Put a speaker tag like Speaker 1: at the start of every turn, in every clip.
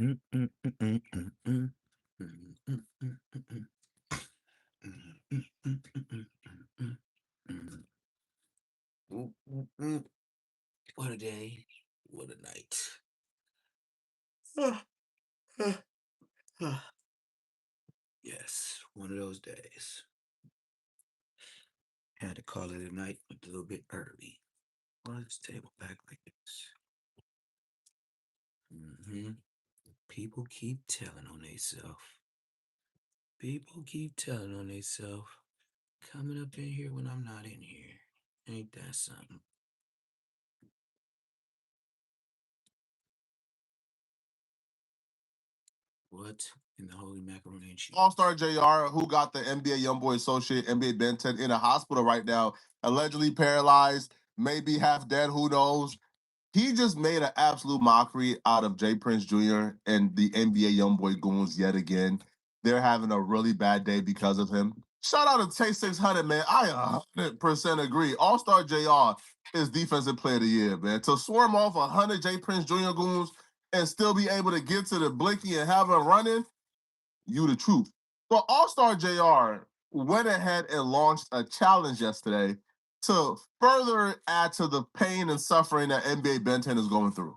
Speaker 1: What a day. What a night. Yes, one of those days. Had to call it a night a little bit early. Why is this table back like this? People keep telling on themselves. People keep telling on themselves. Coming up in here when I'm not in here. Ain't that something? What in the holy macaroni and cheese?
Speaker 2: Allstar Jr., who got the NBA YoungBoy Associate, NBA Ben 10, in a hospital right now, allegedly paralyzed, maybe half dead, who knows. He just made an absolute mockery out of Jay Prince Jr. and the NBA YoungBoy goons yet again. They're having a really bad day because of him. Shout out to Tay 600, man. I 100% agree. Allstar Jr. is Defensive Player of the Year, man. To swarm off 100 Jay Prince Jr. goons and still be able to get to the blicky and have him running, you the truth. So Allstar Jr. went ahead and launched a challenge yesterday to further add to the pain and suffering that NBA Ben 10 is going through.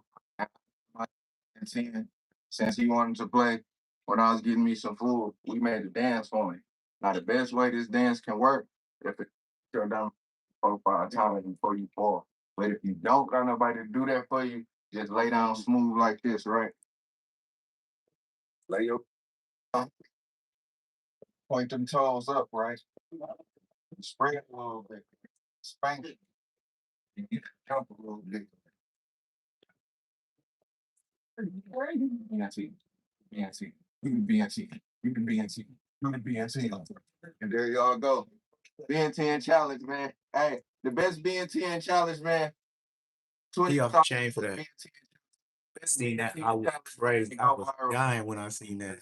Speaker 3: Since he wanted to play, when I was getting me some food, we made a dance for me. Now the best way this dance can work, if it turn down 4-5 times before you fall. But if you don't got nobody to do that for you, just lay down smooth like this, right? Lay your point them toes up, right? Spread a little bit. Spank it. You can jump a little bit. BNC. BNC. You can BNC. You can BNC. You can BNC. And there y'all go. BN10 challenge, man. Hey, the best BN10 challenge, man.
Speaker 1: He off the chain for that. Seen that, I was crazy. I was dying when I seen that.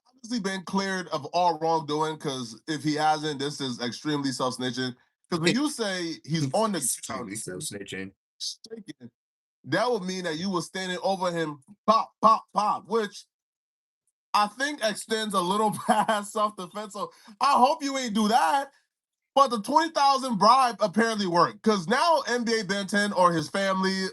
Speaker 2: Obviously been cleared of all wrongdoing, because if he hasn't, this is extremely self-snitching. Because when you say he's on the
Speaker 1: Extremely self-snitching.
Speaker 2: shaking, that would mean that you were standing over him, pop, pop, pop, which I think extends a little past self-defense. So I hope you ain't do that. But the 20,000 bribe apparently worked, because now NBA Ben 10 or his family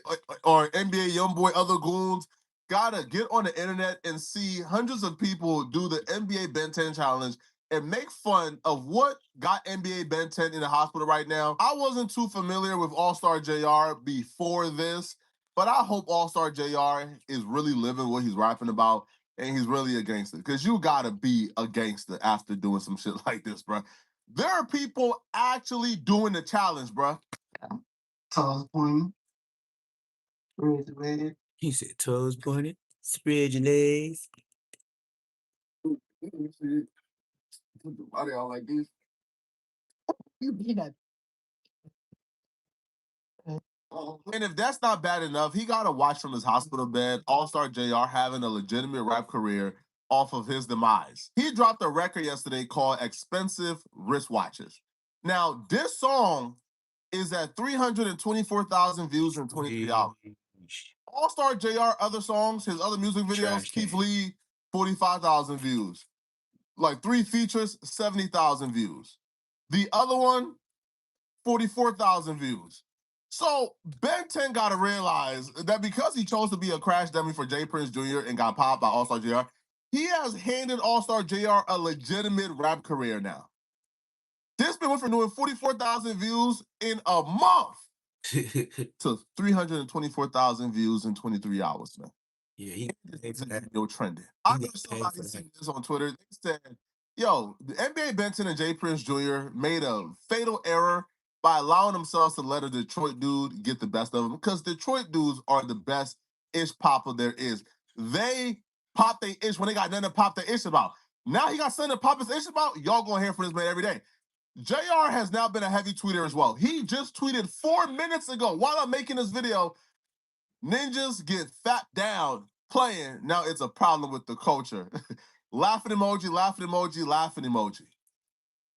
Speaker 2: or NBA YoungBoy, other goons, gotta get on the internet and see hundreds of people do the NBA Ben 10 challenge and make fun of what got NBA Ben 10 in the hospital right now. I wasn't too familiar with Allstar Jr. before this, but I hope Allstar Jr. is really living what he's rapping about and he's really a gangster, because you gotta be a gangster after doing some shit like this, bro. There are people actually doing the challenge, bro.
Speaker 3: Toes pointing. Raise the leg.
Speaker 1: He said toes pointed, spread your legs.
Speaker 3: Put the body out like this. You be that.
Speaker 2: And if that's not bad enough, he got to watch from his hospital bed Allstar Jr. having a legitimate rap career off of his demise. He dropped a record yesterday called Expensive Wristwatches. Now, this song is at 324,000 views in 23 hours. Allstar Jr. other songs, his other music videos,
Speaker 1: Trash
Speaker 2: Keith
Speaker 1: can.
Speaker 2: Lee, 45,000 views. Like 3 features, 70,000 views. The other one, 44,000 views. So Ben 10 got to realize that because he chose to be a crash dummy for Jay Prince Jr. and got popped by Allstar Jr., he has handed Allstar Jr. a legitimate rap career now. This man went from doing 44,000 views in a month to 324,000 views in 23 hours, man.
Speaker 1: Yeah, he
Speaker 2: This
Speaker 1: that.
Speaker 2: video trending. I heard
Speaker 1: got paid
Speaker 2: somebody
Speaker 1: for that.
Speaker 2: saying this on Twitter. They said, yo, the NBA Ben 10 and Jay Prince Jr. made a fatal error by allowing themselves to let a Detroit dude get the best of them, because Detroit dudes are the best ish popper there is. They pop their ish when they got nothing to pop their ish about. Now he got something to pop his ish about. Y'all gonna hear from this man every day. JR has now been a heavy tweeter as well. He just tweeted 4 minutes ago while I'm making this video, ninjas get fat down playing. Now it's a problem with the culture. Laughing emoji, laughing emoji, laughing emoji.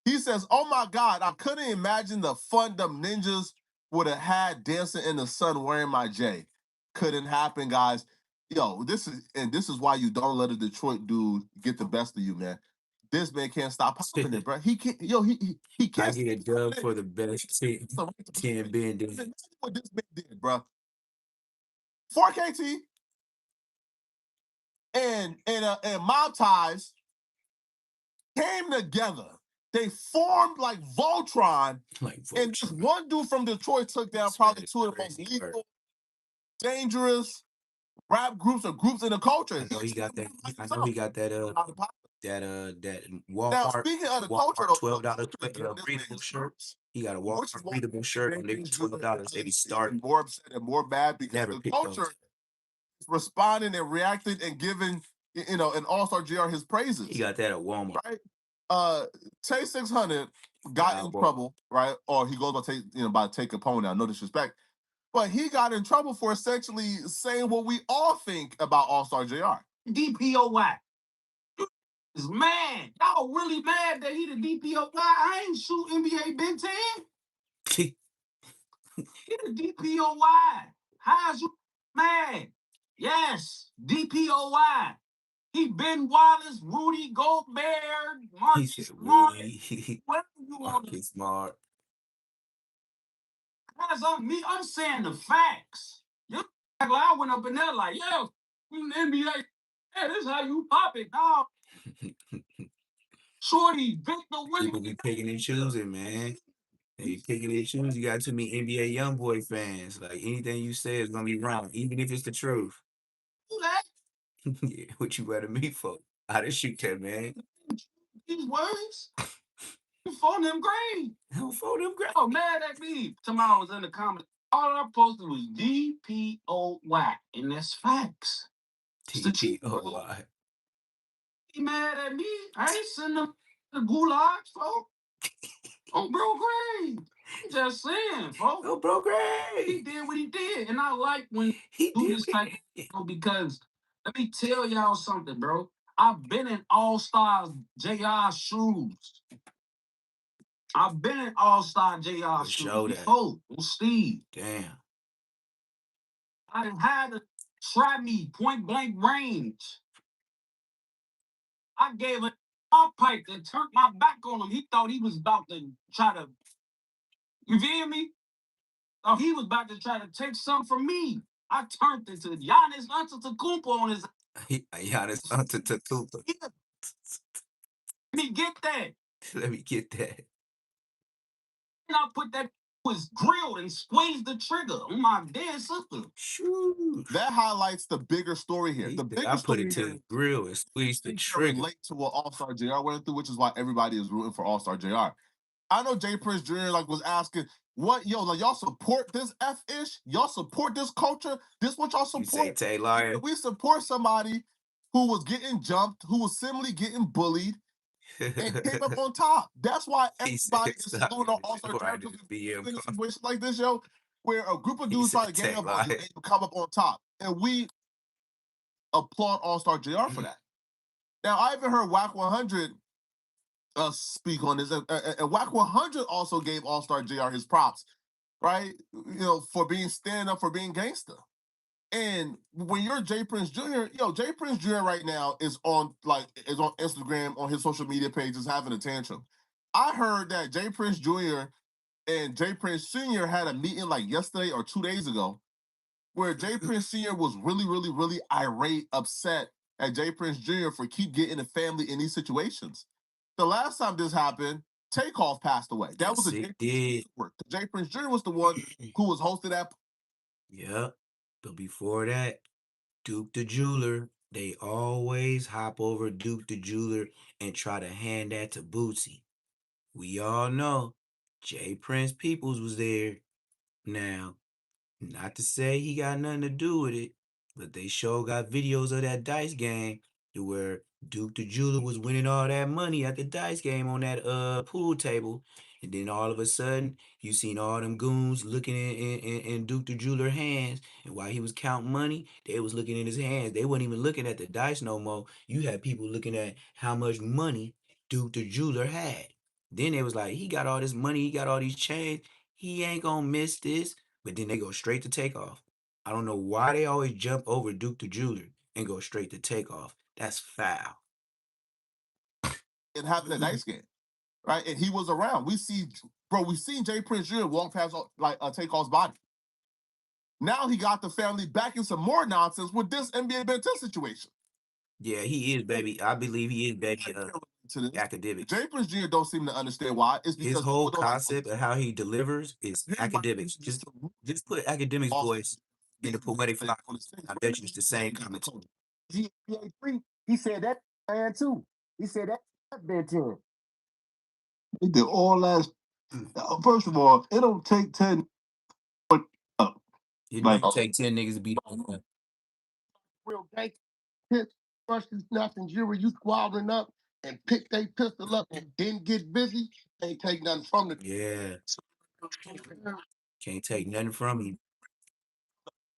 Speaker 2: He says, oh my God, I couldn't imagine the fun them ninjas would have had dancing in the sun wearing my J. Couldn't happen, guys. Yo, this is why you don't let a Detroit dude get the best of you, man. This man can't stop popping it, bro. He can't. Yo, he
Speaker 1: I
Speaker 2: can't.
Speaker 1: get a dub for the best 10 bending.
Speaker 2: Imagine what this man did, bro. 4KT and Mob Ties came together. They formed like Voltron,
Speaker 1: Like
Speaker 2: and just one dude from Detroit took down probably two of the most lethal, dangerous rap groups or groups in the culture.
Speaker 1: I know he got that. I know he got that. That Walmart.
Speaker 2: Now, speaking of the culture, though,
Speaker 1: $12 breathable shirt. He got a Walmart breathable shirt on there, $12. They be starting
Speaker 2: more upset and more bad because
Speaker 1: never
Speaker 2: the
Speaker 1: pick
Speaker 2: culture
Speaker 1: those.
Speaker 2: is responding and reacting and giving an All-Star Jr. his praises.
Speaker 1: He got that at Walmart.
Speaker 2: Right? Tay 600 got in trouble, right? Or he goes by Tay Capone now, no disrespect. But he got in trouble for essentially saying what we all think about All-Star Jr.
Speaker 4: DPOY. Is mad. Y'all really mad that he the DPOY? I ain't shoot NBA Big 10. He the DPOY. How's you mad? Yes, DPOY. He Ben Wallace, Rudy Gobert, Marcus Smart. Whatever you want to
Speaker 1: Smart.
Speaker 4: Guys, I'm saying the facts. You act like I went up in there like, yo, in the NBA, yeah, this is how you pop it, dog. Shorty, Victor Williams.
Speaker 1: People be picking and choosing, man. They be picking and choosing. You got too many NBA YoungBoy fans. Like anything you say is gonna be wrong, even if it's the truth. Yeah, what you better me for? How to shoot that, man?
Speaker 4: These words. Phone them great.
Speaker 1: Phone them great.
Speaker 4: Oh, mad at me. Tomorrow was in the comments. All I posted was DPOY, and that's facts.
Speaker 1: DPOY.
Speaker 4: He mad at me. I ain't send them the gulags, folks. Oh, bro, great. I'm just saying, folks.
Speaker 1: Oh, bro, great.
Speaker 4: He did what he did, and I like when
Speaker 1: he
Speaker 4: do this type of because let me tell y'all something, bro. I've been in All-Star JR shoes. I've been in All-Star JR shoes before with Steve.
Speaker 1: Damn.
Speaker 4: I had to try me point blank range. I gave him a pipe and turned my back on him. He thought he was about to try to, you feel me? Oh, he was about to try to take something from me. I turned into Giannis Antetokounmpo on his.
Speaker 1: Giannis Antetokounmpo.
Speaker 4: Yeah. Let me get that.
Speaker 1: Let me get that.
Speaker 4: And I put that was grilled and squeezed the trigger on my dead sister.
Speaker 2: Shoot. That highlights the bigger story here. The bigger
Speaker 1: I
Speaker 2: story
Speaker 1: put it to the grill and squeeze the trigger.
Speaker 2: Relate to what All-Star Jr. went through, which is why everybody is rooting for All-Star Jr. I know J Prince Jr. was asking, what y'all support this F-ish? Y'all support this culture? This what y'all support?
Speaker 1: You say Taylor.
Speaker 2: We support somebody who was getting jumped, who was similarly getting bullied, and came up on top. That's why everybody is doing the All-Star situations like this, yo, where a group of dudes try to gang up on you and you come up on top. And we applaud All-Star JR for that. Now, I even heard WAC 100 speak on this, and WAC 100 also gave All-Star JR his props, right? For being stand up, for being gangster. And when you're J Prince Jr., J Prince Jr. right now is on Instagram, on his social media pages, having a tantrum. I heard that J Prince Jr. and J Prince Sr. had a meeting like yesterday or 2 days ago, where J Prince Sr. was really, really, really irate, upset at J Prince Jr. for keep getting the family in these situations. The last time this happened, Takeoff passed away. That was a J Prince Jr. was the one who was hosting that.
Speaker 1: Yep. But before that, Duke the Jeweler, they always hop over Duke the Jeweler and try to hand that to Bootsy. We all know J Prince Peoples was there. Now, not to say he got nothing to do with it, but they sure got videos of that dice game to where Duke the Jeweler was winning all that money at the dice game on that pool table. And then all of a sudden, you seen all them goons looking in Duke the Jeweler hands. And while he was counting money, they was looking in his hands. They wasn't even looking at the dice no more. You had people looking at how much money Duke the Jeweler had. Then they was like, he got all this money, he got all these chains. He ain't gonna miss this. But then they go straight to Takeoff. I don't know why they always jump over Duke the Jeweler and go straight to Takeoff. That's foul.
Speaker 2: And having a nice game, right? And he was around. We seen Jay Prince Jr. walk past like Takeoff's body. Now he got the family back in some more nonsense with this NBA Ben 10 situation.
Speaker 1: Yeah, he is, baby. I believe he is, baby. Academics.
Speaker 2: Jay Prince Jr. don't seem to understand why. It's because
Speaker 1: his whole concept of how he delivers is academics. Just put academics voice in the poetic flow. I bet you it's the same comment.
Speaker 5: GPA3, he said that man too. He said that Ben 10.
Speaker 2: He did all that. First of all, it don't take 10.
Speaker 1: It might take 10 niggas to beat on him.
Speaker 5: Real gank, hit, brushes, nothing, jury, you squabbling up and pick their pistol up and then get busy, ain't take nothing from the.
Speaker 1: Yeah. Can't take nothing from him.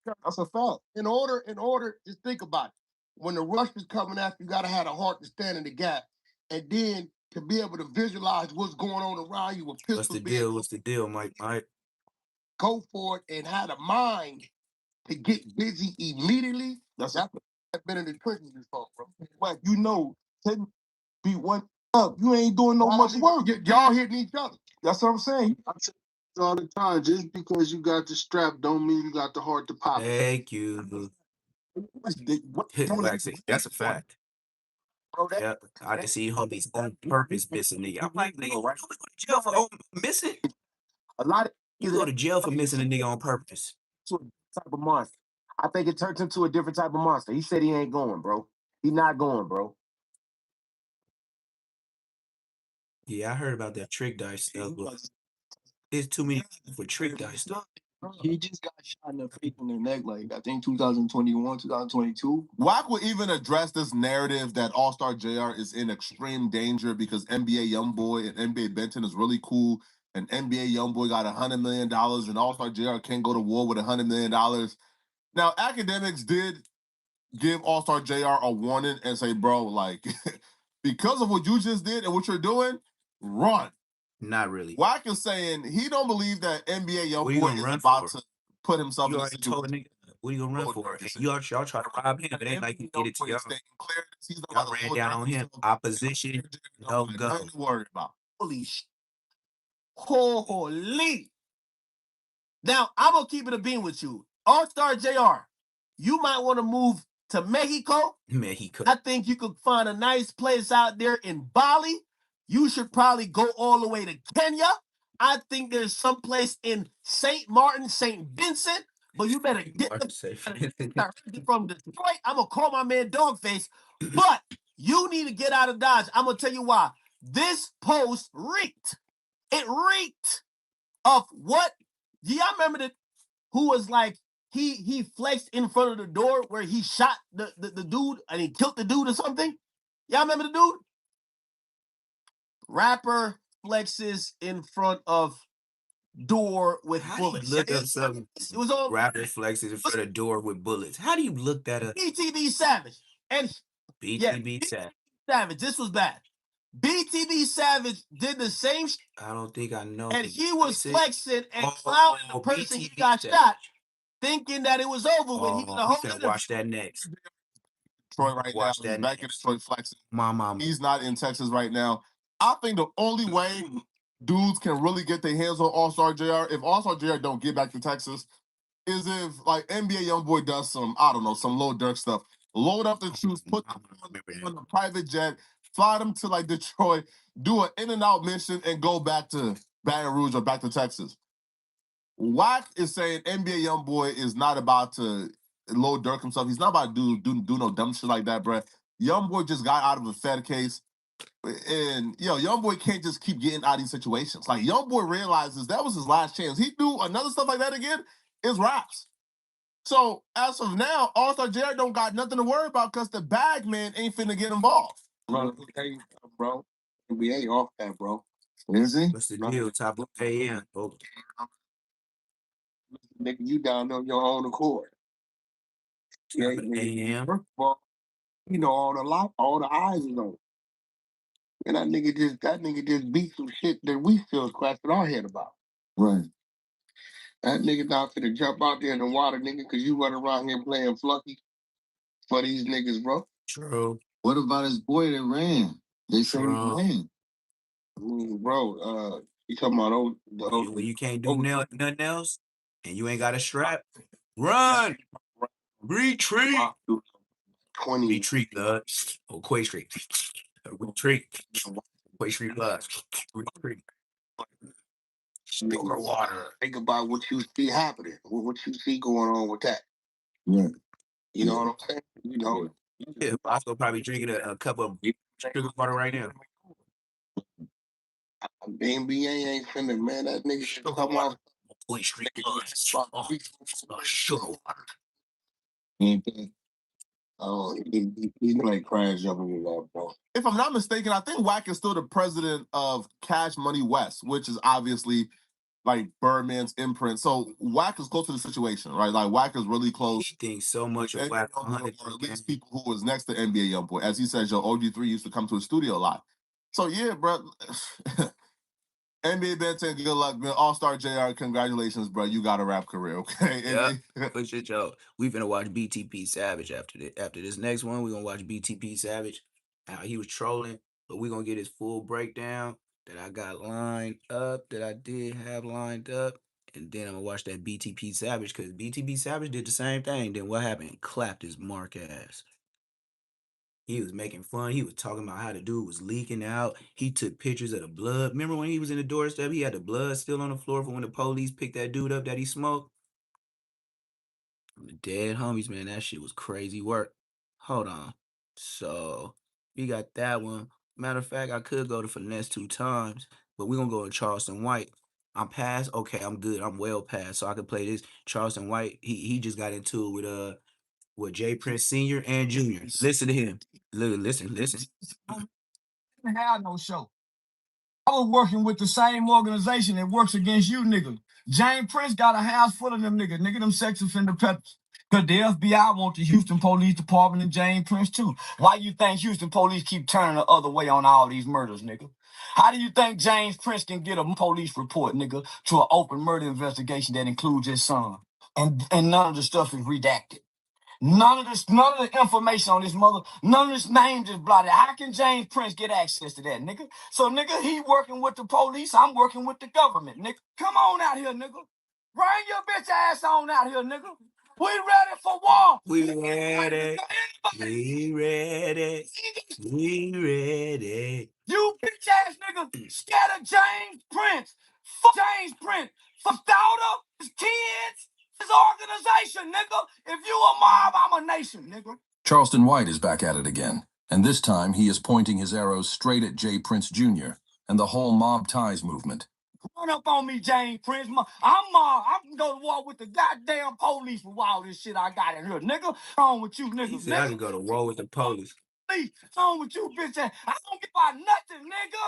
Speaker 5: That's a fact. In order, just think about it. When the rush is coming after, you gotta have a heart to stand in the gap. And then to be able to visualize what's going on around you with pistol.
Speaker 1: What's the deal, Mike?
Speaker 5: Go for it and have a mind to get busy immediately. That's been in the trenches before, bro.
Speaker 2: Well, you know, 10 beat one up. You ain't doing no much work.
Speaker 5: Y'all hitting each other.
Speaker 2: That's what I'm saying.
Speaker 6: I say all the time, just because you got the strap don't mean you got the heart to pop it.
Speaker 1: Thank you. That's a fact. Yeah, I just see homies on purpose missing nigga. I'm like, nigga, right? You go to jail for missing?
Speaker 5: A lot of
Speaker 1: you go to jail for missing a nigga on purpose.
Speaker 5: To a type of monster. I think it turned him to a different type of monster. He said he ain't going, bro. He not going, bro.
Speaker 1: Yeah, I heard about that trick dice stuff, but there's too many for trick dice stuff.
Speaker 6: He just got shot in the face in the neck, like I think 2021, 2022.
Speaker 2: Wack will even address this narrative that Allstar Jr. is in extreme danger because NBA Youngboy and NBA Benton is really cool, and NBA Youngboy got $100 million, and Allstar Jr. can't go to war with $100 million. Now, academics did give Allstar Jr. a warning and say, bro, like, because of what you just did and what you're doing, run.
Speaker 1: Not really.
Speaker 2: Wack is saying he don't believe that NBA Youngboy is about to put himself in a situation.
Speaker 1: What are you gonna run for? Y'all try to rob him. It ain't like he did it to y'all. Y'all ran down on him. Opposition, no go.
Speaker 2: Nothing to worry about.
Speaker 5: Holy shit. Holy. Now, I'm going to keep it a beam with you. All-Star JR, you might want to move to Mexico. I think you could find a nice place out there in Bali. You should probably go all the way to Kenya. I think there's some place in St. Martin, St. Vincent, but you better get from Detroit. I'm going to call my man Dogface, but you need to get out of Dodge. I'm going to tell you why. This post reeked. It reeked of what? Y'all remember who was like, he flexed in front of the door where he shot the dude and he killed the dude or something? Y'all remember the dude? Rapper flexes in front of door with bullets.
Speaker 1: Look up something.
Speaker 5: It was on
Speaker 1: rapper flexes in front of door with bullets. How do you look that up?
Speaker 5: BTB Savage. And
Speaker 1: BTB Savage.
Speaker 5: Savage. This was bad. BTB Savage did the same
Speaker 1: I don't think I know.
Speaker 5: And he was flexing and clowning the person he got shot, thinking that it was over with. He did a whole
Speaker 1: watch that next.
Speaker 2: Detroit right now. He's back in Detroit flexing. My mom. He's not in Texas right now. I think the only way dudes can really get their hands on Allstar Jr. if Allstar Jr. don't get back to Texas is if like NBA Youngboy does some, I don't know, some Lil Durk stuff. Load up the troops, put them on a private jet, fly them to like Detroit, do an in and out mission, and go back to Baton Rouge or back to Texas. Wack is saying NBA Youngboy is not about to Lil Durk himself. He's not about to do no dumb shit like that, bruh. Youngboy just got out of a Fed case. And Youngboy can't just keep getting out of these situations. Like Youngboy realizes that was his last chance. He do another stuff like that again, it's raps. So as of now, Allstar Jr. don't got nothing to worry about because the bag man ain't finna get involved.
Speaker 6: Bro, we ain't off that, bro.
Speaker 2: Is he?
Speaker 1: What's the deal? Top of AM, folks.
Speaker 6: Nigga, you down on your own accord.
Speaker 1: Yeah, AM.
Speaker 6: First of all, all the eyes is on. And that nigga just beat some shit that we still scratching our head about.
Speaker 2: Right. That nigga not finna jump out there in the water, nigga, because you run around here playing flucky for these niggas, bro.
Speaker 1: True.
Speaker 3: What about his boy that ran? They say he ran.
Speaker 2: Bro, you talking about
Speaker 1: When you can't do nothing else and you ain't got a strap, run, retreat,
Speaker 2: 20.
Speaker 1: retreat, blood. Oh, Quay Street, retreat, Quay Street, blood, retreat. Sugar water.
Speaker 2: Think about what you see happening, what you see going on with that. Right. You know what I'm saying? You know.
Speaker 1: Yeah, Bosco probably drinking a cup of sugar water right now.
Speaker 2: The NBA ain't finna, man. That nigga should come off.
Speaker 1: Quay Street, blood. Sugar water.
Speaker 2: Oh, he's like crash jumping in that, bro. If I'm not mistaken, I think Wack is still the president of Cash Money West, which is obviously like Birdman's imprint. So Wack is close to the situation, right? Like Wack is really close.
Speaker 1: He thinks so much of Wack.
Speaker 2: Or at least people who was next to NBA Youngboy. As he says, yo, OG3 used to come to the studio a lot. So yeah, bro. NBA Ben 10, good luck, man. Allstar Jr, congratulations, bro. You got a rap career, okay?
Speaker 1: Yeah, for sure, Joe. We finna watch BTP Savage after this next one. We gonna watch BTP Savage. How he was trolling, but we gonna get his full breakdown that I got lined up, that I did have lined up, and then I'm gonna watch that BTP Savage because BTP Savage did the same thing. Then what happened? Clapped his mark ass. He was making fun. He was talking about how the dude was leaking out. He took pictures of the blood. Remember when he was in the doorstep? He had the blood still on the floor from when the police picked that dude up that he smoked. The dead homies, man. That shit was crazy work. Hold on. So we got that one. Matter of fact, I could go to Finesse 2 times, but we're gonna go to Charleston White. I'm past. Okay, I'm good. I'm well past. So I could play this. Charleston White. He just got into it with Jay Prince Sr. and Jr. Listen to him. Listen.
Speaker 4: I didn't have no show. I was working with the same organization that works against you niggas. James Prince got a house full of them niggas, them sex offender peppers. Cause the FBI want the Houston Police Department and James Prince too. Why you think Houston police keep turning the other way on all these murders, nigga? How do you think James Prince can get a police report, nigga, to an open murder investigation that includes his son? And none of the stuff is redacted. None of the information on this none of this names is blotted. How can James Prince get access to that, nigga? So, nigga, he working with the police. I'm working with the government, nigga. Come on out here, nigga. Bring your bitch ass on out here, nigga. We ready for war.
Speaker 1: We ready. We ready. We ready.
Speaker 4: You bitch ass nigga scared of James Prince. Fuck James Prince. Fuck daughter, his kids, his organization, nigga. If you a mob, I'm a nation, nigga.
Speaker 7: Charleston White is back at it again, and this time he is pointing his arrows straight at Jay Prince Jr. and the whole mob ties movement.
Speaker 4: Run up on me, James Prince. I can go to war with the goddamn police with all this shit I got in here, nigga. What's wrong with you, nigga?
Speaker 1: He said I can go to war with the police.
Speaker 4: What's wrong with you, bitch ass? I don't give about nothing, nigga.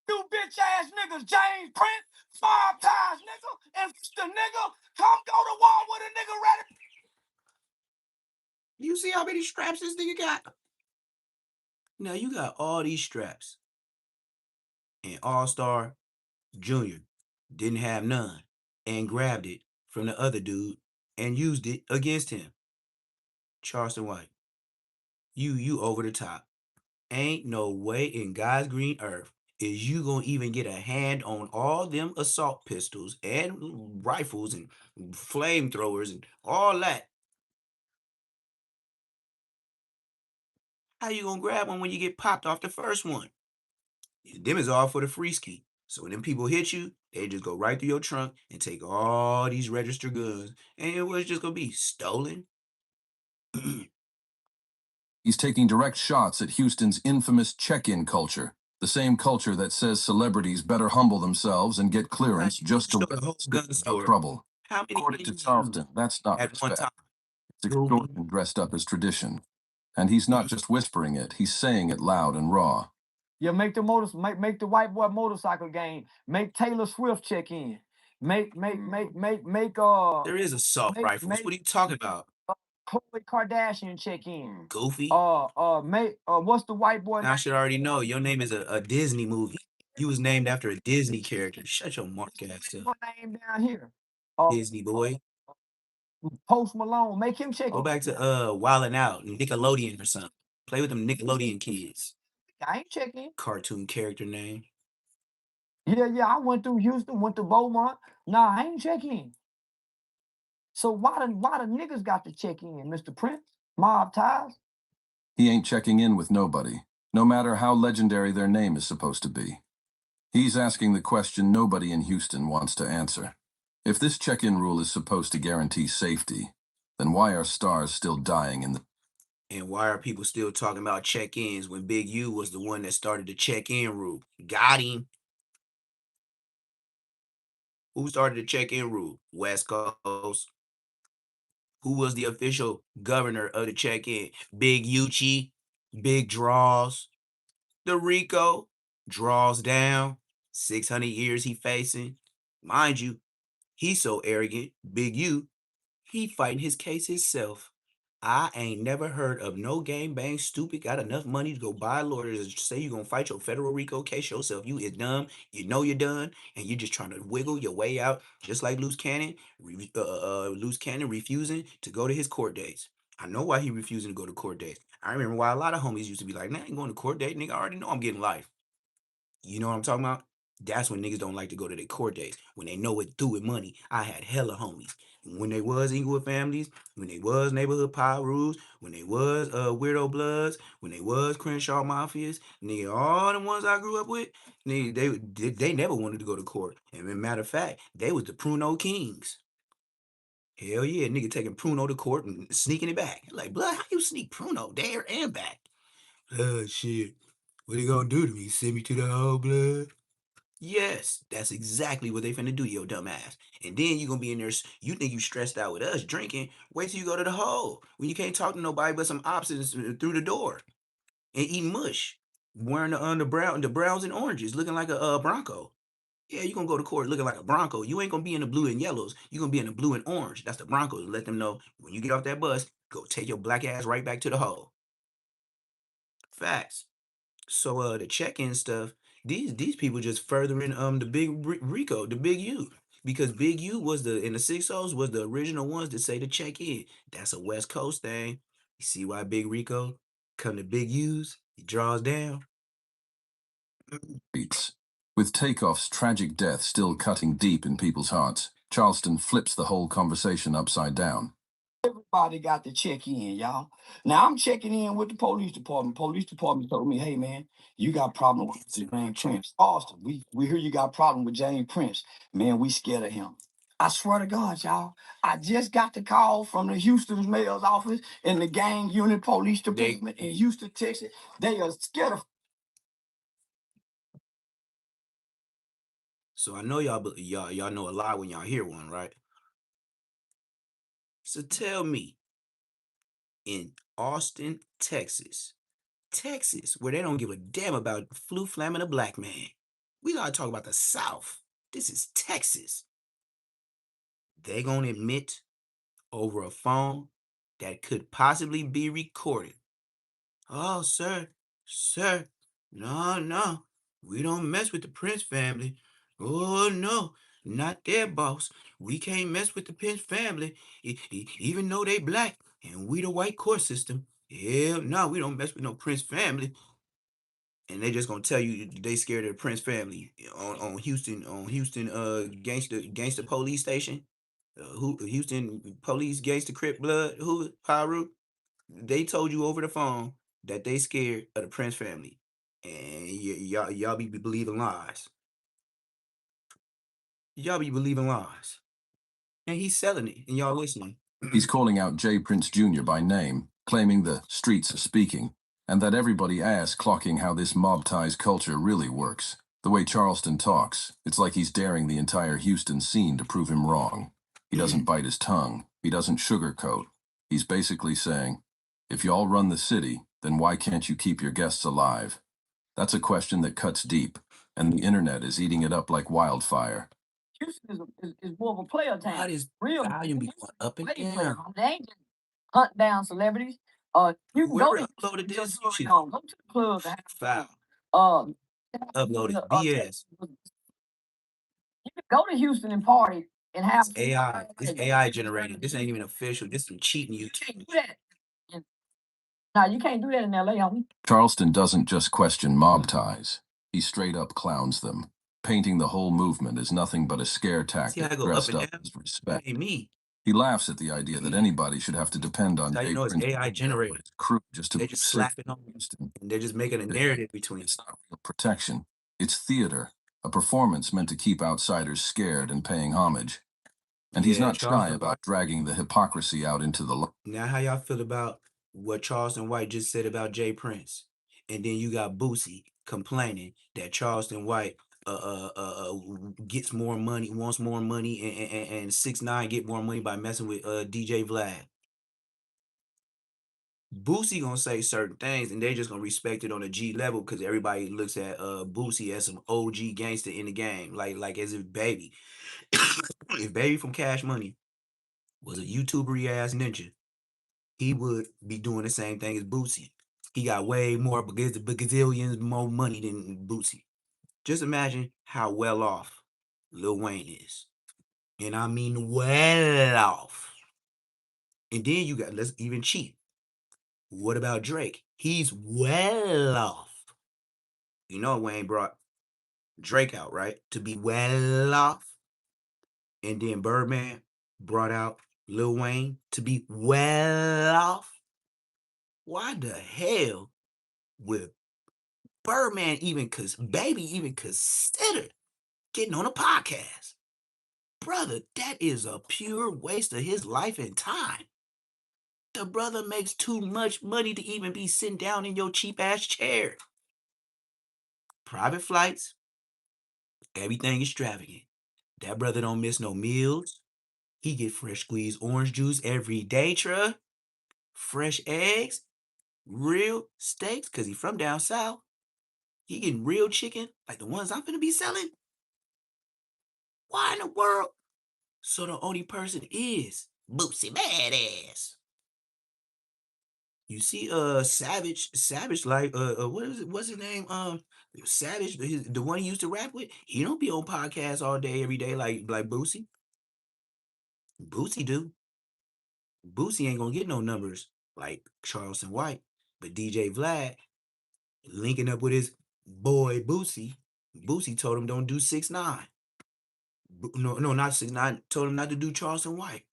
Speaker 4: You bitch ass niggas, James Prince, mob ties, nigga, and the nigga, come go to war with a nigga ready.
Speaker 1: You see how many straps this nigga got? Now you got all these straps. And Allstar Jr. didn't have none and grabbed it from the other dude and used it against him. Charleston White, you over the top. Ain't no way in God's green earth is you gonna even get a hand on all them assault pistols and rifles and flamethrowers and all that. How you gonna grab one when you get popped off the first one? Them is all for the free ski. So when them people hit you, they just go right through your trunk and take all these registered guns, and it was just gonna be stolen.
Speaker 7: He's taking direct shots at Houston's infamous check-in culture, the same culture that says celebrities better humble themselves and get clearance just to without trouble. According to Charleston, that's not respect. It's extortion dressed up as tradition. And he's not just whispering it, he's saying it loud and raw.
Speaker 4: Yeah, make the white boy motorcycle game. Make Taylor Swift check in. Make
Speaker 1: There is assault rifles. What are you talking about?
Speaker 4: Khloe Kardashian check in.
Speaker 1: Goofy.
Speaker 4: What's the white boy?
Speaker 1: I should already know. Your name is a Disney movie. You was named after a Disney character. Shut your mark ass up.
Speaker 4: Name down here.
Speaker 1: Disney boy.
Speaker 6: Post Malone, make him check.
Speaker 1: Go back to Wildin' Out, Nickelodeon or something. Play with them Nickelodeon kids.
Speaker 6: I ain't checking.
Speaker 1: Cartoon character name.
Speaker 6: Yeah, I went through Houston, went to Beaumont. Nah, I ain't checking. So why the niggas got to check in, Mr. Prince? Mob ties?
Speaker 7: He ain't checking in with nobody, no matter how legendary their name is supposed to be. He's asking the question nobody in Houston wants to answer. If this check-in rule is supposed to guarantee safety, then why are stars still dying in the...
Speaker 1: And why are people still talking about check-ins when Big U was the one that started the check-in rule? Got him. Who started the check-in rule? West Coast. Who was the official governor of the check-in? Big Uchi, Big Draws. The Rico draws down. 600 years he facing. Mind you, he's so arrogant, Big U, he fighting his case himself. I ain't never heard of no game bang stupid got enough money to go buy lawyers to say you're gonna fight your federal RICO case yourself. You is dumb, you know you're done, and you're just trying to wiggle your way out, just like Loose Cannon refusing to go to his court dates. I know why he refusing to go to court dates. I remember why a lot of homies used to be like, nah, I ain't going to court date, nigga. I already know I'm getting life. You know what I'm talking about? That's when niggas don't like to go to their court dates. When they know it through with money. I had hella homies. When they was Inglewood families, when they was neighborhood power rules, when they was weirdo bloods, when they was Crenshaw mafias, nigga, all the ones I grew up with, nigga, they never wanted to go to court. And as a matter of fact, they was the Pruno Kings. Hell yeah, nigga taking Pruno to court and sneaking it back. Like, blood, how you sneak Pruno there and back? Shit. What they gonna do to me? Send me to the whole blood? Yes, that's exactly what they finna do to your dumb ass. And then you gonna be in there, you think you stressed out with us drinking, wait till you go to the hole. When you can't talk to nobody but some options through the door. And eat mush. Wearing the browns and oranges, looking like a Bronco. Yeah, you gonna go to court looking like a Bronco. You ain't gonna be in the blue and yellows. You gonna be in the blue and orange. That's the Broncos. Let them know when you get off that bus, go take your black ass right back to the hole. Facts. So the check-in stuff, these people just furthering the big Rico, the Big U. Because Big U was the 6-0s was the original ones that say to check in. That's a West Coast thing. You see why Big Rico come to Big U's? He draws down.
Speaker 7: With Takeoff's tragic death still cutting deep in people's hearts, Charleston flips the whole conversation upside down.
Speaker 6: Everybody got to check in, y'all. Now I'm checking in with the police department. Police department told me, hey man, you got problem with James Prince. Austin, we hear you got problem with James Prince. Man, we scared of him. I swear to God, y'all. I just got the call from the Houston mayor's office and the gang unit police department in Houston, Texas. They are scared of.
Speaker 1: So I know y'all know a lot when y'all hear one, right? So tell me, in Austin, Texas, where they don't give a damn about flu flamming a black man. We gotta talk about the South. This is Texas. They gonna admit over a phone that could possibly be recorded. Oh, sir, no, we don't mess with the Prince family. Oh, no, not their boss. We can't mess with the Prince family, even though they black and we the white court system. Hell no, we don't mess with no Prince family. And they just gonna tell you they scared of the Prince family on Houston gangster police station. Who Houston police gangster Crip blood who Pyru? They told you over the phone that they scared of the Prince family, and y'all be believing lies. Y'all be believing lies, and he's selling it, and y'all listening.
Speaker 7: He's calling out J. Prince Jr. by name, claiming the streets are speaking, and that everybody asks clocking how this mob ties culture really works. The way Charleston talks, it's like he's daring the entire Houston scene to prove him wrong. He doesn't bite his tongue. He doesn't sugarcoat. He's basically saying, if y'all run the city, then why can't you keep your guests alive? That's a question that cuts deep, and the internet is eating it up like wildfire.
Speaker 6: Houston is more of a player town.
Speaker 1: Why does
Speaker 6: Real
Speaker 1: volume be going up and down?
Speaker 6: They ain't just hunt down celebrities. You can
Speaker 1: Whoever
Speaker 6: go to
Speaker 1: uploaded this,
Speaker 6: go to the club and have
Speaker 1: foul. Uploaded BS.
Speaker 6: You can go to Houston and party and have
Speaker 1: AI. This AI generated. This ain't even official. This some cheating you.
Speaker 6: can't do that. Now you can't do that in LA, homie.
Speaker 7: Charleston doesn't just question mob ties. He straight up clowns them, painting the whole movement as nothing but a scare tactic dressed up as respect.
Speaker 1: Ain't me.
Speaker 7: He laughs at the idea that anybody should have to depend on
Speaker 1: Jay Prince AI generated.
Speaker 7: Crew just to
Speaker 1: they just slapping on Houston. And they're just making a narrative between.
Speaker 7: It's not real protection. It's theater, a performance meant to keep outsiders scared and paying homage. And he's not shy about dragging the hypocrisy out into the light.
Speaker 1: Now, how y'all feel about what Charleston White just said about Jay Prince? And then you got Boosie complaining that Charleston White gets more money, wants more money, and 6ix9ine get more money by messing with DJ Vlad. Boosie gonna say certain things, and they just gonna respect it on a G level because everybody looks at Boosie as some OG gangster in the game, like as if Baby, if Baby from Cash Money was a YouTuber ass ninja, he would be doing the same thing as Boosie. He got way more gazillions more money than Boosie. Just imagine how well off Lil Wayne is. And I mean well off. And then you got, let's even cheat. What about Drake? He's well off. You know Wayne brought Drake out, right? To be well off. And then Birdman brought out Lil Wayne to be well off. Why the hell would Birdman Baby even consider getting on a podcast? Brother, that is a pure waste of his life and time. The brother makes too much money to even be sitting down in your cheap ass chair. Private flights, everything extravagant. That brother don't miss no meals. He get fresh squeezed orange juice every day, truh. Fresh eggs, real steaks, cause he from down south. He getting real chicken, like the ones I'm finna be selling. Why in the world? So the only person is Boosie Badass. You see, Savage, like, what is it? What's his name? Savage, the one he used to rap with. He don't be on podcasts all day, every day, like Boosie. Boosie do. Boosie ain't gonna get no numbers like Charleston White, but DJ Vlad linking up with his boy Boosie. Boosie told him don't do 6ix9ine. No, not 6ix9ine. Told him not to do Charleston White.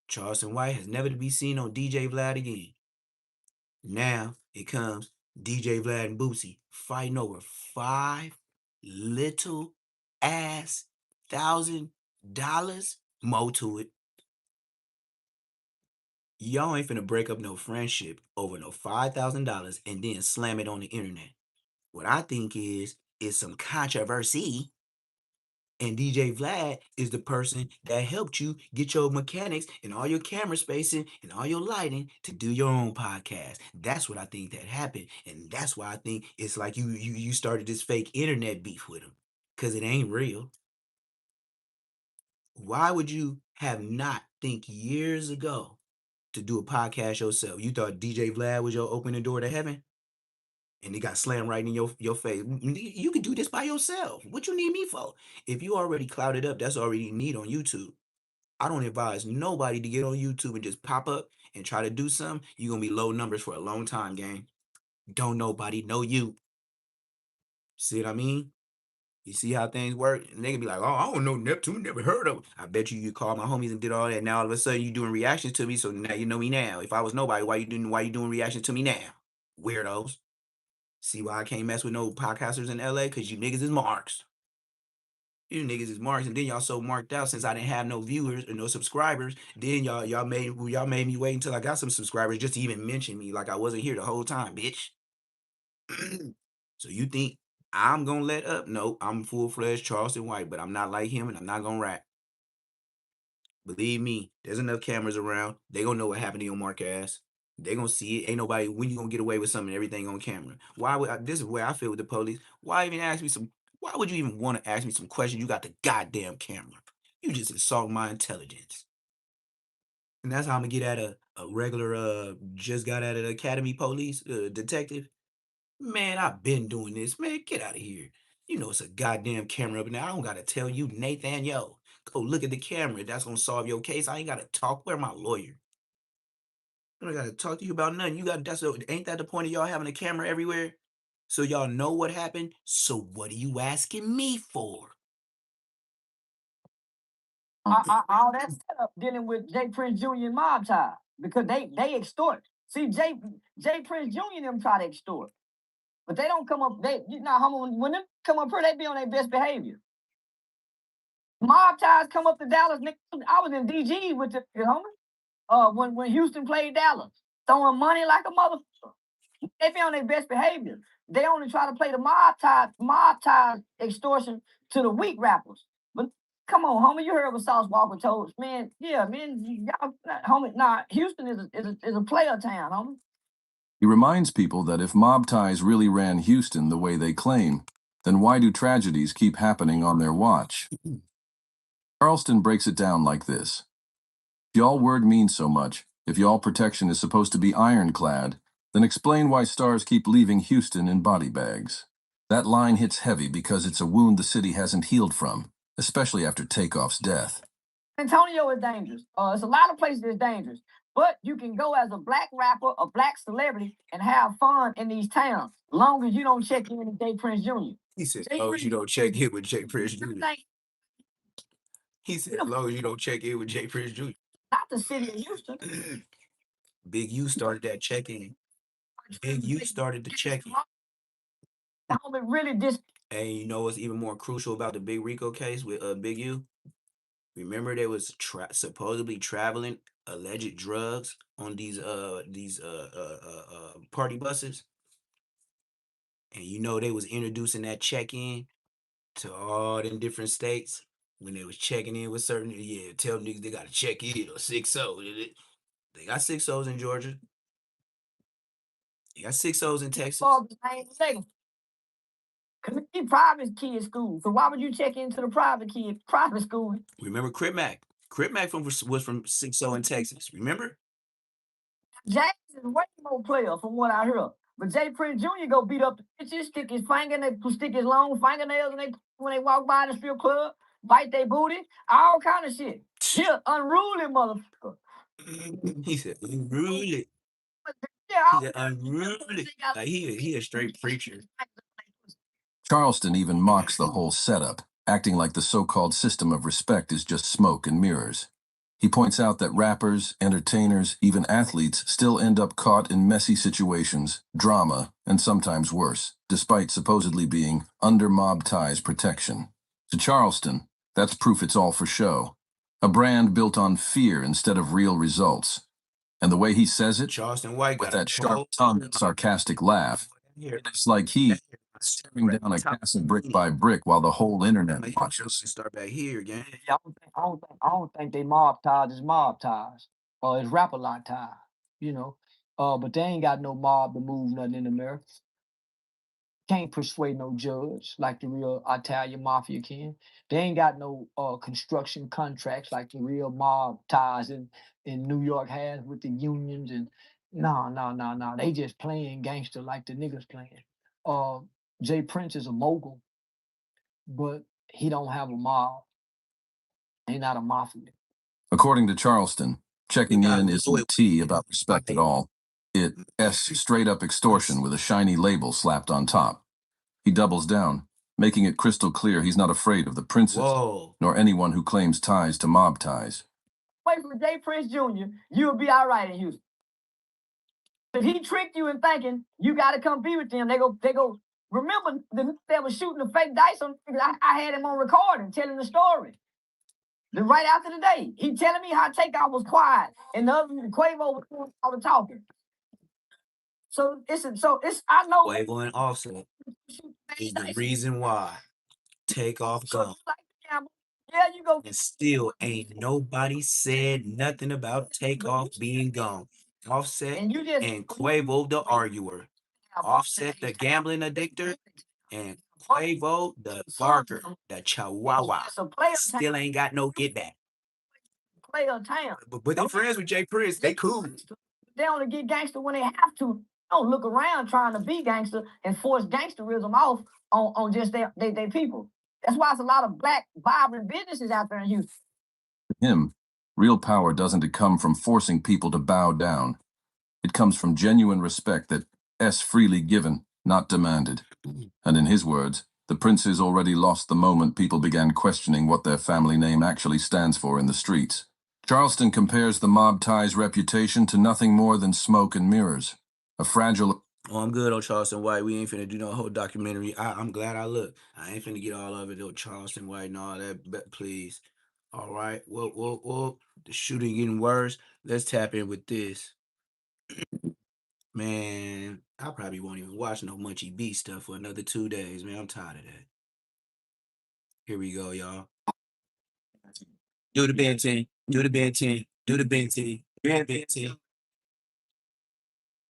Speaker 1: Charleston White has never to be seen on DJ Vlad again. Now it comes DJ Vlad and Boosie fighting over $5 little ass $1,000. More to it. Y'all ain't finna break up no friendship over no $5,000 and then slam it on the internet. What I think is some controversy. And DJ Vlad is the person that helped you get your mechanics and all your camera spacing and all your lighting to do your own podcast. That's what I think that happened. And that's why I think it's like you started this fake internet beef with him. Because it ain't real. Why would you have not think years ago to do a podcast yourself? You thought DJ Vlad was your opening door to heaven? And it got slammed right in your face. You can do this by yourself. What you need me for? If you already clouded up, that's already you need on YouTube. I don't advise nobody to get on YouTube and just pop up and try to do something. You're going to be low numbers for a long time, gang. Don't nobody know you. See what I mean? You see how things work? And they can be like, oh, I don't know Neptune, never heard of him. I bet you called my homies and did all that. Now all of a sudden you doing reactions to me, so now you know me now. If I was nobody, why you doing reactions to me now? Weirdos. See why I can't mess with no podcasters in LA? Because you niggas is marks. You niggas is marks, and then y'all so marked out since I didn't have no viewers or no subscribers. Then y'all made me wait until I got some subscribers just to even mention me like I wasn't here the whole time, bitch. So you think I'm gonna let up? No, I'm full-fledged Charleston White, but I'm not like him, and I'm not gonna rap. Believe me, there's enough cameras around. They gonna know what happened to your mark ass. They gonna see it. Ain't nobody when you gonna get away with something, everything on camera. Why would this is where I feel with the police. Why would you even want to ask me some questions? You got the goddamn camera. You just insult my intelligence. And that's how I'm gonna get at a regular just got out of the academy police detective. Man, I've been doing this. Man, get out of here. You know it's a goddamn camera up now. I don't gotta tell you, Nathan, yo. Go look at the camera. That's gonna solve your case. I ain't gotta talk. Where my lawyer? I don't gotta talk to you about nothing. You got ain't that the point of y'all having a camera everywhere? So y'all know what happened. So what are you asking me for?
Speaker 6: All that setup dealing with Jay Prince Jr. and mob tie because they extort. See, Jay Prince Jr. and them try to extort, but they don't come up. When they come up here, they be on their best behavior. Mob ties come up to Dallas. I was in DG with the homie. When Houston played Dallas, throwing money like a motherfucker. They be on their best behavior. They only try to play the mob ties extortion to the weak rappers. But come on, homie, you heard what Sauce Walker told us, man. Yeah, man, y'all, homie. Nah, Houston is a player town, homie.
Speaker 7: He reminds people that if mob ties really ran Houston the way they claim, then why do tragedies keep happening on their watch? Charleston breaks it down like this. If y'all word means so much, if y'all protection is supposed to be ironclad, then explain why stars keep leaving Houston in body bags. That line hits heavy because it's a wound the city hasn't healed from, especially after Takeoff's death.
Speaker 6: Antonio is dangerous. It's a lot of places that's dangerous. But you can go as a black rapper, a black celebrity, and have fun in these towns, long as you don't check in with Jay Prince Jr.
Speaker 1: He said, as long as you don't check in with Jay Prince Jr. He said, as long as you don't check in with Jay Prince Jr.
Speaker 6: Not the city of Houston.
Speaker 1: Big U started that check-in. Big U started the check-in.
Speaker 6: Really
Speaker 1: and you know what's even more crucial about the Big Rico case with Big U? Remember they was supposedly traveling alleged drugs on these party buses? And you know they was introducing that check-in to all them different states when they was checking in with certain, tell them niggas they gotta check in or 6-0. They got 6-0s in Georgia. They got 6-0s in Texas.
Speaker 6: Community private kid school. So why would you check into the private school?
Speaker 1: Remember Crip Mac? Crip Mac was from 6-0 in Texas. Remember?
Speaker 6: James is way more player from what I heard. But Jay Prince Jr. go beat up the bitches, stick his long fingernails when they walk by the strip club, bite their booty, all kind of shit. Here, unruly motherfucker.
Speaker 1: He said unruly.
Speaker 6: Yeah,
Speaker 1: he said unruly. Like he a straight preacher.
Speaker 7: Charleston even mocks the whole setup, acting like the so-called system of respect is just smoke and mirrors. He points out that rappers, entertainers, even athletes still end up caught in messy situations, drama, and sometimes worse, despite supposedly being under mob ties protection. To Charleston, that's proof it's all for show. A brand built on fear instead of real results. And the way he says it,
Speaker 1: Charleston White
Speaker 7: with
Speaker 1: got
Speaker 7: that sharp-tongued, sarcastic laugh, it's like he tearing down a castle brick by brick while the whole internet watches.
Speaker 1: Start back here again.
Speaker 6: I don't think they mob ties is mob ties. It's rapper lot ties, but they ain't got no mob to move nothing in America. Can't persuade no judge like the real Italian mafia can. They ain't got no construction contracts like the real mob ties in New York has with the unions and no. They just playing gangster like the niggas playing. Jay Prince is a mogul, but he don't have a mob. He's not a mafia.
Speaker 7: According to Charleston, checking in isn't tea about respect at all. It's straight-up extortion with a shiny label slapped on top. He doubles down, making it crystal clear he's not afraid of the princess, nor anyone who claims ties to mob ties.
Speaker 6: Wait for Jay Prince Jr., you'll be all right in Houston. If he tricked you in thinking you got to come be with them, they go. Remember they was shooting the fake dice on. I had him on recording telling the story. Then right after the day, he telling me how Takeoff was quiet and the other Quavo was doing all the talking. So it's I know
Speaker 1: Quavo and Offset is the reason why Takeoff gone.
Speaker 6: Yeah, you go.
Speaker 1: And still ain't nobody said nothing about Takeoff being gone. Offset and Quavo the arguer. Offset the gambling addictor and Quavo the barker, the chihuahua. Still ain't got no get back.
Speaker 6: Player town.
Speaker 1: But they're friends with Jay Prince. They cool.
Speaker 6: They only get gangster when they have to. Don't look around trying to be gangster and force gangsterism off on just their people. That's why there's a lot of black vibrant businesses out there in Houston.
Speaker 7: For him, real power doesn't come from forcing people to bow down. It comes from genuine respect that's freely given, not demanded. And in his words, the princes already lost the moment people began questioning what their family name actually stands for in the streets. Charleston compares the mob tie's reputation to nothing more than smoke and mirrors. A fragile...
Speaker 1: Oh, I'm good on Charleston White. We ain't finna do no whole documentary. I'm glad I looked. I ain't finna get all of it though. Charleston White and all that, but please. All right. Well. The shooting getting worse. Let's tap in with this. Man, I probably won't even watch no Munchie B stuff for another 2 days, man. I'm tired of that. Here we go, y'all. Do the Ben 10. Do the Ben 10. Do the Ben 10. Ben 10.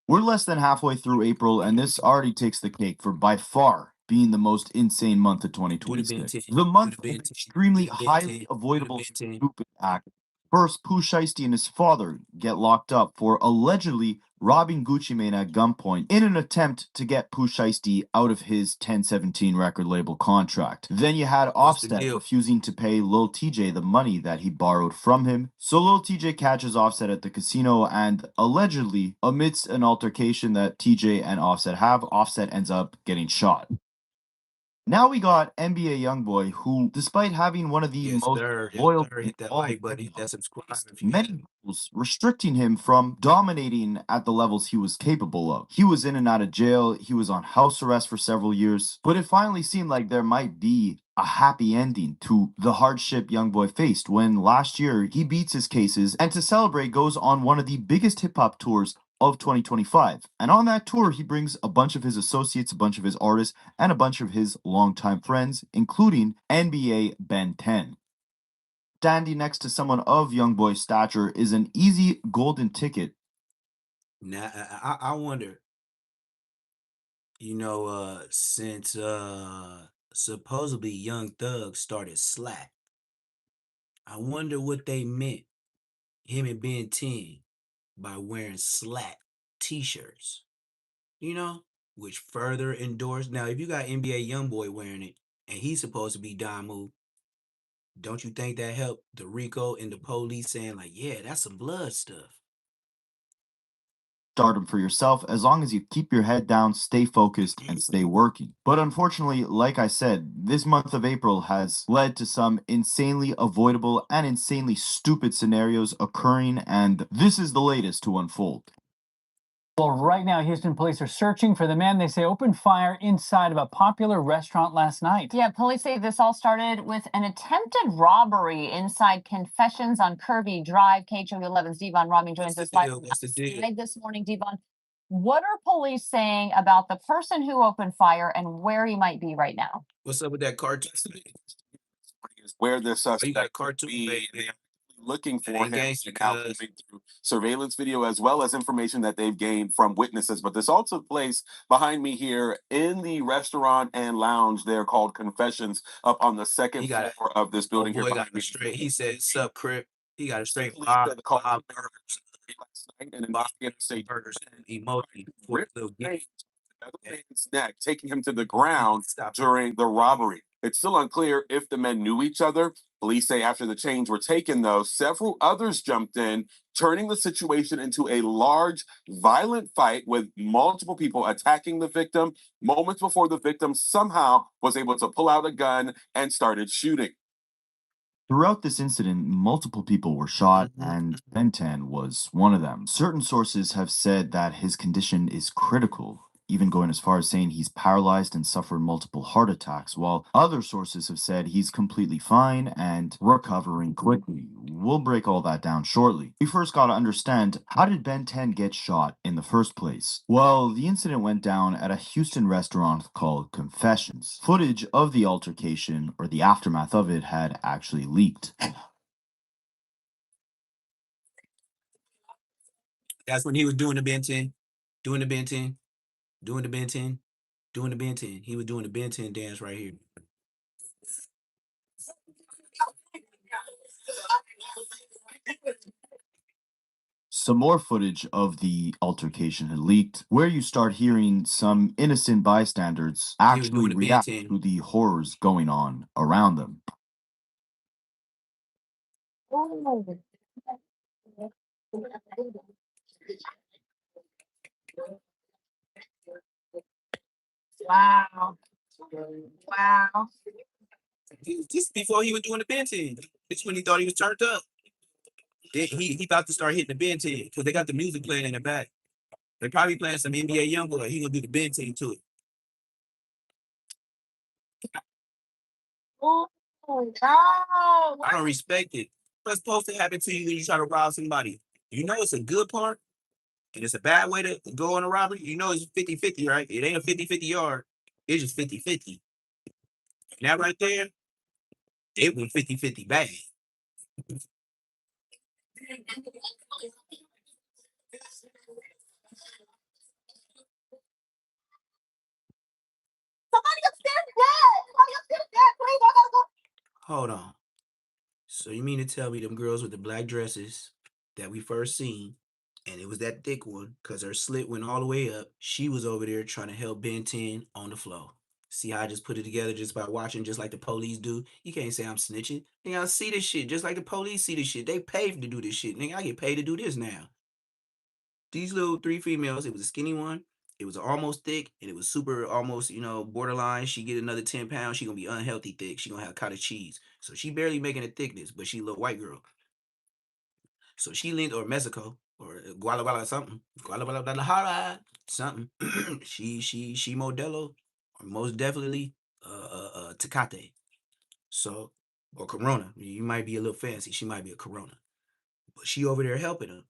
Speaker 8: We're less than halfway through April, and this already takes the cake for by far being the most insane month of 2026. The month of extremely highly avoidable stupid act. First, Pooh Shiesty and his father get locked up for allegedly robbing Gucci Mane at gunpoint in an attempt to get Pooh Shiesty out of his 1017 record label contract. Then you had Offset refusing to pay Lil TJ the money that he borrowed from him. So Lil TJ catches Offset at the casino and allegedly, amidst an altercation that TJ and Offset have, Offset ends up getting shot. Now we got NBA YoungBoy, who, despite having one of the most loyal,
Speaker 1: hit that like button, hit that subscribe.
Speaker 8: Many rules restricting him from dominating at the levels he was capable of. He was in and out of jail. He was on house arrest for several years, but it finally seemed like there might be a happy ending to the hardship YoungBoy faced when last year he beats his cases and to celebrate goes on one of the biggest hip-hop tours of 2025. And on that tour, he brings a bunch of his associates, a bunch of his artists, and a bunch of his longtime friends, including NBA Ben 10. Standing next to someone of YoungBoy's stature is an easy golden ticket.
Speaker 1: Now, I wonder, since supposedly Young Thug started Slack, I wonder what they meant, him and Ben 10, by wearing Slack t-shirts, which further endorsed. Now, if you got NBA YoungBoy wearing it, and he's supposed to be Damu, don't you think that helped the Rico and the police saying like, yeah, that's some blood stuff?
Speaker 8: Stardom for yourself as long as you keep your head down, stay focused, and stay working. But unfortunately, like I said, this month of April has led to some insanely avoidable and insanely stupid scenarios occurring, and this is the latest to unfold.
Speaker 9: Well, right now, Houston police are searching for the man they say opened fire inside of a popular restaurant last night.
Speaker 10: Yeah, police say this all started with an attempted robbery inside Confessions on Kirby Drive. KHOU11's Devon Robbing joins us live this morning. Devon, what are police saying about the person who opened fire and where he might be right now?
Speaker 1: What's up with that cartoon?
Speaker 11: Where the suspect be looking for him now through surveillance video as well as information that they've gained from witnesses. But this all took place behind me here in the restaurant and lounge there called Confessions up on the second floor of this building here.
Speaker 1: Got it straight. He said, "Sup, Crip." He got it straight.
Speaker 11: Bob
Speaker 1: and burgers and emoji.
Speaker 11: Man's neck, taking him to the ground during the robbery. It's still unclear if the men knew each other. Police say after the chains were taken, though, several others jumped in, turning the situation into a large, violent fight with multiple people attacking the victim moments before the victim somehow was able to pull out a gun and started shooting.
Speaker 8: Throughout this incident, multiple people were shot, and Ben 10 was one of them. Certain sources have said that his condition is critical, even going as far as saying he's paralyzed and suffered multiple heart attacks, while other sources have said he's completely fine and recovering quickly. We'll break all that down shortly. We first got to understand, how did Ben 10 get shot in the first place? Well, the incident went down at a Houston restaurant called Confessions. Footage of the altercation, or the aftermath of it, had actually leaked.
Speaker 1: That's when he was doing the Ben 10, doing the Ben 10. Doing the Ben 10, doing the Ben 10. He was doing the Ben 10 dance right here.
Speaker 8: some more footage of the altercation had leaked, where you start hearing some innocent bystanders actually react to the horrors going on around them.
Speaker 10: Wow. Wow.
Speaker 1: Just before he was doing the benching. This when he thought he was turned up. He about to start hitting the benching because they got the music playing in the back. They probably playing some NBA Youngboy. He gonna do the benching to it.
Speaker 10: Oh, no.
Speaker 1: I don't respect it. What's supposed to happen to you when you try to rob somebody? You know it's a good part and it's a bad way to go on a robbery. You know it's 50-50, right? It ain't a 50-50 yard. It's just 50-50. And that right there, it went 50-50 bad.
Speaker 10: Somebody upstairs is dead. Somebody upstairs is dead. Please, I gotta go.
Speaker 1: Hold on. So you mean to tell me them girls with the black dresses that we first seen, and it was that thick one, because her slit went all the way up, she was over there trying to help Ben 10 on the floor. See how I just put it together just by watching, just like the police do? You can't say I'm snitching. Nigga, I see this shit just like the police see this shit. They paid to do this shit. Nigga, I get paid to do this now. These little three females, it was a skinny one, it was almost thick, and it was super almost, borderline. She get another 10 pounds, she gonna be unhealthy thick. She gonna have cottage cheese. So she barely making a thickness, but she a little white girl. So she leaned, or Mexico, or Guadalajara something. Guadalajara something. she Modelo, or most definitely Tecate. So, or Corona. You might be a little fancy. She might be a Corona. But she over there helping him.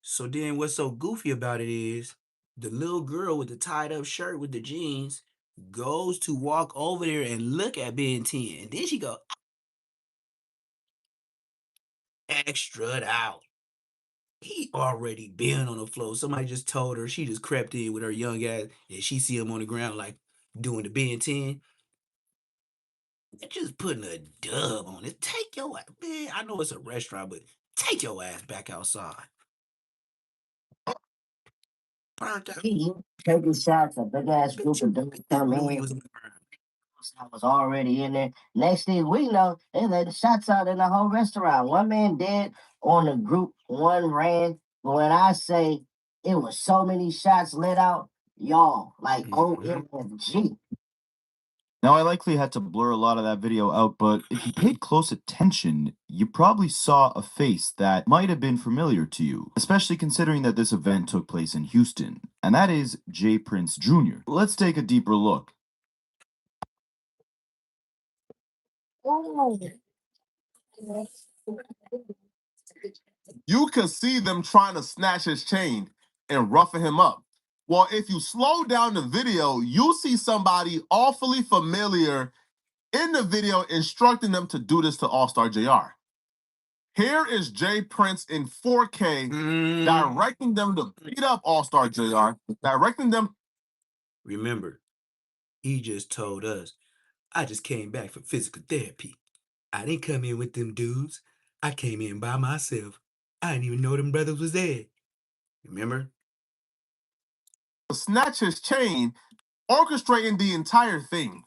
Speaker 1: So then what's so goofy about it is the little girl with the tied up shirt with the jeans goes to walk over there and look at Ben 10. And then she go, extra out. He already been on the floor. Somebody just told her, she just crept in with her young ass, and she see him on the ground like doing the Ben 10. Just putting a dub on it. Take your ass, man. I know it's a restaurant, but take your ass back outside.
Speaker 12: He taking shots, a big ass group of dudes come in. I was already in there. Next thing we know, they let the shots out in the whole restaurant. One man dead on the group, one ran. But when I say it was so many shots let out, y'all, like OMG.
Speaker 8: Now, I likely had to blur a lot of that video out, but if you paid close attention, you probably saw a face that might have been familiar to you, especially considering that this event took place in Houston, and that is J. Prince Jr. Let's take a deeper look.
Speaker 2: You could see them trying to snatch his chain and roughing him up. Well, if you slow down the video, you see somebody awfully familiar in the video instructing them to do this to Allstar Jr. Here is J. Prince in 4K directing them to beat up Allstar Jr., directing them.
Speaker 1: Remember, he just told us, I just came back from physical therapy. I didn't come in with them dudes. I came in by myself. I didn't even know them brothers was there. Remember?
Speaker 2: Snatch his chain, orchestrating the entire thing.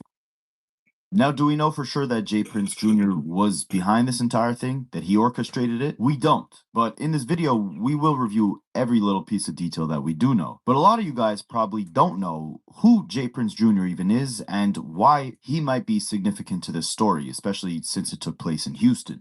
Speaker 8: Now, do we know for sure that J. Prince Jr. was behind this entire thing, that he orchestrated it? We don't. But in this video, we will review every little piece of detail that we do know. But a lot of you guys probably don't know who J. Prince Jr. even is and why he might be significant to this story, especially since it took place in Houston.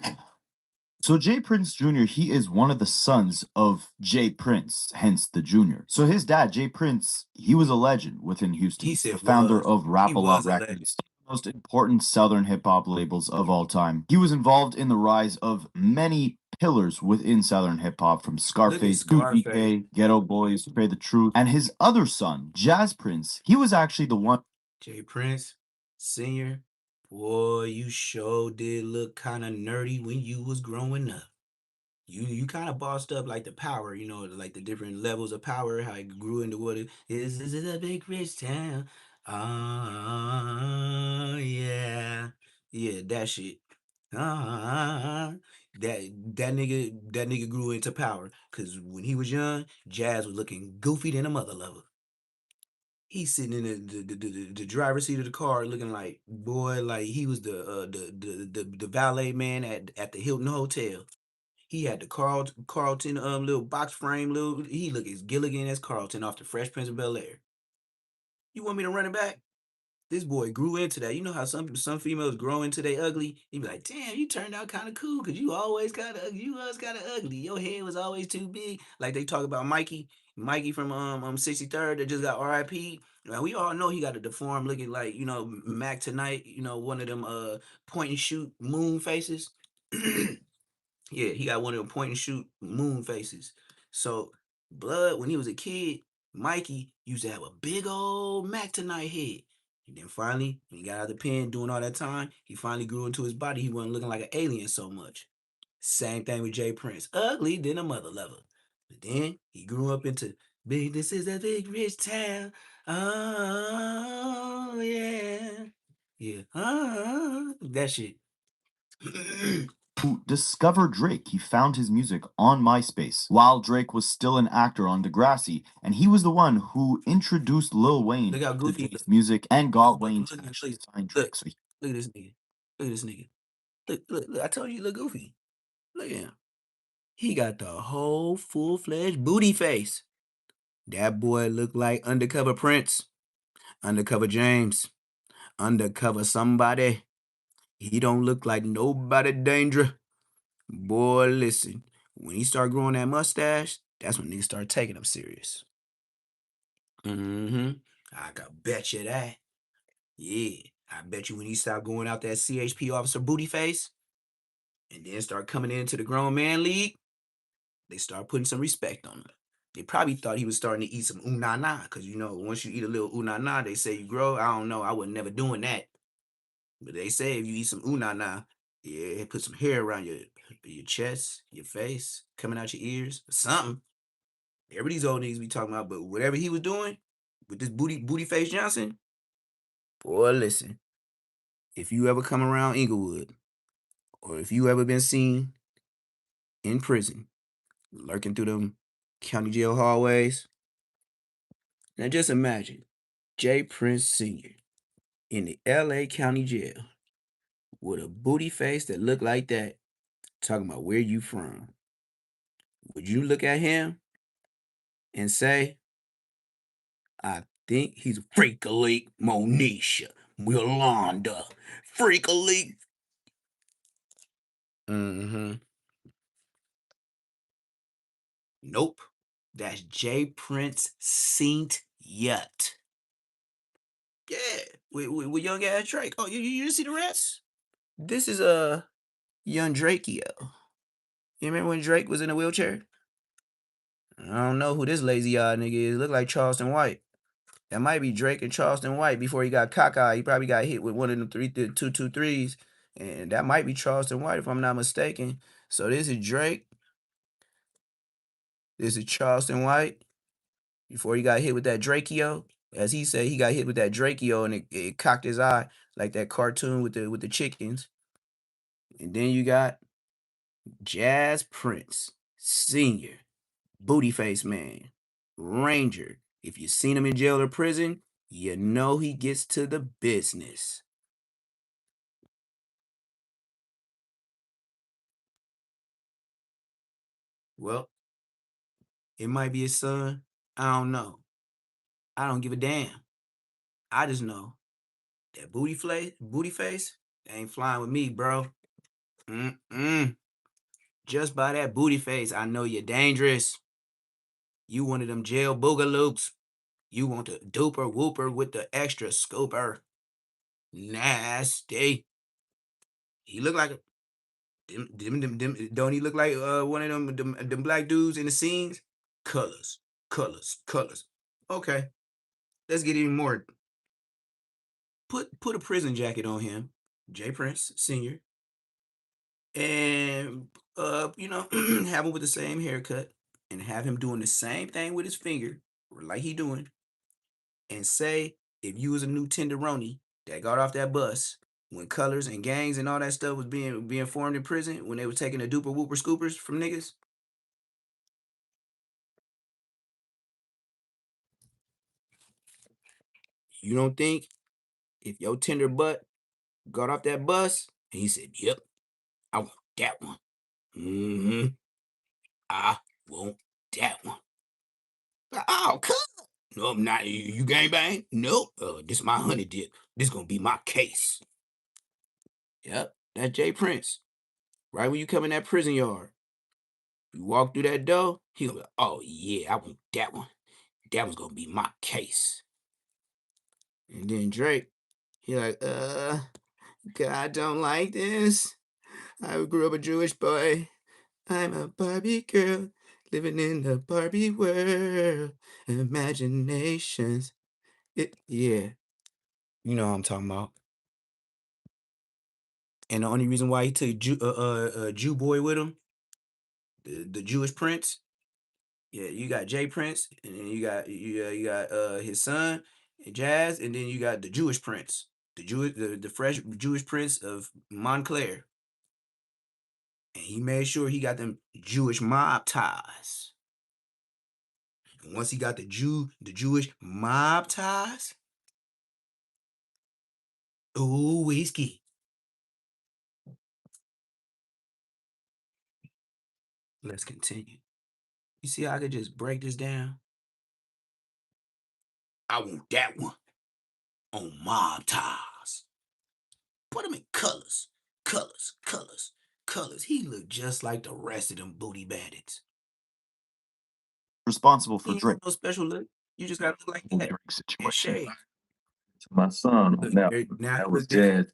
Speaker 8: So J. Prince Jr., he is one of the sons of J. Prince, hence the Jr. So his dad, J. Prince, he was a legend within Houston. He's the founder of Rap-A-Lot Records, the most important Southern hip-hop labels of all time. He was involved in the rise of many pillars within Southern hip-hop, from Scarface, DK, Ghetto Boys, Pray the Truth, and his other son, Jazz Prince, he was actually the one.
Speaker 1: J. Prince, Sr., boy, you sure did look kind of nerdy when you was growing up. You kind of bossed up like the power, like the different levels of power, how it grew into what it is. This is a big rich town. Yeah. Yeah, that shit. that nigga grew into power. Cause when he was young, Jazz was looking goofy than a mother lover. He's sitting in the driver's seat of the car, looking like boy, like he was the valet man at the Hilton Hotel. He had the Carlton little box frame little. He look as Gilligan as Carlton off the Fresh Prince of Bel-Air. You want me to run it back? This boy grew into that. You know how some females grow into they ugly. You be like, damn, you turned out kind of cool because you always got ugly. You was kind of ugly. Your head was always too big. Like they talk about Mikey from 63rd that just got R.I.P. Now we all know he got a deformed looking like Mac Tonight. One of them point and shoot moon faces. Yeah, he got one of them point and shoot moon faces. So Blood, when he was a kid, Mikey used to have a big old Mac Tonight head. And then finally, when he got out of the pen doing all that time, he finally grew into his body. He wasn't looking like an alien so much. Same thing with Jay Prince. Ugly than a mother lover. But then he grew up into big, this is a big rich town. Oh yeah. Yeah. That shit.
Speaker 8: To discover Drake, he found his music on MySpace while Drake was still an actor on Degrassi, and he was the one who introduced Lil Wayne
Speaker 1: Look how
Speaker 8: to
Speaker 1: goofy.
Speaker 8: Drake's music and got Wayne to
Speaker 1: Look,
Speaker 8: actually sign
Speaker 1: look,
Speaker 8: Drake. So
Speaker 1: look at this nigga. Look at this nigga. Look, I told you he look goofy. Look at him. He got the whole full-fledged booty face. That boy look like undercover Prince, undercover James, undercover somebody. He don't look like nobody danger. Boy, listen. When he start growing that mustache, that's when niggas start taking him serious. I can bet you that. Yeah. I bet you when he start going out that CHP officer booty face and then start coming into the grown man league, they start putting some respect on him. They probably thought he was starting to eat some ooh-na-na, because once you eat a little ooh-na-na, they say you grow. I don't know. I was never doing that. But they say if you eat some ooh-na-na, yeah, put some hair around your chest, your face, coming out your ears, or something. Every these old niggas be talking about, but whatever he was doing with this booty face Johnson, boy, listen. If you ever come around Inglewood, or if you ever been seen in prison, lurking through them county jail hallways, now just imagine Jay Prince Sr. in the LA County Jail with a booty face that looked like that, talking about where you from. Would you look at him and say, I think he's Freak Elite Monisha, Yolanda, Freak Elite? Nope. That's Jay Prince Saint Yet. Yeah, with young ass Drake. Oh, you see the rest? This is young Drakeo. You remember when Drake was in a wheelchair? I don't know who this lazy eyed nigga is. Look like Charleston White. That might be Drake and Charleston White before he got cockeyed. He probably got hit with one of them 223s. And that might be Charleston White if I'm not mistaken. So this is Drake. This is Charleston White before he got hit with that Drakeo. As he said, he got hit with that Drakeo and it cocked his eye like that cartoon with the chickens. And then you got Jazz Prince Sr., Booty Face Man, Ranger. If you seen him in jail or prison, you know he gets to the business. Well, it might be his son. I don't know. I don't give a damn. I just know that booty face, ain't flying with me, bro. Just by that booty face, I know you're dangerous. You one of them jail boogaloops. You want the duper whooper with the extra scooper. Nasty. He look like don't he look like one of them black dudes in the scenes? Colors. Okay, let's get even more. Put a prison jacket on him, Jay Prince Sr., and have him with the same haircut and have him doing the same thing with his finger, like he doing, and say if you was a new tenderoni that got off that bus when colors and gangs and all that stuff was being formed in prison, when they were taking the duper whooper scoopers from niggas. You don't think if your tender butt got off that bus and he said, "Yep, I want that one. Mm-hmm. I want that one." Oh, come. No, I'm not. You gang bang? Nope. This my honey dip. This gonna be my case. Yep, that's Jay Prince. Right when you come in that prison yard, you walk through that door, he gonna be like, "Oh yeah, I want that one. That one's gonna be my case." And then Drake, he like, God don't like this. I grew up a Jewish boy. I'm a Barbie girl living in the Barbie world. Imaginations. Yeah, you know what I'm talking about. And the only reason why he took Jew boy with him, the Jewish prince. Yeah, you got Jay Prince, and then you got his son, Jazz, and then you got the Jewish prince, the fresh Jewish prince of Montclair. And he made sure he got them Jewish mob ties. And once he got the Jewish mob ties, ooh, whiskey. Let's continue. You see how I could just break this down? I want that one on mob ties. Put him in colors, colors, colors, colors. He looked just like the rest of them booty bandits.
Speaker 8: Responsible for
Speaker 1: He ain't
Speaker 8: Drake.
Speaker 1: no special look. You just gotta look like that.
Speaker 8: Situation.
Speaker 3: My son on that,
Speaker 1: Now
Speaker 3: that
Speaker 1: he
Speaker 3: was
Speaker 1: look different.
Speaker 3: Jazz.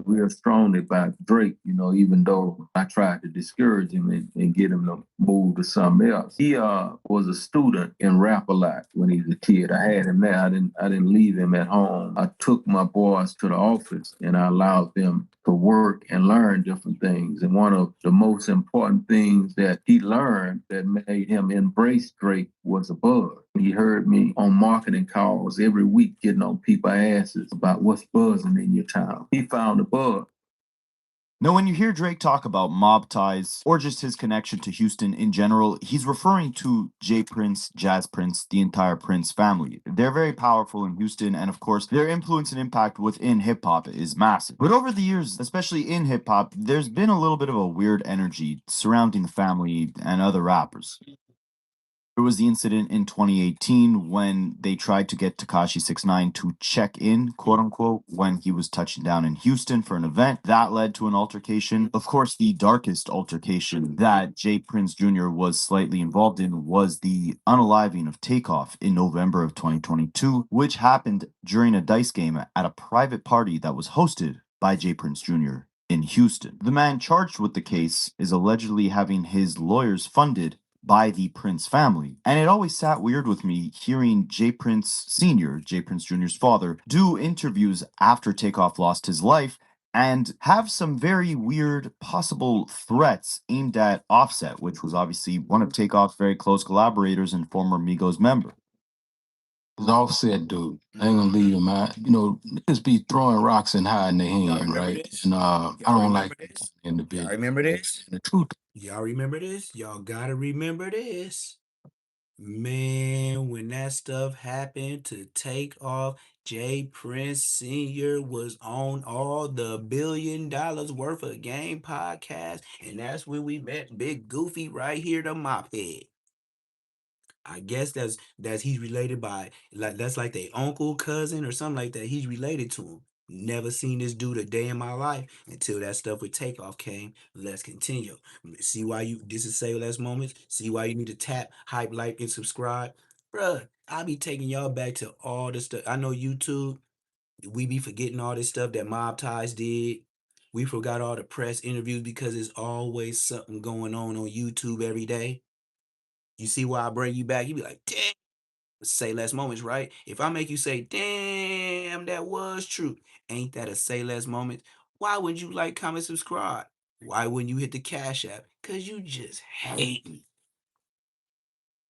Speaker 3: Real strongly about Drake, even though I tried to discourage him and get him to move to something else. He was a student in rap a lot when he was a kid. I had him there. I didn't leave him at home. I took my boys to the office and I allowed them to work and learn different things. And one of the most important things that he learned that made him embrace Drake was a buzz. He heard me on marketing calls every week getting on people's asses about what's buzzing in your town. He found a buzz.
Speaker 8: Now, when you hear Drake talk about mob ties or just his connection to Houston in general, he's referring to Jay Prince, Jazz Prince, the entire Prince family. They're very powerful in Houston, and of course, their influence and impact within hip hop is massive. But over the years, especially in hip hop, there's been a little bit of a weird energy surrounding the family and other rappers. There was the incident in 2018 when they tried to get Tekashi 69 to check in, quote unquote, when he was touching down in Houston for an event. That led to an altercation. Of course, the darkest altercation that Jay Prince Jr. was slightly involved in was the unaliving of Takeoff in November of 2022, which happened during a dice game at a private party that was hosted by Jay Prince Jr. in Houston. The man charged with the case is allegedly having his lawyers funded by the Prince family. And it always sat weird with me hearing Jay Prince Sr., Jay Prince Jr.'s father, do interviews after Takeoff lost his life and have some very weird possible threats aimed at Offset, which was obviously one of Takeoff's very close collaborators and former Migos member.
Speaker 4: Offset, dude. I ain't gonna leave him out. Niggas be throwing rocks and hiding their hand, right?
Speaker 1: This?
Speaker 4: And I don't like
Speaker 1: this?
Speaker 4: in the
Speaker 1: Y'all
Speaker 4: big.
Speaker 1: remember this?
Speaker 4: The truth.
Speaker 1: Y'all remember this? Y'all gotta remember this. Man, when that stuff happened to Takeoff, Jay Prince Sr. was on all the $1 billion worth of game podcast, and that's when we met Big Goofy right here, the mop head. I guess that's he's related by that's like their uncle, cousin, or something like that. He's related to him. Never seen this dude a day in my life until that stuff with Takeoff came. Let's continue. See why this is Say Less Moments. See why you need to tap, hype, like, and subscribe. Bruh, I be taking y'all back to all this stuff. I know YouTube, we be forgetting all this stuff that Mob Ties did. We forgot all the press interviews because there's always something going on YouTube every day. You see why I bring you back? You be like, damn, Say Less Moments, right? If I make you say, damn, that was true, ain't that a Say Less Moment? Why would you like, comment, subscribe? Why wouldn't you hit the Cash App? Because you just hate me.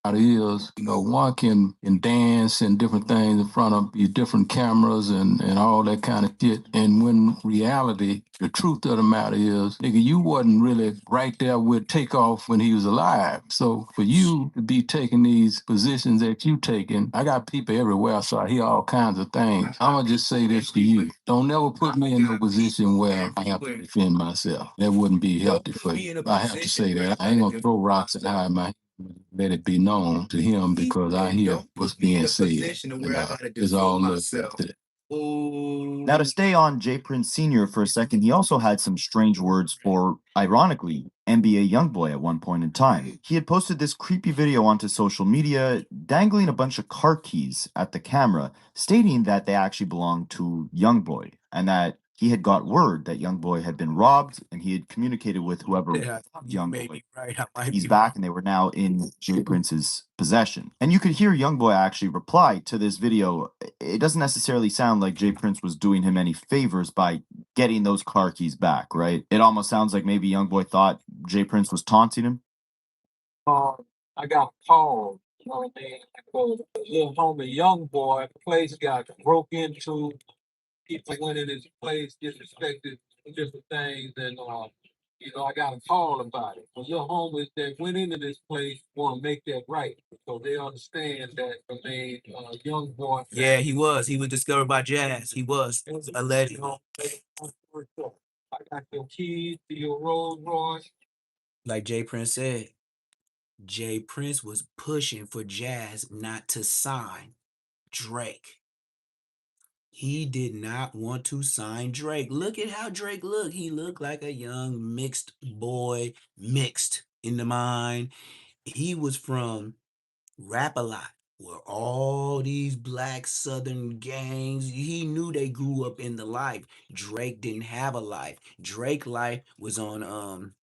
Speaker 7: Is, one can dance and different things in front of these different cameras and all that kind of shit. And when reality, the truth of the matter is, nigga, you wasn't really right there with Takeoff when he was alive. So for you to be taking these positions that you taking, I got people everywhere, so I hear all kinds of things. I'm gonna just say this to you. Don't never put me in a position where I have to defend myself. That wouldn't be healthy for you. I have to say that. I ain't gonna throw rocks and hide my. Let it be known to him because I hear what's being said. It's all love to that.
Speaker 8: Now, to stay on Jay Prince Sr. for a second, he also had some strange words for, ironically, NBA Youngboy at one point in time. He had posted this creepy video onto social media, dangling a bunch of car keys at the camera, stating that they actually belonged to Youngboy, and that he had got word that Youngboy had been robbed, and he had communicated with whoever Youngboy. He's back, and they were now in Jay Prince's possession. And you could hear Youngboy actually reply to this video. It doesn't necessarily sound like Jay Prince was doing him any favors by getting those car keys back, right? It almost sounds like maybe Youngboy thought Jay Prince was taunting him.
Speaker 4: I got called, you know what I mean? Because the little homie Youngboy, the place got broke into. People went in his place, disrespected different things, and I got a call about it. The little homies that went into this place want to make that right, so they understand that young boy.
Speaker 1: Yeah, he was. He was discovered by Jazz. He was alleged.
Speaker 4: I got your keys to your Rolls Royce.
Speaker 1: Like Jay Prince said, Jay Prince was pushing for Jazz not to sign Drake. He did not want to sign Drake. Look at how Drake looked. He looked like a young mixed boy, mixed in the mind. He was from Rap-A-Lot, where all these black Southern gangs, he knew they grew up in the life. Drake didn't have a life. Drake life was on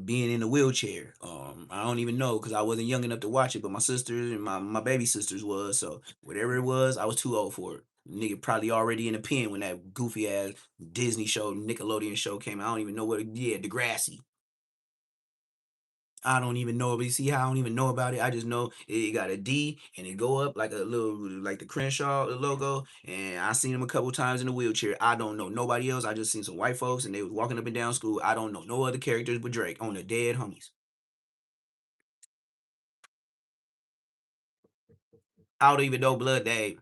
Speaker 1: being in a wheelchair. I don't even know because I wasn't young enough to watch it, but my sisters and my baby sisters was. So whatever it was, I was too old for it. Nigga probably already in a pen when that goofy ass Disney show, Nickelodeon show came out. I don't even know what. Yeah, Degrassi. I don't even know, but you see how I don't even know about it. I just know it got a D and it go up like a little, like the Crenshaw logo. And I seen him a couple times in a wheelchair. I don't know nobody else. I just seen some white folks and they was walking up and down school. I don't know no other characters but Drake on the Dead Homies. I don't even know Blood Dave.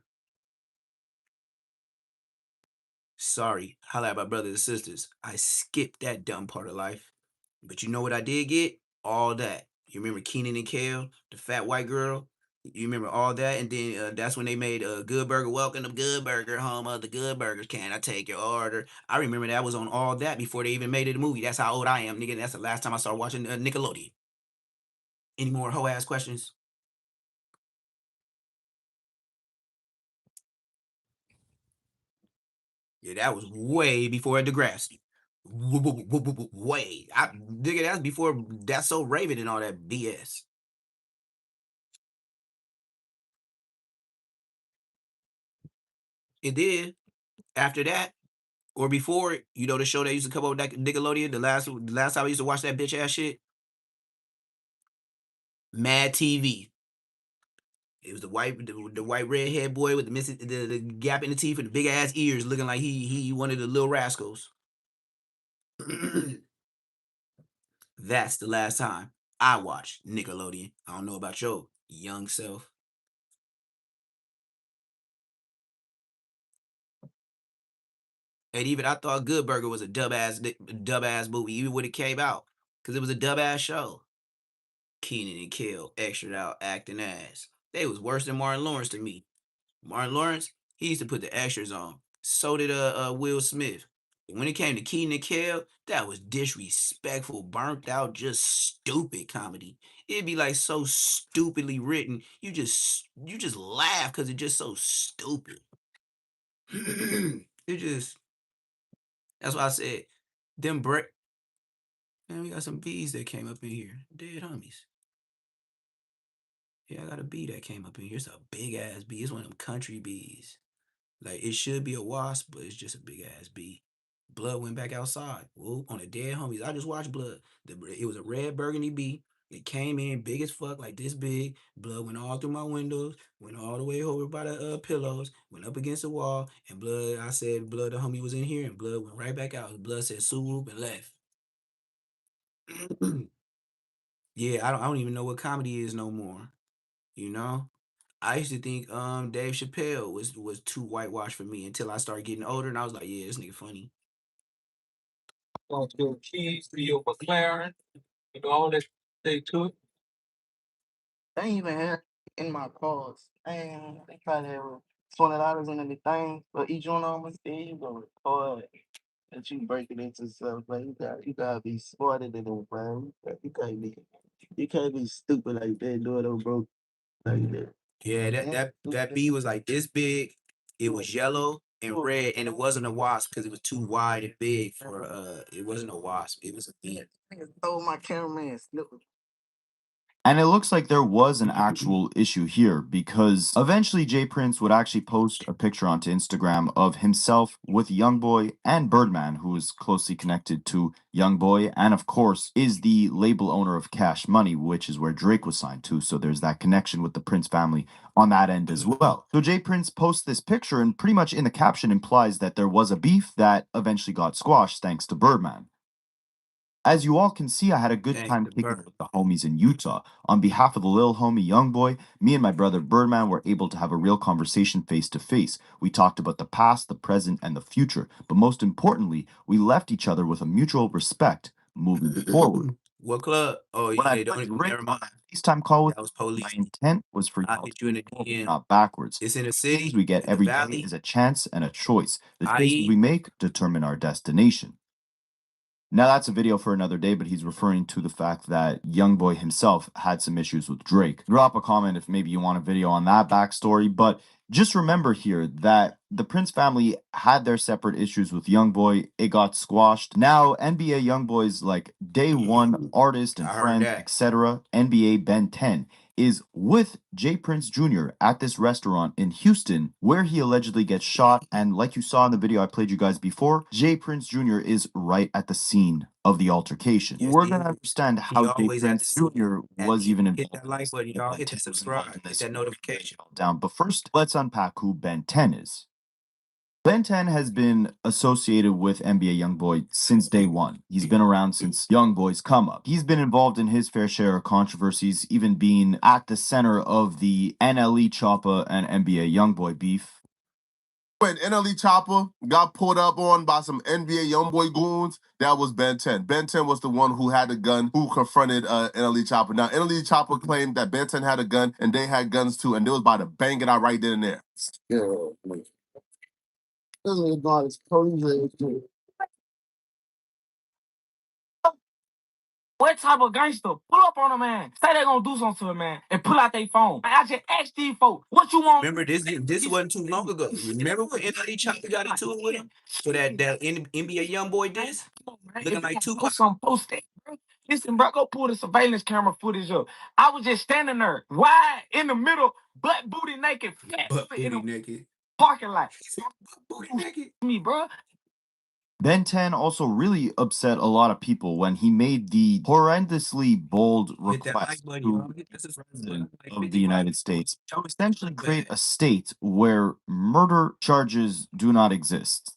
Speaker 1: Sorry, holla at my brothers and sisters. I skipped that dumb part of life. But you know what I did get? All that. You remember Keenan and Kel, the fat white girl? You remember all that? And then that's when they made Good Burger. Welcome to Good Burger, home of the Good Burgers. Can I take your order? I remember that was on all that before they even made it a movie. That's how old I am, nigga. That's the last time I started watching Nickelodeon. Any more hoe ass questions? Yeah, that was way before Degrassi. Way. Nigga, that's before That's So Raven and all that BS. It did. After that, or before it, the show that used to come over that Nickelodeon, the last time I used to watch that bitch ass shit, Mad TV. It was the white redhead boy with the gap in the teeth and the big ass ears, looking like he one of the little rascals. That's the last time I watched Nickelodeon. I don't know about your young self. And even I thought Good Burger was a dub ass movie, even when it came out, because it was a dub ass show. Keenan and Kel extra out acting ass. They was worse than Martin Lawrence to me. Martin Lawrence, he used to put the extras on. So did Will Smith. When it came to Keenan and Kel, that was disrespectful, burnt out, just stupid comedy. It'd be like so stupidly written. You just laugh because it's just so stupid. it just That's why I said them break. Man, we got some bees that came up in here. Dead homies. Yeah, I got a bee that came up in here. It's a big ass bee. It's one of them country bees. Like it should be a wasp, but it's just a big ass bee. Blood went back outside. Whoa, on the Dead Homies. I just watched Blood. It was a red burgundy bee. It came in big as fuck, like this big. Blood went all through my windows, went all the way over by the pillows, went up against the wall, and blood. I said, blood. The homie was in here, and blood went right back out. Blood said, "Swoop," and left. Yeah, I don't even know what comedy is no more. You know, I used to think Dave Chappelle was too whitewashed for me until I started getting older, and I was like, yeah, this nigga funny.
Speaker 4: Want your keys to your McLaren, all that they took.
Speaker 13: They ain't even had in my cars. Damn, they probably have $20 in anything, but each one of them, there you go, record that you break it into stuff, man. You gotta be smarter than them, man. You can't be stupid like that, doing them broke like that.
Speaker 1: Yeah, that bee was like this big. It was yellow and red, and it wasn't a wasp because it was too wide and big for it wasn't a wasp. It was a bee.
Speaker 13: Nigga stole my cameraman Snooper.
Speaker 8: And it looks like there was an actual issue here because eventually Jay Prince would actually post a picture onto Instagram of himself with Youngboy and Birdman, who is closely connected to Youngboy, and of course is the label owner of Cash Money, which is where Drake was signed to. So there's that connection with the Prince family on that end as well. So Jay Prince posts this picture and pretty much in the caption implies that there was a beef that eventually got squashed thanks to Birdman. As you all can see, I had a good time kicking it with the homies in Utah. On behalf of the lil homie Youngboy, me and my brother Birdman were able to have a real conversation face to face. We talked about the past, the present, and the future. But most importantly, we left each other with a mutual respect moving forward.
Speaker 1: What club? Oh,
Speaker 8: When
Speaker 1: yeah,
Speaker 8: I
Speaker 1: don't
Speaker 8: played
Speaker 1: even
Speaker 8: Rick
Speaker 1: never
Speaker 8: on
Speaker 1: mind.
Speaker 8: that FaceTime call with
Speaker 1: That was
Speaker 8: my
Speaker 1: police.
Speaker 8: intent was for
Speaker 1: I'll
Speaker 8: y'all
Speaker 1: hit you in the
Speaker 8: to
Speaker 1: DM.
Speaker 8: not backwards.
Speaker 1: It's in the
Speaker 8: The things
Speaker 1: city,
Speaker 8: we get
Speaker 1: in the
Speaker 8: every day
Speaker 1: valley.
Speaker 8: is a chance and a choice. The choices
Speaker 1: IE.
Speaker 8: we make determine our destination. Now that's a video for another day, but he's referring to the fact that Youngboy himself had some issues with Drake. Drop a comment if maybe you want a video on that backstory, but just remember here that the Prince family had their separate issues with Youngboy. It got squashed. Now NBA Youngboy's like day one artist and friend, etc. NBA Ben 10 is with Jay Prince Jr. at this restaurant in Houston where he allegedly gets shot. And like you saw in the video I played you guys before, Jay Prince Jr. is right at the scene of the altercation.
Speaker 1: Yes,
Speaker 8: We're gonna understand how Jay Prince Jr. was even involved.
Speaker 1: Hit that like button, y'all. Hit the subscribe. Hit that notification.
Speaker 8: Down. But first, let's unpack who Ben 10 is. Ben 10 has been associated with NBA Youngboy since day one. He's been around since Youngboy's come up. He's been involved in his fair share of controversies, even being at the center of the NLE Choppa and NBA Youngboy beef.
Speaker 2: When NLE Choppa got pulled up on by some NBA Youngboy goons, that was Ben 10. Ben 10 was the one who had the gun, who confronted NLE Choppa. Now, NLE Choppa claimed that Ben 10 had a gun, and they had guns too, and they was about to bang it out right then and there.
Speaker 13: Yeah, this is about as police.
Speaker 4: What type of gangster pull up on a man, say they gonna do something to a man, and pull out their phone? I just asked these folks, what you want?
Speaker 1: Remember, this wasn't too long ago. Remember when NLE Choppa got into it with him? So that NBA Youngboy diss? Looking like Tupac.
Speaker 4: Put some post it, bro. Listen, bro, go pull the surveillance camera footage up. I was just standing there, wide in the middle, butt booty naked, flat in the
Speaker 1: naked.
Speaker 4: parking lot.
Speaker 1: Booty naked.
Speaker 4: Me, bro.
Speaker 8: Ben 10 also really upset a lot of people when he made the horrendously bold request to the President of the United States to essentially create a state where murder charges do not exist.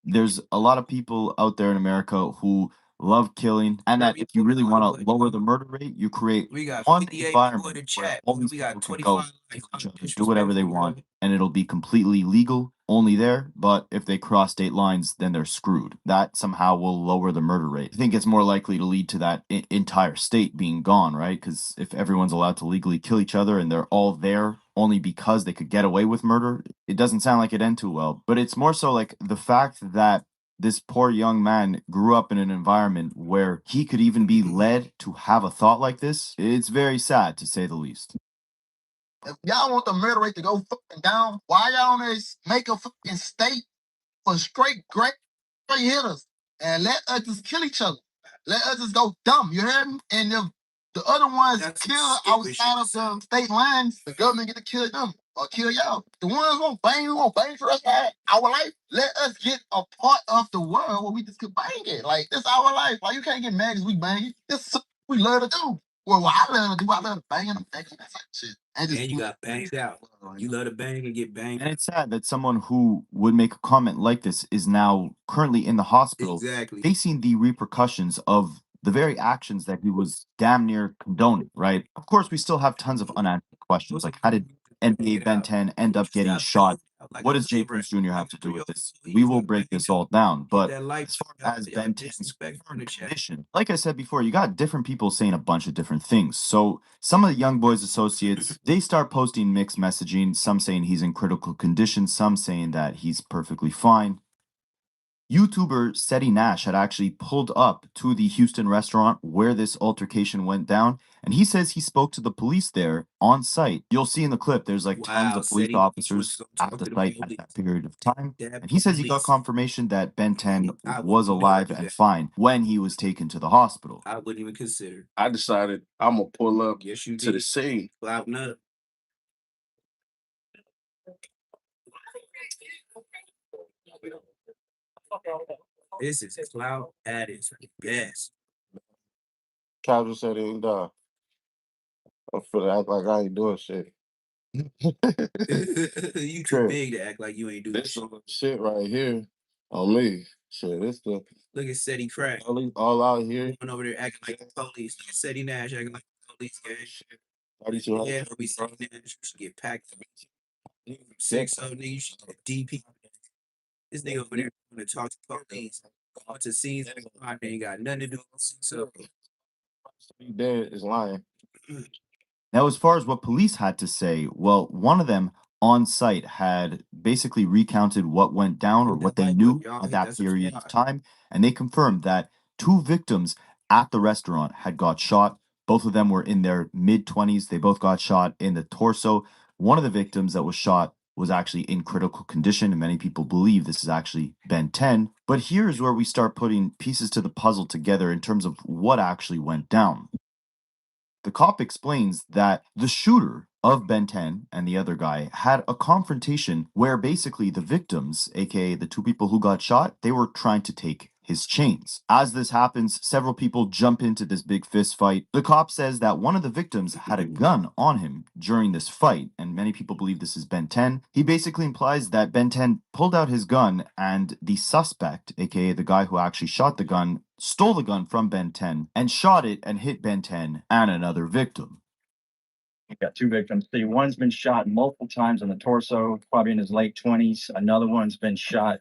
Speaker 8: There's a lot of people out there in America who love killing, and that if you really want to lower the murder rate, you create one environment where all these people can go kill each other, do whatever they want, and it'll be completely legal only there. But if they cross state lines, then they're screwed. That somehow will lower the murder rate. I think it's more likely to lead to that entire state being gone, right? Because if everyone's allowed to legally kill each other and they're all there only because they could get away with murder, it doesn't sound like it end too well. But it's more so like the fact that this poor young man grew up in an environment where he could even be led to have a thought like this. It's very sad, to say the least.
Speaker 13: If y'all want the murder rate to go fucking down, why y'all don't make a fucking state for straight hitters and let us just kill each other? Let us just go dumb, you hear me? And if the other ones kill outside of the state lines, the government get to kill them or kill y'all. The ones won't bang for us our life. Let us get a part of the world where we just could bang it. Like, this our life. Like, you can't get mad because we bang it. we love to do. Well, what I love to do, I love to bang and bang and that shit.
Speaker 1: And you got banged out. You love to bang and get banged.
Speaker 8: And it's sad that someone who would make a comment like this is now currently in the hospital,
Speaker 1: Exactly.
Speaker 8: facing the repercussions of the very actions that he was damn near condoning, right? Of course, we still have tons of unanswered questions, like how did NBA Ben 10 end up getting shot? What does Jay Prince Jr. have to do with this? We will break this all down. But as far as Ben 10's condition, like I said before, you got different people saying a bunch of different things. So some of the Young Boys associates, they start posting mixed messaging, some saying he's in critical condition, some saying that he's perfectly fine. YouTuber Seti Nash had actually pulled up to the Houston restaurant where this altercation went down, and he says he spoke to the police there on site. You'll see in the clip, there's like tons of police officers at the site at that period of time, and he says he got confirmation that Ben 10 was alive and fine when he was taken to the hospital.
Speaker 1: I wouldn't even consider.
Speaker 2: I decided I'm gonna pull up
Speaker 1: Yes, you
Speaker 2: to the
Speaker 1: did.
Speaker 2: scene.
Speaker 1: Clouding up. This is cloud at its best.
Speaker 2: Calvin said he ain't die. I'm finna act like I ain't doing shit.
Speaker 1: You too big to act like you ain't doing
Speaker 2: this shit right here on me. Shit, this the
Speaker 1: look at Seti Crack.
Speaker 2: All out here.
Speaker 1: Going over there acting like the police. Look at Seti Nash acting like the police gang. Yeah, we Seti Nash should get packed. 6 so nigga, you should get DP. This nigga over there want to talk to police. Going to scenes they ain't got nothing to do with 6
Speaker 2: He dead is lying.
Speaker 8: Now, as far as what police had to say, well, one of them on site had basically recounted what went down or what they knew at that period of time, and they confirmed that 2 victims at the restaurant had got shot. Both of them were in their mid-20s. They both got shot in the torso. One of the victims that was shot was actually in critical condition, and many people believe this is actually Ben 10. But here's where we start putting pieces to the puzzle together in terms of what actually went down. The cop explains that the shooter of Ben 10 and the other guy had a confrontation where basically the victims, aka the 2 people who got shot, they were trying to take his chains. As this happens, several people jump into this big fist fight. The cop says that one of the victims had a gun on him during this fight, and many people believe this is Ben 10. He basically implies that Ben 10 pulled out his gun and the suspect, aka the guy who actually shot the gun, stole the gun from Ben 10 and shot it and hit Ben 10 and another victim.
Speaker 14: We've got 2 victims. See, one's been shot multiple times in the torso, probably in his late 20s. Another one's been shot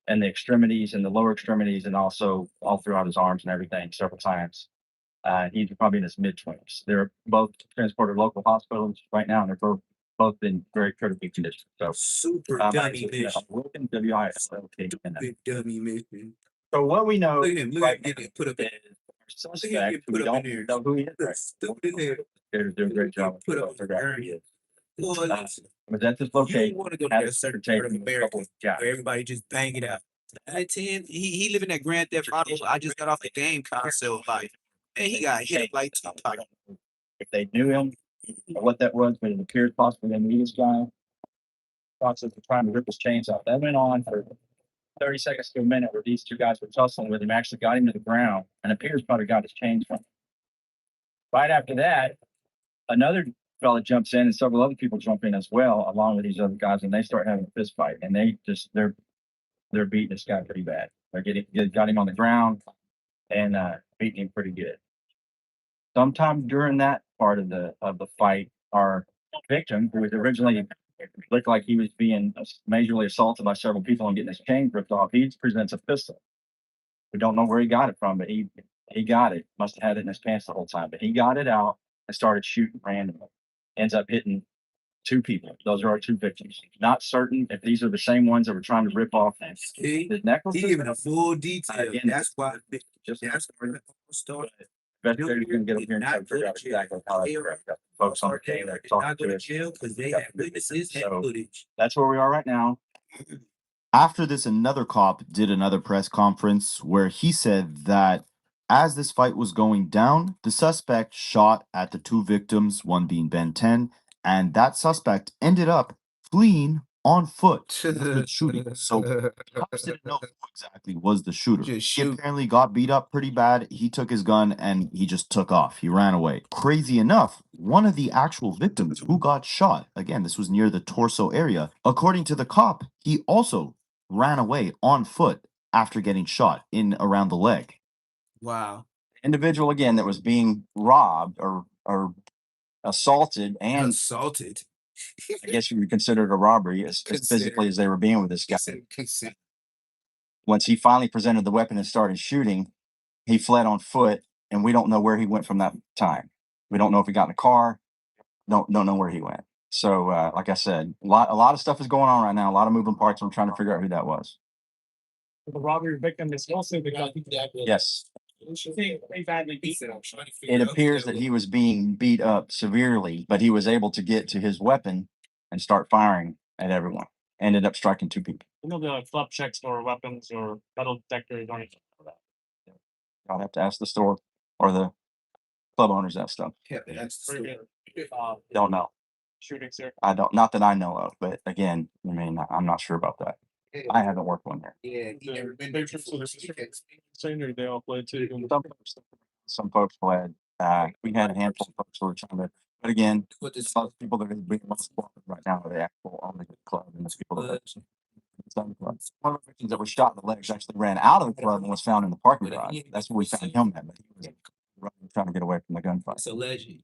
Speaker 14: in the extremities, in the lower extremities, and also all throughout his arms and everything several times. He's probably in his mid-20s. They're both transported to local hospitals right now, and they're both in very critical condition. So
Speaker 1: super dummy mission.
Speaker 14: Wilkin, W-I-S-L-K.
Speaker 1: Big dummy mission.
Speaker 14: So what we know,
Speaker 1: look at him, put up
Speaker 14: is our suspect, we don't know who he is. They're doing a great job.
Speaker 1: Put up the area.
Speaker 14: Was at this location.
Speaker 1: You want to go to a certain part of America where everybody just bang it out. At 10, he living that Grand Theft Auto. I just got off the game console life, and he got hit like Tupac.
Speaker 14: If they knew him, or what that was, but it appears possibly they knew this guy. Process of trying to rip his chains off. That went on for 30 seconds to a minute where these 2 guys were tussling with him, actually got him to the ground, and appears probably got his chains from him. Right after that, another fella jumps in and several other people jump in as well, along with these other guys, and they start having a fist fight, and they're beating this guy pretty bad. They're got him on the ground and beating him pretty good. Sometime during that part of the fight, our victim, who was originally looked like he was being majorly assaulted by several people and getting his chain ripped off, he presents a pistol. We don't know where he got it from, but he got it. Must have had it in his pants the whole time, but he got it out and started shooting randomly. Ends up hitting 2 people. Those are our 2 victims. Not certain if these are the same ones that were trying to rip off the necklaces.
Speaker 1: He giving a full detail. That's why.
Speaker 14: That's where the story. Investigators going to get up here and figure out exactly how that's correct. Folks on the team that talking to us.
Speaker 1: Because they have witnesses and footage.
Speaker 14: That's where we are right now.
Speaker 8: After this, another cop did another press conference where he said that as this fight was going down, the suspect shot at the 2 victims, one being Ben 10, and that suspect ended up fleeing on foot after shooting. So cops didn't know who exactly was the shooter. He apparently got beat up pretty bad. He took his gun and he just took off. He ran away. Crazy enough, one of the actual victims who got shot, again, this was near the torso area, according to the cop, he also ran away on foot after getting shot in around the leg.
Speaker 1: Wow.
Speaker 14: Individual again that was being robbed or assaulted and
Speaker 1: Assaulted.
Speaker 14: I guess you would consider it a robbery as physically as they were being with this guy. Once he finally presented the weapon and started shooting, he fled on foot, and we don't know where he went from that time. We don't know if he got in a car. Don't know where he went. So, like I said, a lot of stuff is going on right now. A lot of moving parts. I'm trying to figure out who that was.
Speaker 15: The robbery victim is also the guy.
Speaker 14: Yes. It appears that he was being beat up severely, but he was able to get to his weapon and start firing at everyone. Ended up striking 2 people.
Speaker 15: You know the club checks for weapons or metal detectors or anything like that.
Speaker 14: I'll have to ask the store or the club owners that stuff.
Speaker 1: Yeah, that's
Speaker 14: Don't know.
Speaker 15: Shootings there.
Speaker 14: I don't. Not that I know of. But again, I mean, I'm not sure about that. I haven't worked one there.
Speaker 1: Yeah, he never been
Speaker 15: there. Senior, they all played too.
Speaker 14: Some folks fled. We had a handful of folks who were trying to. But again, most people that are being right now are the actual owner of the club and the people that. One of the victims that was shot in the legs actually ran out of the club and was found in the parking lot. That's where we found him at. But he was trying to get away from the gunfight.
Speaker 1: It's a legend.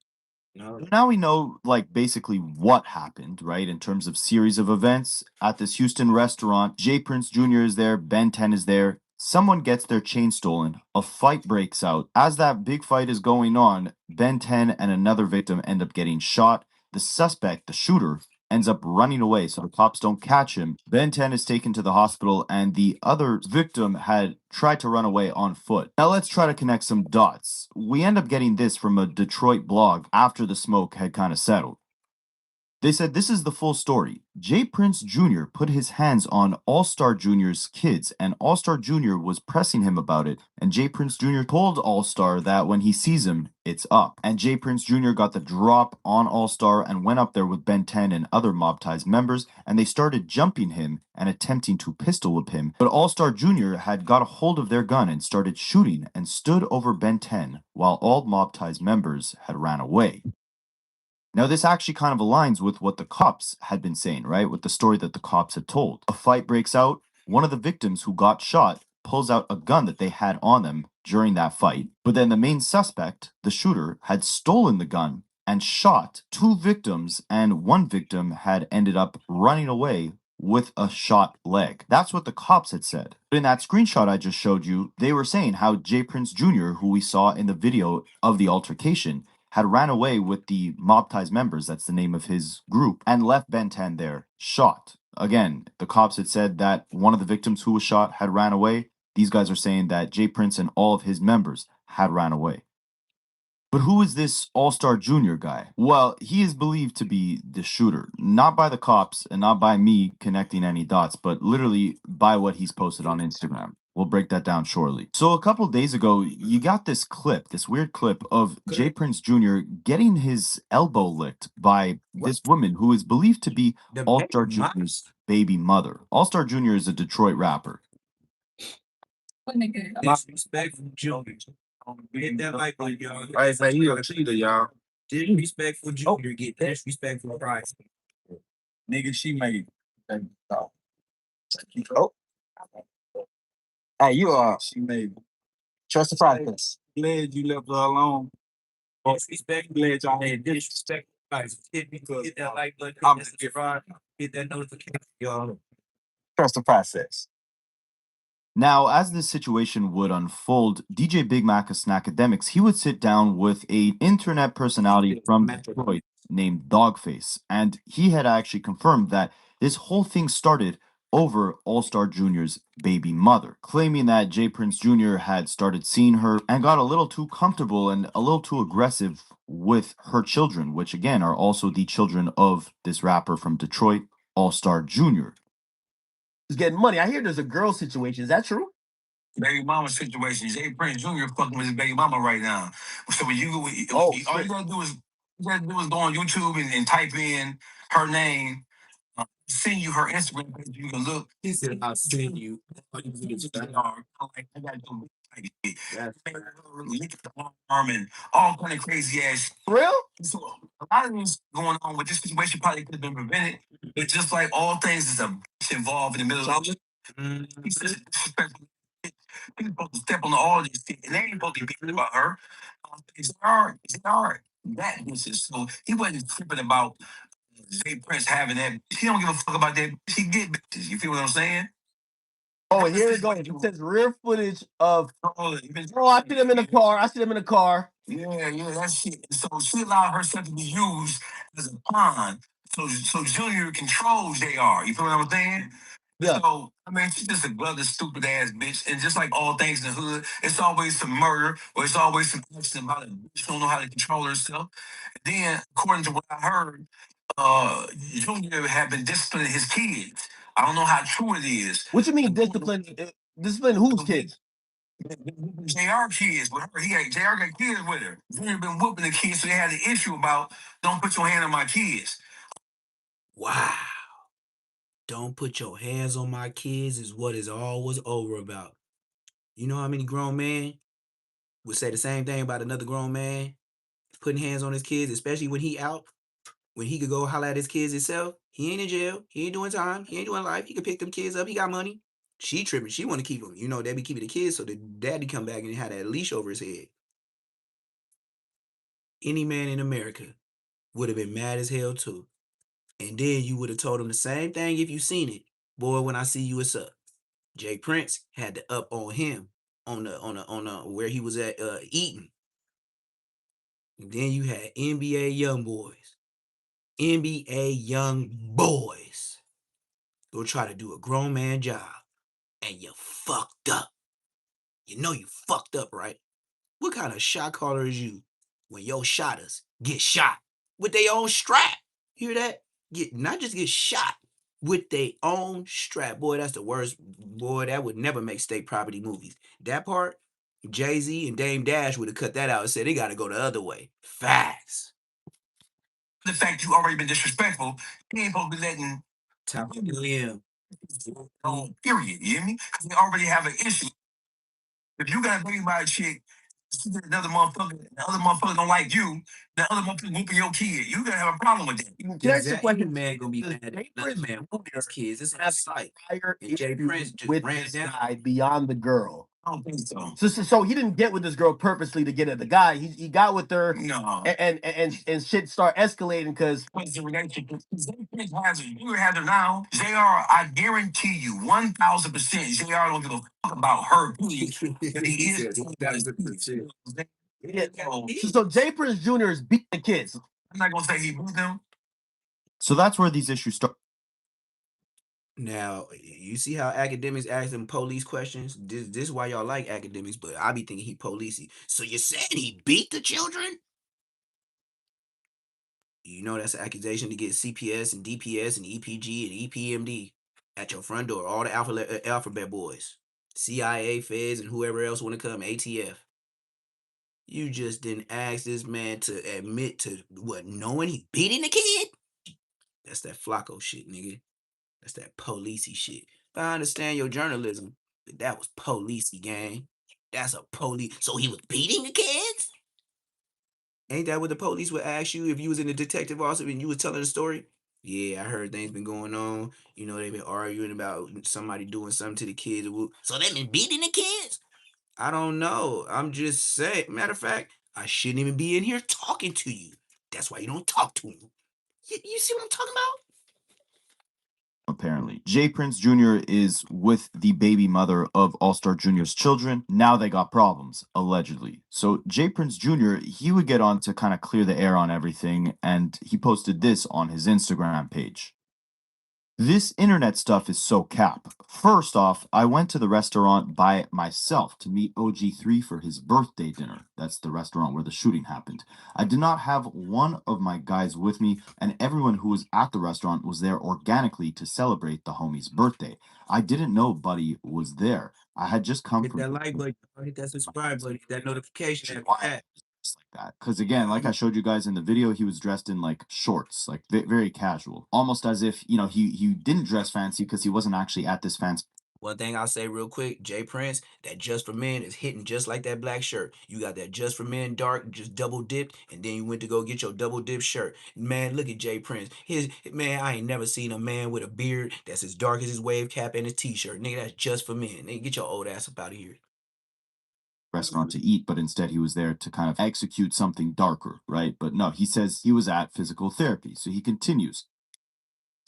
Speaker 1: No.
Speaker 8: Now we know, like, basically what happened, right, in terms of series of events. At this Houston restaurant, Jay Prince Jr. is there, Ben 10 is there. Someone gets their chain stolen. A fight breaks out. As that big fight is going on, Ben 10 and another victim end up getting shot. The suspect, the shooter, ends up running away, so the cops don't catch him. Ben 10 is taken to the hospital, and the other victim had tried to run away on foot. Now let's try to connect some dots. We end up getting this from a Detroit blog after the smoke had kind of settled. They said this is the full story. Jay Prince Jr. put his hands on Allstar Jr.'s kids, and Allstar Jr. was pressing him about it, and Jay Prince Jr. told Allstar that when he sees him, it's up. And Jay Prince Jr. got the drop on Allstar and went up there with Ben 10 and other Mob Ties members, and they started jumping him and attempting to pistol whip him. But Allstar Jr. had got a hold of their gun and started shooting and stood over Ben 10 while all Mob Ties members had ran away. Now, this actually kind of aligns with what the cops had been saying, right? With the story that the cops had told. A fight breaks out. One of the victims who got shot pulls out a gun that they had on them during that fight. But then the main suspect, the shooter, had stolen the gun and shot 2 victims, and one victim had ended up running away with a shot leg. That's what the cops had said. But in that screenshot I just showed you, they were saying how Jay Prince Jr., who we saw in the video of the altercation, had ran away with the Mob Ties members, that's the name of his group, and left Ben 10 there, shot. Again, the cops had said that one of the victims who was shot had ran away. These guys are saying that Jay Prince and all of his members had ran away. But who is this Allstar Jr. guy? Well, he is believed to be the shooter, not by the cops and not by me connecting any dots, but literally by what he's posted on Instagram. We'll break that down shortly. So a couple days ago, you got this clip, this weird clip of Jay Prince Jr. getting his elbow licked by this woman who is believed to be Allstar Jr.'s baby mother. Allstar Jr. is a Detroit rapper.
Speaker 1: Disrespectful Junior. Hit that like button, y'all. I say you a cheater, y'all. Disrespectful Junior get disrespectful price.
Speaker 14: Nigga, she made. Oh. Hey, you are. She made. Trust the process.
Speaker 4: Glad you left her alone. Disrespect. Glad y'all had disrespect. Hit that like button. Hit that notification, y'all.
Speaker 14: Trust the process.
Speaker 8: Now, as this situation would unfold, DJ Big Mac of Snackademics, he would sit down with an internet personality from Detroit named Dogface, and he had actually confirmed that this whole thing started over Allstar Jr.'s baby mother, claiming that Jay Prince Jr. had started seeing her and got a little too comfortable and a little too aggressive with her children, which again are also the children of this rapper from Detroit, Allstar Jr.
Speaker 5: He's getting money. I hear there's a girl situation. Is that true?
Speaker 16: Baby mama situation. Jay Prince Jr. fucking with his baby mama right now. So when you all you gotta do is go on YouTube and type in her name. send you her Instagram page. You can look.
Speaker 1: He said, "I'll send you."
Speaker 16: Like, I got no type shit. Lick the arm and all kind of crazy ass shit.
Speaker 5: Real?
Speaker 16: So a lot of things going on with this situation probably could have been prevented, but just like all things, there's a bitch involved in the middle of it. He's just disrespectful. He's supposed to step on all this shit, and they ain't supposed to be beefing about her. It's hard. It's hard. That bitch is so he wasn't tripping about Jay Prince having that. He don't give a fuck about that. He get bitches. You feel what I'm saying?
Speaker 5: Oh, and here it goes. It says rear footage of. Oh, I see them in the car. I see them in the car.
Speaker 16: Yeah, that shit. So she allowed herself to be used as a pawn. So Junior controls JR. You feel what I'm saying?
Speaker 5: Yeah.
Speaker 16: So I mean, she's just a bloody, stupid ass bitch. And just like all things in the hood, it's always some murder or it's always some action about a bitch who don't know how to control herself. Then, according to what I heard, Junior had been disciplining his kids. I don't know how true it is.
Speaker 5: What you mean discipline? Discipline whose kids?
Speaker 16: JR kids with her. JR got kids with her. Junior been whooping the kids, so they had an issue about don't put your hand on my kids.
Speaker 1: Wow. Don't put your hands on my kids is what it's always over about. You know how many grown men would say the same thing about another grown man putting hands on his kids, especially when he out, when he could go holler at his kids himself. He ain't in jail. He ain't doing time. He ain't doing life. He could pick them kids up. He got money. She tripping. She want to keep them. You know, they be keeping the kids so the daddy come back and had that leash over his head. Any man in America would have been mad as hell too. And then you would have told him the same thing if you seen it. Boy, when I see you, it's up. Jay Prince had to up on him on the where he was at eating. And then you had NBA young boys. NBA young boys. Go try to do a grown man job. And you fucked up. You know you fucked up, right? What kind of shot caller is you when your shotters get shot with their own strap? Hear that? Not just get shot with their own strap. Boy, that's the worst. Boy, that would never make state property movies. That part, Jay-Z and Dame Dash would have cut that out and said they got to go the other way. Facts.
Speaker 16: The fact you already been disrespectful, he ain't supposed to be letting
Speaker 1: Top him.
Speaker 16: Period. You hear me? Because they already have an issue. If you got a baby by a chick, another motherfucker, the other motherfucker don't like you, the other motherfucker whooping your kid, you gonna have a problem with that.
Speaker 1: Exactly. Man gonna be mad at another man whooping his kids. It's a sight. And Jay Prince just
Speaker 5: with
Speaker 1: ran
Speaker 5: this
Speaker 1: down.
Speaker 5: guy beyond the girl.
Speaker 16: I don't think so.
Speaker 5: So he didn't get with this girl purposely to get at the guy. He got with her.
Speaker 16: No.
Speaker 5: And shit start escalating because
Speaker 16: The relationship. Prince has her. You have her now. JR, I guarantee you 1,000% JR don't give a fuck about her. He is.
Speaker 5: Yeah. So Jay Prince Jr. is beating the kids.
Speaker 16: I'm not gonna say he beat them.
Speaker 8: So that's where these issues start.
Speaker 1: Now, you see how academics ask them police questions? This is why y'all like academics, but I be thinking he policey. So you said he beat the children? You know that's an accusation to get CPS and DPS and EPG and EPMD at your front door. All the alphabet boys. CIA, feds, and whoever else want to come, ATF. You just didn't ask this man to admit to what, knowing he beating the kid? That's that Flacco shit, nigga. That's that policey shit. But I understand your journalism, but that was policey, gang. That's a police. So he was beating the kids? Ain't that what the police would ask you if you was in the detective office and you was telling the story? Yeah, I heard things been going on. You know, they've been arguing about somebody doing something to the kids. So they been beating the kids? I don't know. I'm just saying. Matter of fact, I shouldn't even be in here talking to you. That's why you don't talk to me. You see what I'm talking about?
Speaker 8: Apparently, Jay Prince Jr. is with the baby mother of Allstar Jr.'s children. Now they got problems, allegedly. So Jay Prince Jr., he would get on to kind of clear the air on everything, and he posted this on his Instagram page. This internet stuff is so cap. First off, I went to the restaurant by myself to meet OG3 for his birthday dinner. That's the restaurant where the shooting happened. I did not have one of my guys with me, and everyone who was at the restaurant was there organically to celebrate the homie's birthday. I didn't know Buddy was there. I had just come
Speaker 1: Hit
Speaker 8: from
Speaker 1: that like button, hit that subscribe button, hit that notification.
Speaker 8: like that. Because again, like I showed you guys in the video, he was dressed in like shorts, like very casual, almost as if, you know, he didn't dress fancy because he wasn't actually at this fancy.
Speaker 1: One thing I'll say real quick, Jay Prince, that Just for Men is hitting just like that black shirt. You got that Just for Men dark, just double dipped, and then you went to go get your double dip shirt. Man, look at Jay Prince. Man, I ain't never seen a man with a beard that's as dark as his wave cap and his t-shirt. Nigga, that's Just for Men. Nigga, get your old ass up out of here.
Speaker 8: Restaurant to eat, but instead he was there to kind of execute something darker, right? But no, he says he was at physical therapy. So he continues.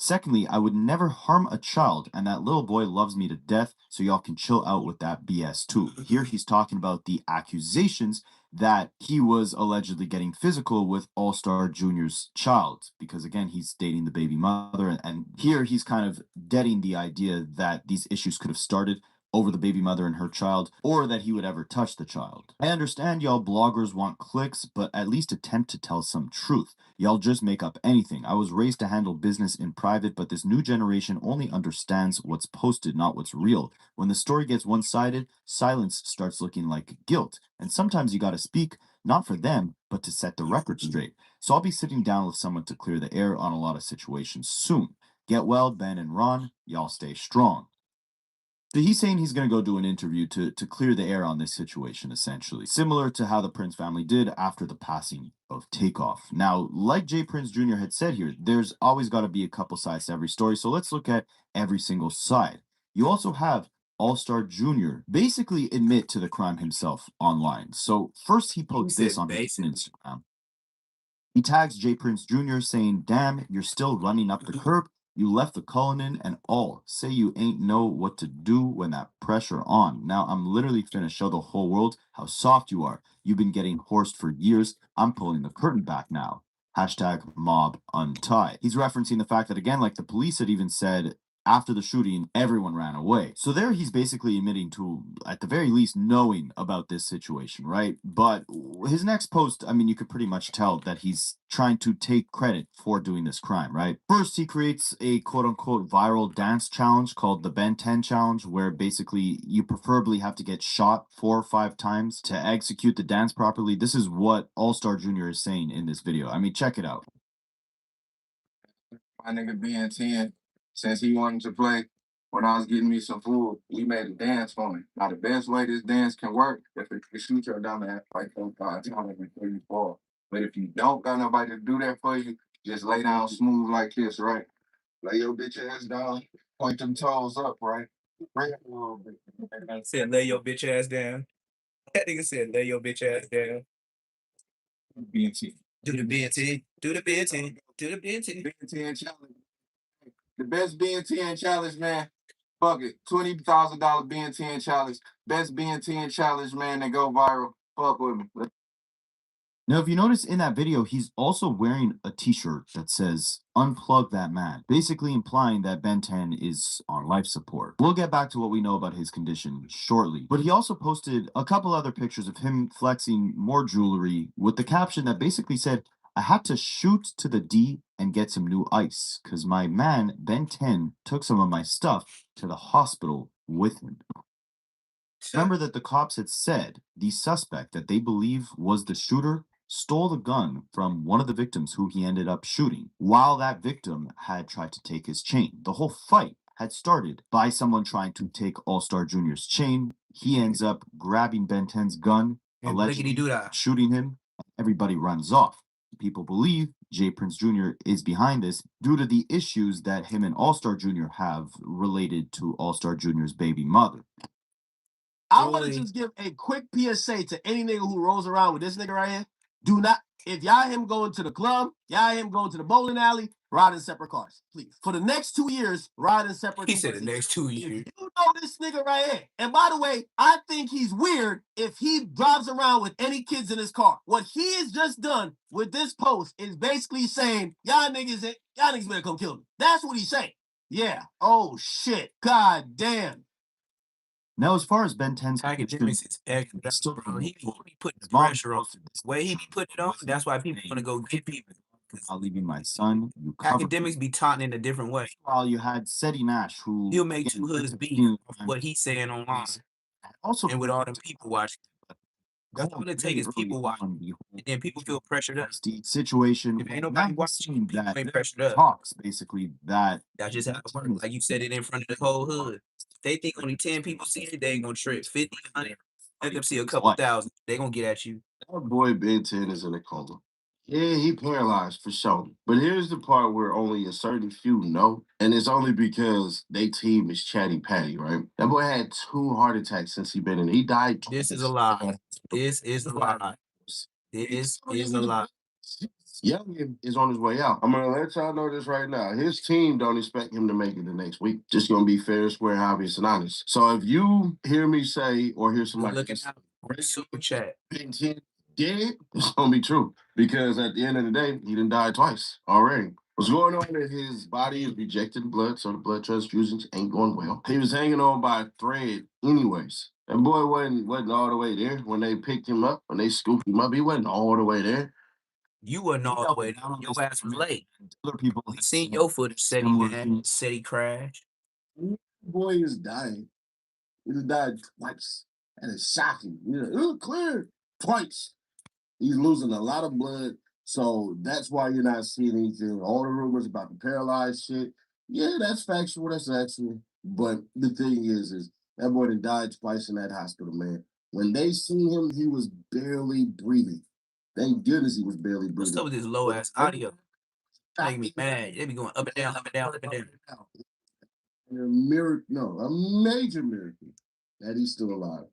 Speaker 8: Secondly, I would never harm a child, and that little boy loves me to death, so y'all can chill out with that BS too. Here he's talking about the accusations that he was allegedly getting physical with Allstar Jr.'s child, because again, he's dating the baby mother, and here he's kind of deading the idea that these issues could have started over the baby mother and her child, or that he would ever touch the child. I understand y'all bloggers want clicks, but at least attempt to tell some truth. Y'all just make up anything. I was raised to handle business in private, but this new generation only understands what's posted, not what's real. When the story gets one-sided, silence starts looking like guilt. And sometimes you gotta speak, not for them, but to set the record straight. So I'll be sitting down with someone to clear the air on a lot of situations soon. Get well, Ben and Ron. Y'all stay strong. So he's saying he's going to go do an interview to clear the air on this situation, essentially, similar to how the Prince family did after the passing of Takeoff. Now, like Jay Prince Jr. had said here, there's always got to be a couple sides to every story, so let's look at every single side. You also have Allstar Jr. basically admit to the crime himself online. So first he posts this on his Instagram. He tags Jay Prince Jr. saying, "Damn, you're still running up the curb. You left the colony and all. Say you ain't know what to do when that pressure on. Now I'm literally finna show the whole world how soft you are. You've been getting horsed for years. I'm pulling the curtain back now. Hashtag mob untie." He's referencing the fact that, again, like the police had even said, after the shooting, everyone ran away. So there he's basically admitting to, at the very least, knowing about this situation, right? But his next post, I mean, you could pretty much tell that he's trying to take credit for doing this crime, right? First, he creates a quote-unquote viral dance challenge called the Ben 10 challenge, where basically you preferably have to get shot 4 or 5 times to execute the dance properly. This is what Allstar Jr. is saying in this video. I mean, check it out.
Speaker 3: My nigga being 10, since he wanted to play, when I was getting me some food, we made a dance for me. Now, the best way this dance can work, if it can shoot your dumb ass like 4 5 times before you fall. But if you don't got nobody to do that for you, just lay down smooth like this, right? Lay your bitch ass down, point them toes up, right? Right a little bit.
Speaker 1: Said lay your bitch ass down. That nigga said lay your bitch ass down.
Speaker 3: BNT.
Speaker 1: Do the BNT. Do the BNT. Do the BNT.
Speaker 3: BNT challenge. The best BNT challenge, man. Fuck it. $20,000 BNT challenge. Best BNT challenge, man, that go viral. Fuck with me.
Speaker 8: Now, if you notice in that video, he's also wearing a t-shirt that says, "Unplug that man," basically implying that Ben 10 is on life support. We'll get back to what we know about his condition shortly, but he also posted a couple other pictures of him flexing more jewelry with the caption that basically said, "I had to shoot to the D and get some new ice, because my man, Ben 10, took some of my stuff to the hospital with him." Remember that the cops had said the suspect that they believe was the shooter stole the gun from one of the victims who he ended up shooting, while that victim had tried to take his chain. The whole fight had started by someone trying to take Allstar Jr.'s chain. He ends up grabbing Ben 10's gun, allegedly shooting him. Everybody runs off. People believe Jay Prince Jr. is behind this due to the issues that him and Allstar Jr. have related to Allstar Jr.'s baby mother.
Speaker 5: I want to just give a quick PSA to any nigga who rolls around with this nigga right here. Do not, if y'all him going to the club, y'all him going to the bowling alley, ride in separate cars, please. For the next 2 years, ride in separate cars.
Speaker 1: He said the next 2 years.
Speaker 5: You know this nigga right here. And by the way, I think he's weird if he drives around with any kids in his car. What he has just done with this post is basically saying, y'all niggas better come kill me. That's what he's saying. Yeah. Oh, shit. God damn.
Speaker 8: Now, as far as Ben 10's
Speaker 1: academics is extra, bro. He be putting pressure on the way he be putting it on. That's why people want to go get people.
Speaker 8: "I'll leaving my son. You
Speaker 1: academics be taught in a different way.
Speaker 8: While you had Seti Nash, who
Speaker 1: he'll make 2 hoods beat what he's saying online.
Speaker 8: Also,
Speaker 1: and with all them people watching. That's all it takes is people watching, and then people feel pressured up.
Speaker 8: Situation.
Speaker 1: If ain't nobody watching, people ain't pressured up.
Speaker 8: Talks basically that.
Speaker 1: That's just how it works. Like you said it in front of the whole hood. If they think only 10 people see it, they ain't gonna trip. 50, 100. Let them see a couple thousand. They gonna get at you.
Speaker 2: Our boy Ben 10 is in a coma. Yeah, he paralyzed for sure. But here's the part where only a certain few know, and it's only because they team is Chatty Patty, right? That boy had 2 heart attacks since he been in. He died twice.
Speaker 1: This is a lie. This is a lie. This is a lie.
Speaker 2: Youngin is on his way out. I'm gonna let y'all know this right now. His team don't expect him to make it the next week. Just gonna be fair, square, obvious, and honest. So if you hear me say or hear somebody
Speaker 1: looking out, super chat.
Speaker 2: Ben 10 dead, it's gonna be true. Because at the end of the day, he done died twice already. What's going on is his body is rejecting blood, so the blood transfusions ain't going well. He was hanging on by a thread anyways. That boy wasn't all the way there. When they picked him up, when they scooped him up, he wasn't all the way there.
Speaker 1: You wasn't all the way down. Your ass was late. Other people he seen your footage said he crashed.
Speaker 2: Boy is dying. He just died twice. And it's shocking. You know, it was clear twice. He's losing a lot of blood. So that's why you're not seeing anything. All the rumors about the paralyzed shit. Yeah, that's factual. That's actual. But the thing is that boy done died twice in that hospital, man. When they seen him, he was barely breathing. Thank goodness he was barely breathing.
Speaker 1: What's up with this low ass audio? Make me mad. They be going up and down, up and down, up and down.
Speaker 2: A miracle, no, a major miracle that he's still alive.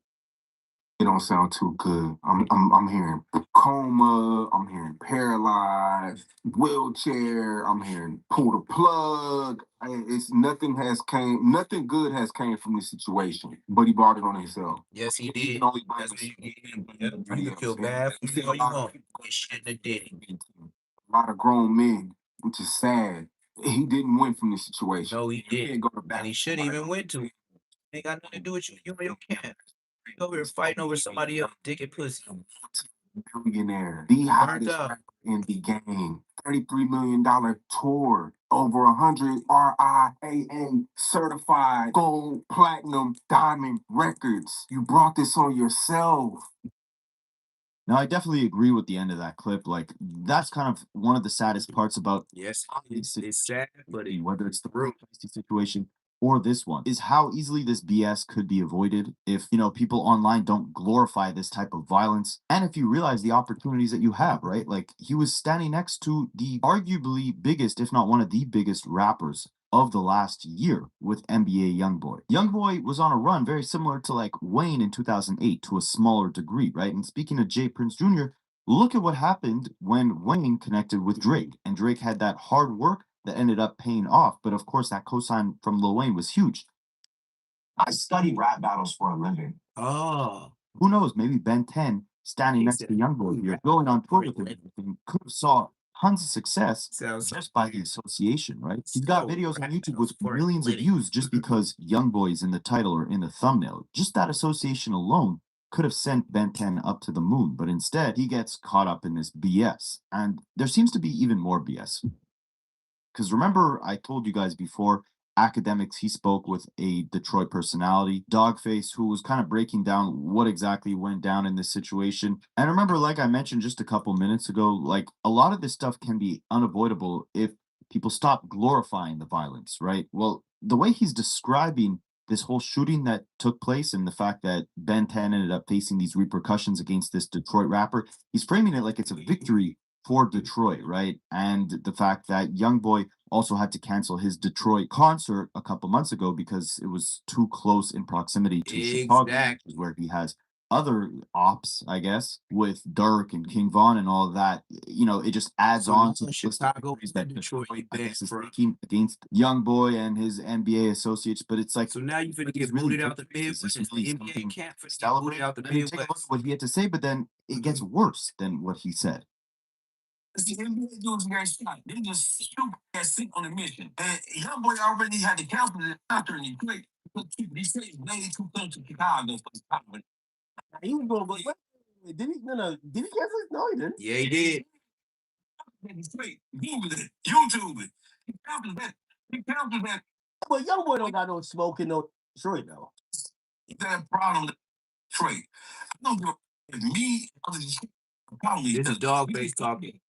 Speaker 3: It don't sound too good. I'm hearing coma. I'm hearing paralyzed, wheelchair. I'm hearing pull the plug. It's nothing good has came from this situation. But he brought it on himself.
Speaker 1: Yes, he did.
Speaker 3: He can only
Speaker 1: That's what you feel bad for me all you want. You shouldn't have did it.
Speaker 3: A lot of grown men, which is sad. He didn't win from this situation.
Speaker 1: No, he didn't.
Speaker 3: Go to bat.
Speaker 1: And he shouldn't even win to it. Ain't got nothing to do with you. You and your camp. You over here fighting over somebody else, dick and pussy.
Speaker 3: Billionaire, the hottest rapper in the game. $33 million tour. Over 100 RIAA certified gold, platinum, diamond records. You brought this on yourself.
Speaker 8: Now, I definitely agree with the end of that clip. Like, that's kind of one of the saddest parts about
Speaker 1: it's sad, but
Speaker 8: whether it's the real situation or this one, is how easily this BS could be avoided if, people online don't glorify this type of violence. And if you realize the opportunities that you have, right? Like, he was standing next to the arguably biggest, if not one of the biggest rappers of the last year with NBA Youngboy. Youngboy was on a run very similar to like Wayne in 2008 to a smaller degree, right? And speaking of Jay Prince Jr., look at what happened when Wayne connected with Drake, and Drake had that hard work that ended up paying off. But of course, that cosign from Lil Wayne was huge.
Speaker 16: I study rap battles for a living.
Speaker 1: Oh.
Speaker 8: Who knows? Maybe Ben 10 standing next to Youngboy here, going on tour with him, could have saw tons of success just by the association, right? He's got videos on YouTube with millions of views just because Youngboy is in the title or in the thumbnail. Just that association alone could have sent Ben 10 up to the moon, but instead he gets caught up in this BS. And there seems to be even more BS. Because remember, I told you guys before, Academics, he spoke with a Detroit personality, Dogface, who was kind of breaking down what exactly went down in this situation. And remember, like I mentioned just a couple minutes ago, like a lot of this stuff can be unavoidable if people stop glorifying the violence, right? Well, the way he's describing this whole shooting that took place and the fact that Ben 10 ended up facing these repercussions against this Detroit rapper, he's framing it like it's a victory for Detroit, right? And the fact that Youngboy also had to cancel his Detroit concert a couple months ago because it was too close in proximity to Chicago, where he has other ops, I guess, with Dirk and King Von and all of that. It just adds on to the Chicago that Detroit is taking against Youngboy and his NBA associates. But it's like,
Speaker 1: so now you're gonna get booted out the Midwest. The NBA can't celebrate out the Midwest.
Speaker 8: Take a look at what he had to say, but then it gets worse than what he said.
Speaker 16: The NBA dudes very smart. They just stupid ass sit on a mission. And Youngboy already had to cancel the doctor and he quit. He said he's way too close to Chicago for the problem.
Speaker 5: He was going, but did he? No, did he cancel it? No, he didn't.
Speaker 1: Yeah, he did.
Speaker 16: Wait, Google it, YouTube it. He canceled that. He canceled that.
Speaker 5: But Youngboy don't got no smoke in no Detroit though.
Speaker 16: That problem with Detroit. I don't give a If me, probably
Speaker 1: This is dog face talking.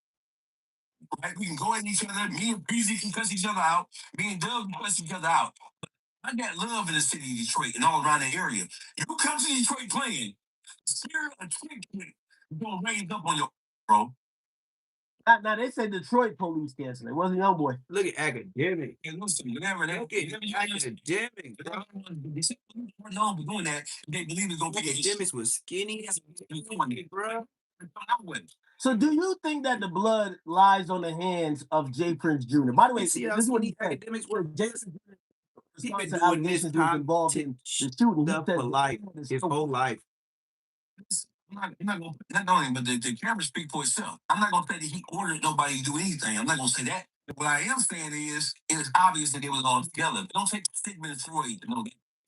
Speaker 16: right, we can go at each other. Me and Breezy can cuss each other out. Me and Doug can cuss each other out. I got love in the city of Detroit and all around the area. You come to Detroit playing, spirit of Detroit gonna raise up on your bro.
Speaker 5: Now they say Detroit police cancel. It wasn't young boy.
Speaker 1: Look at academic.
Speaker 16: And listen, whenever they
Speaker 1: Look at academic, bro.
Speaker 16: They known for doing that, they believe it's gonna be
Speaker 1: Academics was skinny, bro.
Speaker 5: So do you think that the blood lies on the hands of Jay Prince Jr.? By the way,
Speaker 1: See how
Speaker 5: this is what
Speaker 1: skinny
Speaker 5: he said.
Speaker 1: academics were. He been doing
Speaker 5: allegations
Speaker 1: this
Speaker 5: he was involved in the shooting.
Speaker 1: stuff for life, his whole life.
Speaker 16: I'm not going, but the camera speak for itself. I'm not gonna say that he ordered nobody to do anything. I'm not gonna say that. What I am saying is, it's obvious that they was all together. Don't take the statement of Freud. You know,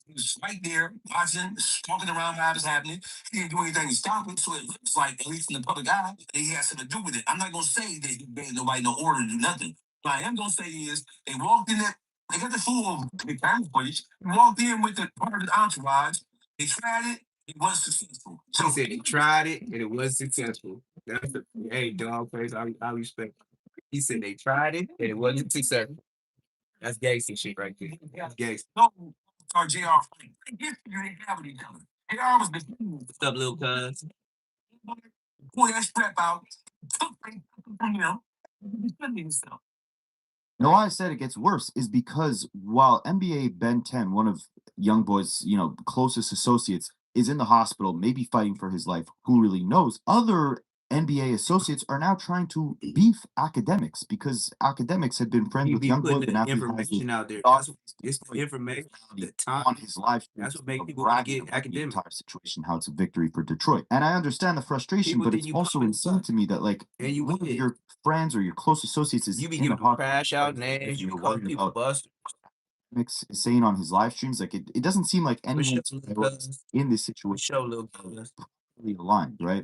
Speaker 16: he was right there watching, talking around how it was happening. He didn't do anything to stop it, so it looks like, at least in the public eye, that he has something to do with it. I'm not gonna say that he gave nobody no order to do nothing. What I am gonna say is, they walked in there. They got the full camera footage. They walked in with the part of the entourage. They tried it. It was successful.
Speaker 1: So he said he tried it and it was successful. That's the hey dog face. I respect. He said they tried it and it wasn't successful. That's gangster shit right there. That's gangster.
Speaker 16: No, or JR. They did figure it out with each other. JR was the
Speaker 1: What's up, little cuz?
Speaker 16: pull that strap out, took from him, defending himself.
Speaker 8: Now, why I said it gets worse is because while NBA Ben 10, one of young boy's, closest associates, is in the hospital, maybe fighting for his life, who really knows? Other NBA associates are now trying to beef academics because academics had been friends with young boy,
Speaker 1: putting
Speaker 8: and now
Speaker 1: the
Speaker 8: he has
Speaker 1: information
Speaker 8: this
Speaker 1: out there. It's the information, the
Speaker 8: on
Speaker 1: time.
Speaker 8: his live stream,
Speaker 1: That's what makes people
Speaker 8: bragging
Speaker 1: get
Speaker 8: about the
Speaker 1: academic.
Speaker 8: entire situation, how it's a victory for Detroit. And I understand the frustration,
Speaker 1: People
Speaker 8: but
Speaker 1: think
Speaker 8: it's
Speaker 1: you
Speaker 8: also
Speaker 1: pumping
Speaker 8: insane to me that
Speaker 1: and you
Speaker 8: one of
Speaker 1: with it.
Speaker 8: your friends or your close associates is
Speaker 1: You be
Speaker 8: in the
Speaker 1: giving them
Speaker 8: hospital.
Speaker 1: crash out names. You be calling people busters.
Speaker 8: Is saying on his live streams, it doesn't seem like anyone in this situation
Speaker 1: Show little cuz.
Speaker 8: really aligned, right?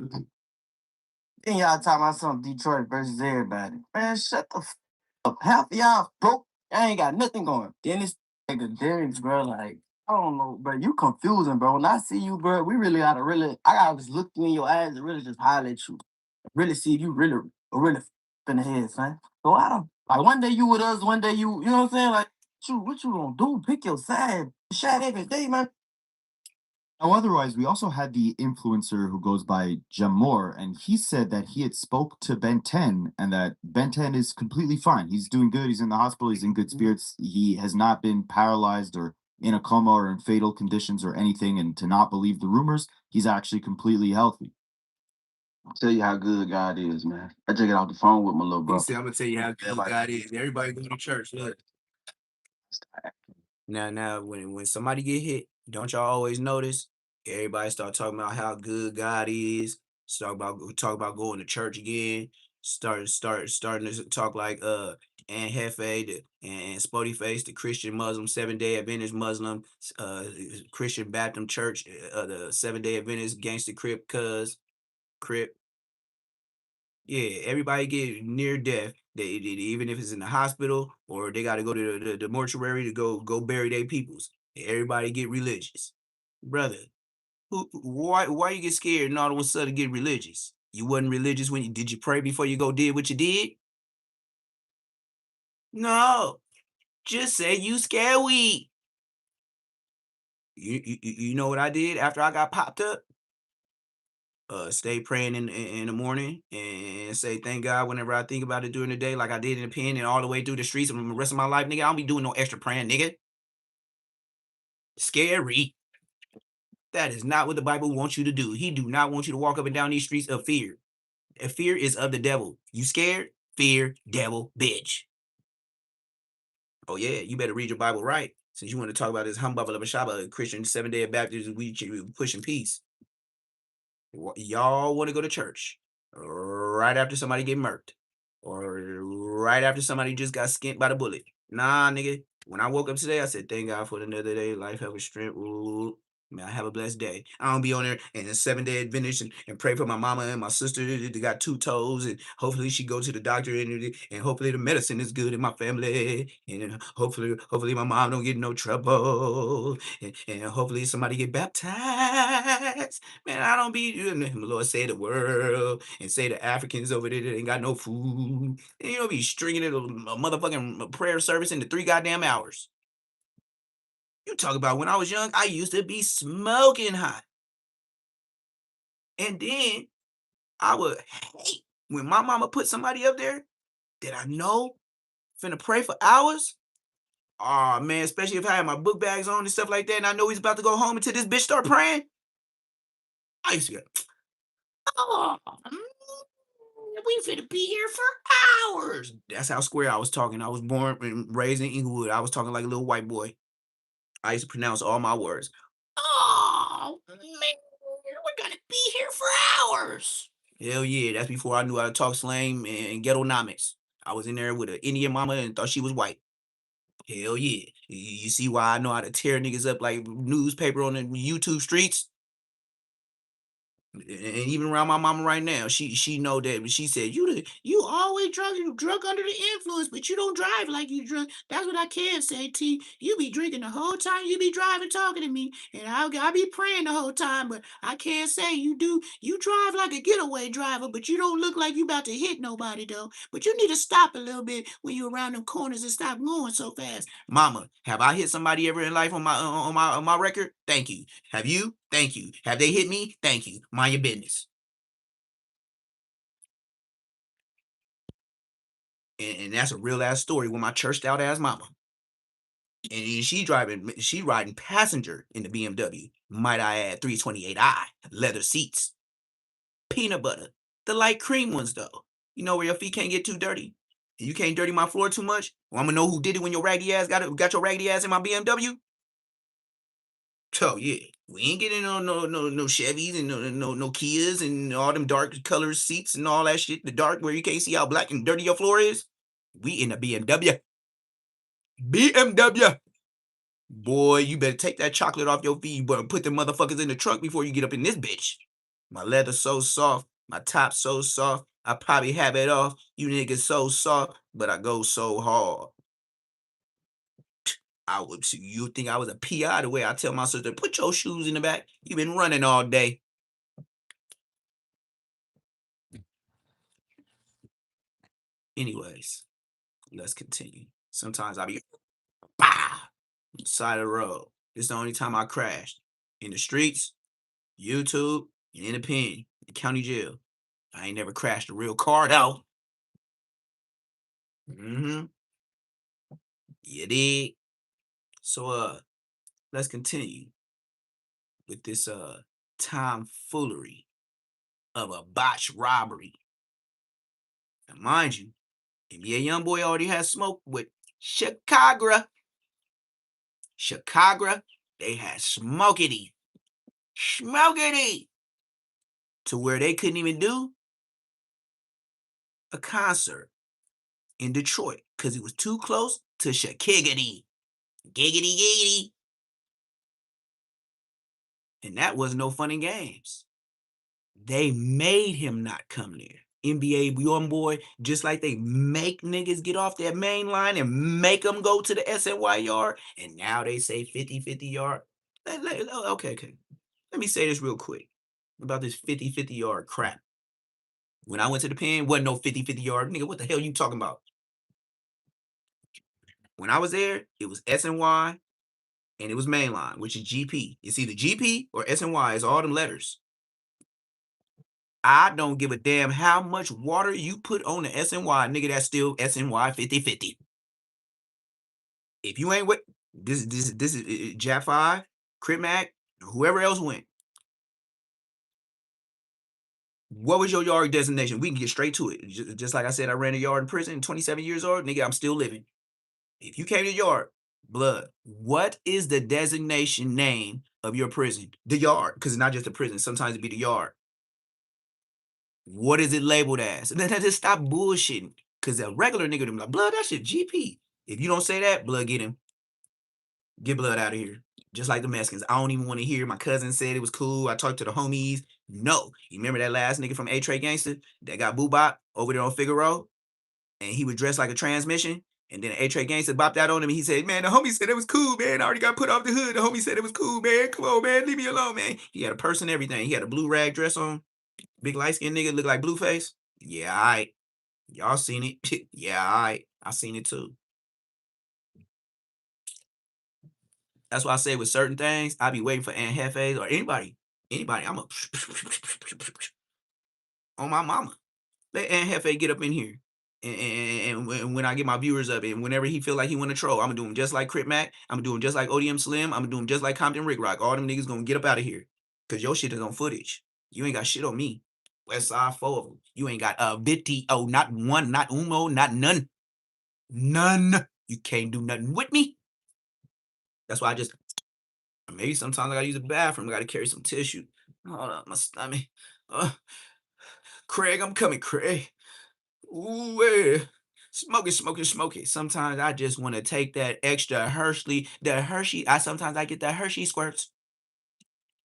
Speaker 12: Then y'all talking about something Detroit versus everybody. Man, shut the up. Half of y'all broke. I ain't got nothing going. Dennis, academics, bro. Like, I don't know, bro. You confusing, bro. When I see you, bro, we really gotta I gotta just look you in your eyes and really just holler at you. Really see if you really in the head, son. So I don't like one day you with us, one day you know what I'm saying? Like, what you gonna do? Pick your side. Shot every day, man.
Speaker 8: Now, otherwise, we also had the influencer who goes by Jamor, and he said that he had spoke to Ben 10 and that Ben 10 is completely fine. He's doing good. He's in the hospital. He's in good spirits. He has not been paralyzed or in a coma or in fatal conditions or anything. And to not believe the rumors, he's actually completely healthy.
Speaker 3: I'll tell you how good God is, man. I just get off the phone with my little bro.
Speaker 1: I'm gonna tell you how good God is. Everybody go to church. Look. Now, when somebody get hit, don't y'all always notice? Everybody start talking about how good God is. Talk about going to church again. Starting to talk like and Hefe and Spotty Face, the Christian Muslim, 7-Day Adventist Muslim, Christian Baptist Church, the 7-Day Adventist Gangster Crip, Crip. Yeah, everybody get near death. They even if it's in the hospital or they got to go to the mortuary to go bury their peoples. Everybody get religious, brother. Why you get scared and all of a sudden get religious? You wasn't religious when did you pray before you did what you did? No, just say you scared weed. You know what I did after I got popped up? Stay praying in the morning and say thank God whenever I think about it during the day, like I did in the pen and all the way through the streets of the rest of my life, nigga. I don't be doing no extra praying, nigga. Scary. That is not what the Bible wants you to do. He do not want you to walk up and down these streets of fear. And fear is of the devil. You scared? Fear, devil, bitch. Oh yeah, you better read your Bible right. Since you want to talk about this humbug of a Shabbat, Christian 7-Day Baptist, we pushing peace. Y'all want to go to church right after somebody get murked or right after somebody just got skinned by the bullet. Nah, nigga. When I woke up today, I said, thank God for another day, life, health, and strength. Ooh. Man, have a blessed day. I don't be on there and 7-day Adventist and pray for my mama and my sister that got 2 toes, and hopefully she go to the doctor, and hopefully the medicine is good in my family, and hopefully my mom don't get in no trouble, and hopefully somebody get baptized. Man, I don't be, the Lord say the world and say the Africans over there that ain't got no food. And you don't be stringing it a motherfucking prayer service into 3 goddamn hours. You talk about when I was young, I used to be smoking hot. And then I would hate when my mama put somebody up there that I know finna pray for hours. Oh man, especially if I had my book bags on and stuff like that, and I know he's about to go home until this bitch start praying. I used to go, oh, we finna be here for hours. That's how square I was talking. I was born and raised in Inglewood. I was talking like a little white boy. I used to pronounce all my words. Oh man, we're gonna be here for hours. Hell yeah, that's before I knew how to talk slang and ghettonomics. I was in there with an Indian mama and thought she was white. Hell yeah. You see why I know how to tear niggas up like newspaper on the YouTube streets? And even around my mama right now, she know that. She said, you always drunk under the influence, but you don't drive like you drunk. That's what I can say, T. You be drinking the whole time you be driving, talking to me, and I be praying the whole time, but I can't say you do. You drive like a getaway driver, but you don't look like you about to hit nobody though. But you need to stop a little bit when you around them corners and stop going so fast. Mama, have I hit somebody ever in life on my record? Thank you. Have you? Thank you. Have they hit me? Thank you. Mind your business. And that's a real ass story with my churched out ass mama. And she riding passenger in the BMW. Might I add 328i, leather seats, peanut butter, the light cream ones though. You know where your feet can't get too dirty. And you can't dirty my floor too much. Well, I'm gonna know who did it when your raggedy ass got your raggedy ass in my BMW. Oh yeah, we ain't getting no Chevys and no Kias and all them dark color seats and all that shit. The dark where you can't see how black and dirty your floor is. We in a BMW. BMW. Boy, you better take that chocolate off your feet, but put the motherfuckers in the trunk before you get up in this bitch. My leather's so soft, my top's so soft. I probably have it off. You niggas so soft, but I go so hard. You think I was a PI the way I tell my sister, put your shoes in the back. You've been running all day. Anyways, let's continue. Sometimes I be side of the road. This is the only time I crashed. In the streets, YouTube, and in the pen, the county jail. I ain't never crashed a real car though. Mm-hmm. You did. So let's continue with this tomfoolery of a botched robbery. Now, mind you, NBA YoungBoy already has smoke with Chicago. They had smokity to where they couldn't even do a concert in Detroit because it was too close to Chickigity. Giggity. And that was no fun and games. They made him not come there. NBA YoungBoy, just like they make niggas get off that main line and make them go to the SNY yard, and now they say 50-50 yard. Okay. Let me say this real quick about this 50-50 yard crap. When I went to the pen, wasn't no 50-50 yard. Nigga, what the hell you talking about? When I was there, it was SNY and it was mainline, which is GP. It's either GP or SNY. It's all them letters. I don't give a damn how much water you put on the SNY, nigga, that's still SNY 50-50. If you ain't with this is Jap 5, Crip Mac, whoever else went. What was your yard designation? We can get straight to it. Just like I said, I ran a yard in prison, 27 years old, nigga, I'm still living. If you came to the yard, blood, what is the designation name of your prison? The yard, because it's not just the prison. Sometimes it be the yard. What is it labeled as? And then just stop bullshitting. Because a regular nigga, them like, blood, that shit GP. If you don't say that, blood, get him. Get blood out of here. Just like the Mexicans. I don't even want to hear. My cousin said it was cool. I talked to the homies. No. You remember that last nigga from A-Tray Gangster that got boo-bop over there on Figueroa? And he was dressed like a transmission? And then A-Tray Gangster bopped out on him and he said, man, the homie said it was cool, man. I already got put off the hood. The homie said it was cool, man. Come on, man. Leave me alone, man. He had a purse and everything. He had a blue rag dress on. Big light-skinned nigga look like Blueface. Yeah, all right. Y'all seen it. Yeah, all right. I seen it too. That's why I say with certain things, I be waiting for Aunt Hefe's or anybody. I'm a on my mama. Let Aunt Hefe get up in here. And when I get my viewers up, and whenever he feel like he want to troll, I'm gonna do him just like Crip Mac. I'm gonna do him just like ODM Slim. I'm gonna do him just like Compton Rick Rock. All them niggas gonna get up out of here. Cause your shit is on footage. You ain't got shit on me. West Side 4 of them. You ain't got a video, not one, not uno, not none. None. You can't do nothing with me. That's why I just, maybe sometimes I gotta use the bathroom. I gotta carry some tissue. Hold up, my stomach. Craig, I'm coming, Craig. Ooh, yeah. Smoke it. Sometimes I just want to take that extra Hershey, sometimes I get that Hershey squirts.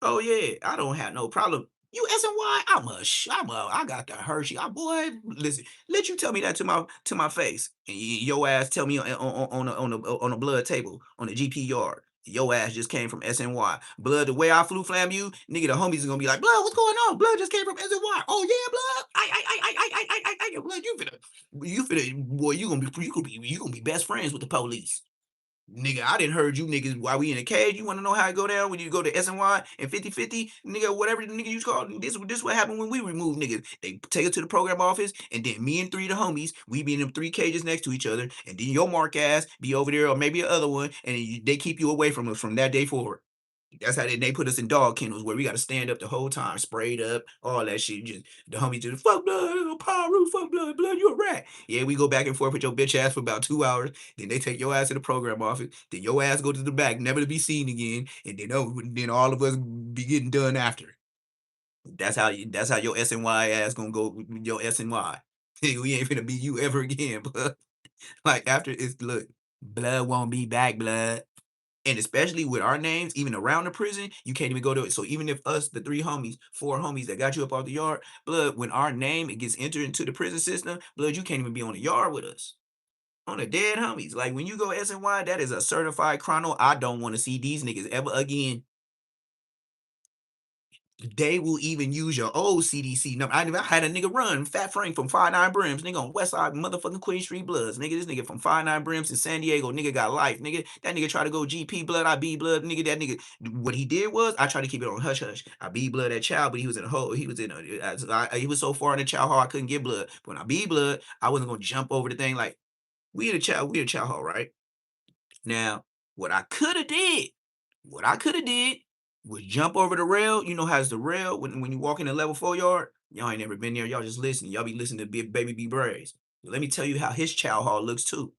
Speaker 1: Oh yeah, I don't have no problem. You SNY, I got the Hershey. Boy, listen, let you tell me that to my face, and your ass tell me on a blood table on the GP yard. Your ass just came from SNY. Blood, the way I flu flam you, nigga, the homies is gonna be like, blood, what's going on? Blood just came from SNY. Oh yeah, blood. Blood, you finna, boy, you gonna be best friends with the police. Nigga, I didn't heard you niggas while we in a cage. You want to know how it go down when you go to SNY and 50-50? Nigga, whatever the nigga you call it. This what happened when we remove niggas. They take it to the program office, and then me and three of the homies, we be in them 3 cages next to each other, and then your mark ass be over there or maybe a other one, and they keep you away from us from that day forward. That's how they put us in dog kennels where we got to stand up the whole time, sprayed up, all that shit. Just the homies just fuck blood, power roof, fuck blood, you a rat. Yeah, we go back and forth with your bitch ass for about 2 hours. Then they take your ass to the program office. Then your ass go to the back, never to be seen again. And then all of us be getting done after. That's how your SNY ass gonna go with your SNY. We ain't finna be you ever again, but like after it's look, blood won't be back, blood. And especially with our names, even around the prison, you can't even go to it. So even if us, the 4 homies that got you up off the yard, blood, when our name it gets entered into the prison system, blood, you can't even be on the yard with us. On the dead homies. Like when you go SNY, that is a certified chrono. I don't want to see these niggas ever again. They will even use your old CDC number. I had a nigga run, Fat Frank from 59 Brims, nigga on West Side motherfucking Queen Street Bloods. Nigga, this nigga from 59 Brims in San Diego, nigga got life. Nigga, that nigga try to go GP blood, I B blood. Nigga, that nigga, what he did was, I tried to keep it on hush hush. I B blood at child, but he was in a hole. He was in he was so far in the chow hall, I couldn't get blood. But when I B blood, I wasn't gonna jump over the thing like, we in a chow hall, right? Now, what I could have did was jump over the rail. You know how's the rail when you walk in the level 4 yard? Y'all ain't never been there. Y'all just listening. Y'all be listening to Baby B Braves. Let me tell you how his chow hall looks too.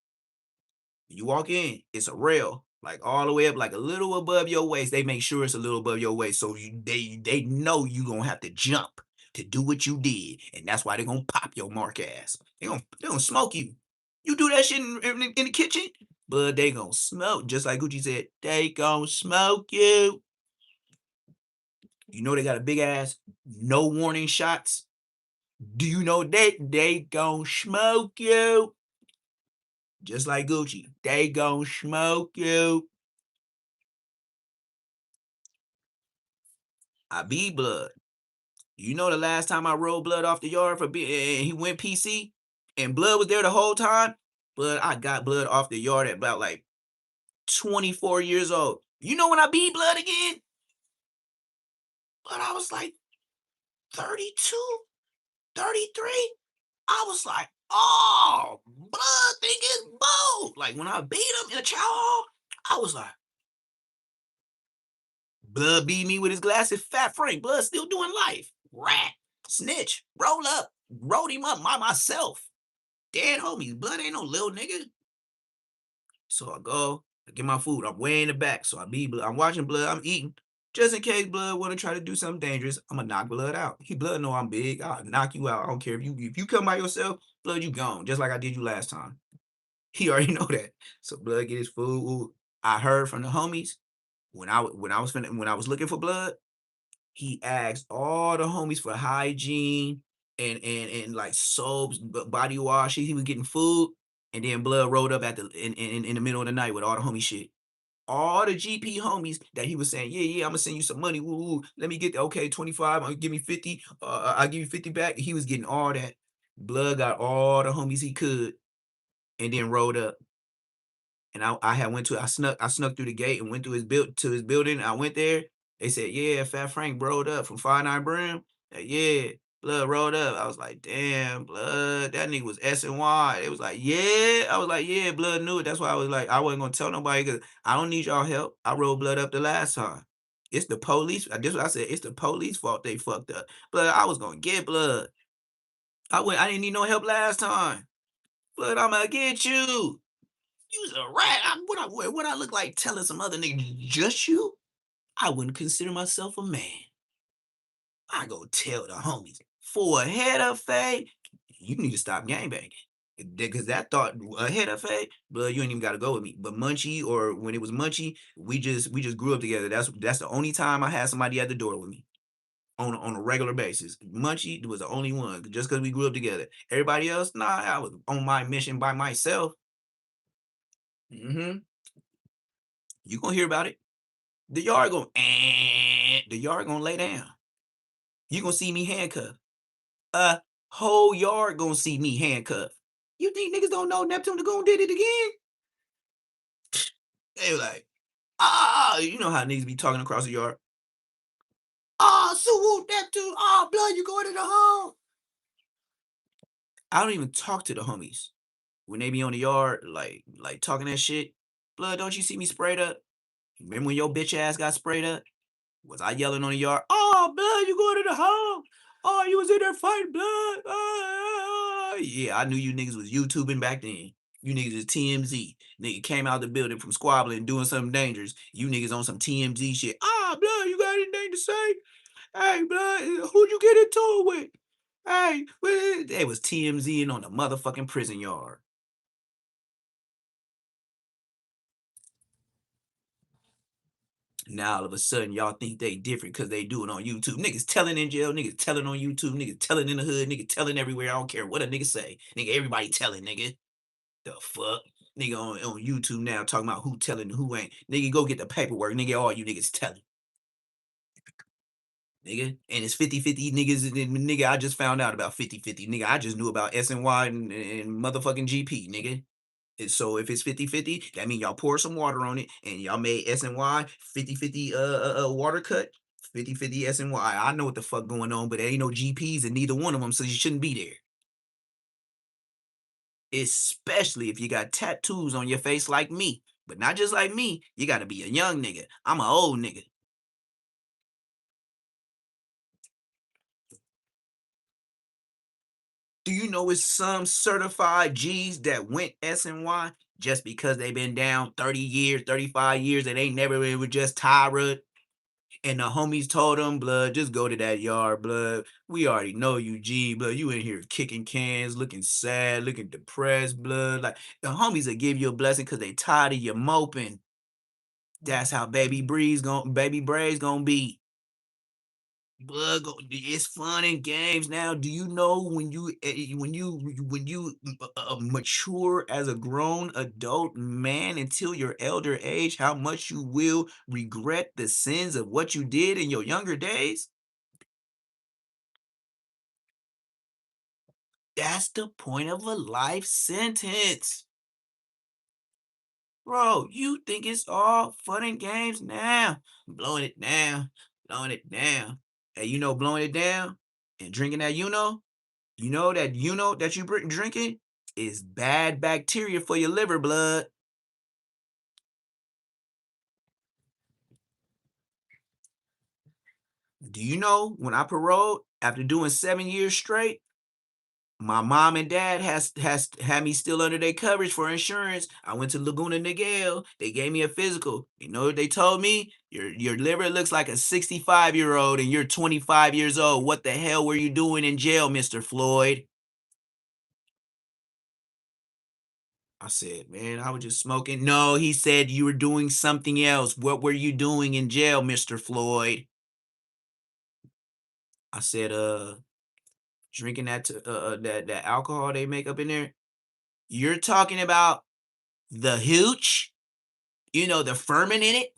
Speaker 1: You walk in, it's a rail, like all the way up, like a little above your waist. They make sure it's a little above your waist, so they know you gonna have to jump to do what you did, and that's why they gonna pop your mark ass. They gonna smoke you. You do that shit in the kitchen, but they gonna smoke. Just like Gucci said, they gonna smoke you. You know they got a big ass no warning shots. Do you know they gonna smoke you? Just like Gucci, they gonna smoke you. I be blood. You know the last time I rolled blood off the yard and he went PC and blood was there the whole time? But I got blood off the yard at about like 24 years old. You know when I beat blood again? But I was like 32, 33. I was like, oh, blood thing is bold. Like when I beat him in a chow hall, I was like, blood beat me with his glasses. Fat Frank, blood still doing life. Rat, snitch, roll up, rolled him up by myself. Dead homies, blood ain't no little nigga. So I go, I get my food. I'm way in the back. So I'm watching blood, I'm eating. Just in case blood want to try to do something dangerous, I'm gonna knock blood out. He blood know I'm big. I'll knock you out. I don't care if you come by yourself, blood, you gone. Just like I did you last time. He already know that. So blood get his food. I heard from the homies when I was looking for blood, he asked all the homies for hygiene and like soaps, body wash. He was getting food, and then blood rolled up at in the middle of the night with all the homie shit. All the GP homies that he was saying, yeah, I'm gonna send you some money. Woo, let me get okay, 25. Give me 50. I'll give you 50 back. He was getting all that. Blood got all the homies he could, and then rolled up. And I snuck through the gate and went to his building. I went there. They said, yeah, Fat Frank rolled up from 5'9" Brim. Yeah, blood rolled up. I was like, damn, blood, that nigga was S&Y. It was like, yeah. I was like, yeah, blood knew it. That's why I was like, I wasn't gonna tell nobody because I don't need y'all help. I rolled blood up the last time. It's the police. This is what I said. It's the police fault they fucked up. Blood, I was gonna get blood. I didn't need no help last time. Blood, I'm gonna get you. You was a rat. What I look like telling some other nigga, just you? I wouldn't consider myself a man. I go tell the homies, for a head of fade, you need to stop gangbanging. Because that thought a head of fade, but you ain't even gotta go with me. But Munchie, or when it was Munchie, we just grew up together. That's the only time I had somebody at the door with me on a regular basis. Munchie was the only one, just because we grew up together. Everybody else, nah, I was on my mission by myself. Mm-hmm. You gonna hear about it. The yard gonna lay down. You gonna see me handcuffed. Whole yard gonna see me handcuffed. You think niggas don't know Neptune the Goon did it again? They were like, you know how niggas be talking across the yard. So Neptune, blood, you going to the home. I don't even talk to the homies when they be on the yard, like talking that shit. Blood, don't you see me sprayed up? Remember when your bitch ass got sprayed up? Was I yelling on the yard? Blood, you going to the home? You was in there fighting, blood. Yeah, I knew you niggas was YouTubing back then. You niggas is TMZ. Nigga came out the building from squabbling, doing something dangerous. You niggas on some TMZ shit. Blood, you got anything to say? Hey, blood, who'd you get into it with? Hey, they was TMZing on the motherfucking prison yard. Now all of a sudden y'all think they different because they do it on YouTube. Niggas telling in jail, niggas telling on YouTube, niggas telling in the hood, niggas telling everywhere. I don't care what a nigga say. Nigga, everybody telling, nigga. The fuck? Nigga on YouTube now talking about who telling and who ain't. Nigga, go get the paperwork. Nigga, all you niggas telling. Nigga, and it's 50-50 niggas. Nigga, I just found out about 50-50. Nigga, I just knew about SNY and motherfucking GP, nigga. So if it's 50-50, that means y'all pour some water on it and y'all made SNY 50-50 water cut, 50-50 SNY. I know what the fuck going on, but there ain't no GPs in neither one of them, so you shouldn't be there. Especially if you got tattoos on your face like me. But not just like me, you gotta be a young nigga. I'm an old nigga. Do you know it's some certified G's that went SNY just because they been down 30 years, 35 years, and ain't never been with just Tyra? And the homies told him, blood, just go to that yard, blood. We already know you, G, blood. You in here kicking cans, looking sad, looking depressed, blood. Like, the homies will give you a blessing because they tired of you moping. That's how Baby Bray's gonna be. Blood, it's fun and games now. Do you know when you mature as a grown adult man until your elder age, how much you will regret the sins of what you did in your younger days? That's the point of a life sentence. Bro, you think it's all fun and games now. Blowing it down, blowing it down. Hey, you know blowing it down and drinking that you know that you drinking is bad bacteria for your liver, blood. Do you know when I paroled after doing 7 years straight, my mom and dad has had me still under their coverage for insurance. I went to Laguna Niguel. They gave me a physical. You know what they told me? Your liver looks like a 65-year-old and you're 25 years old. What the hell were you doing in jail, Mr. Floyd? I said, man, I was just smoking. No, he said you were doing something else. What were you doing in jail, Mr. Floyd? I said, drinking that alcohol they make up in there. You're talking about the hooch? You know, the fermented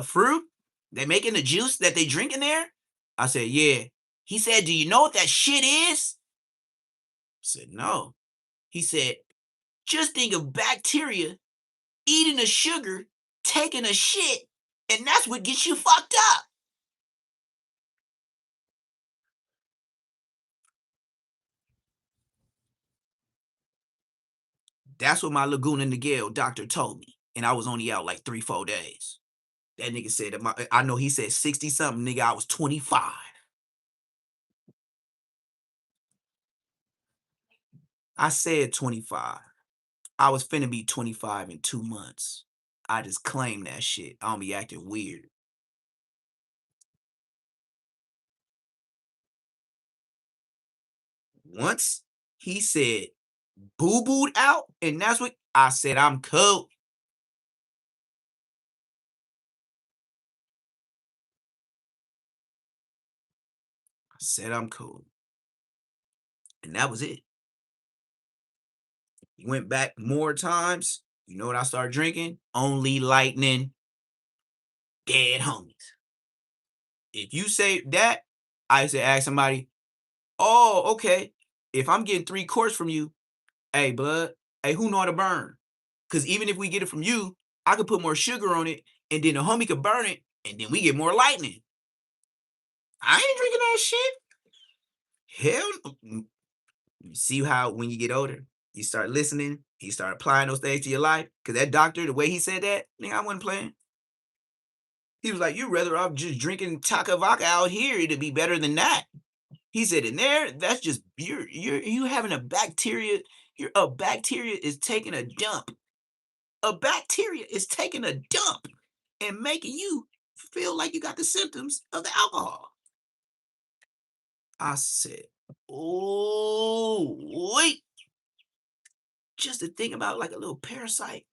Speaker 1: fruit. They making the juice that they drink in there. I said, yeah. He said, do you know what that shit is? I said, no. He said, just think of bacteria eating a sugar, taking a shit, and that's what gets you fucked up. That's what my Laguna Niguel doctor told me. And I was only out like 3-4 days. That nigga said that I know he said 60 something, nigga. I was 25. I said 25. I was finna be 25 in 2 months. I just claim that shit. I don't be acting weird. Once he said boo-booed out, and that's what I said, I'm cool. I said I'm cool. And that was it. He went back more times. You know what I started drinking? Only Lightning. Dead homies. If you say that, I used to ask somebody, oh, okay. If I'm getting 3 quarts from you, hey, blood, hey, who know how to burn? Because even if we get it from you, I could put more sugar on it, and then the homie could burn it, and then we get more lightning. I ain't drinking that shit. Hell no. You see how when you get older, you start listening, you start applying those things to your life? Because that doctor, the way he said that, nigga, I wasn't playing. He was like, you'd rather off just drinking taka vodka out here, it'd be better than that. He said, in there, that's just, you having a bacteria, a bacteria is taking a dump. A bacteria is taking a dump and making you feel like you got the symptoms of the alcohol. I said, oh, wait. Just to think about like a little parasite.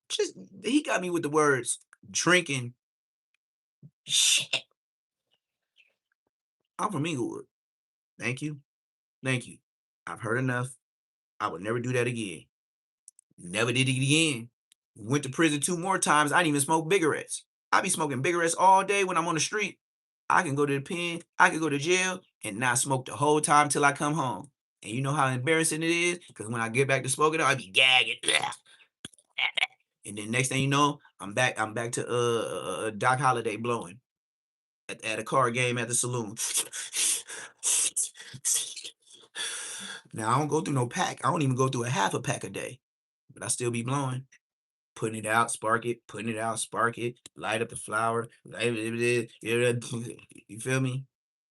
Speaker 1: Just, he got me with the words drinking shit. I'm from Inglewood. Thank you. Thank you. I've heard enough. I would never do that again. Never did it again. Went to prison 2 more times. I didn't even smoke cigarettes. I be smoking cigarettes all day when I'm on the street. I can go to the pen, I can go to jail, and not smoke the whole time till I come home. And you know how embarrassing it is? Because when I get back to smoking, I be gagging. And then next thing you know, I'm back to Doc Holliday blowing at a card game at the saloon. Now I don't go through no pack. I don't even go through a half a pack a day. But I still be blowing. Putting it out, spark it, putting it out, spark it, light up the flower, you feel me?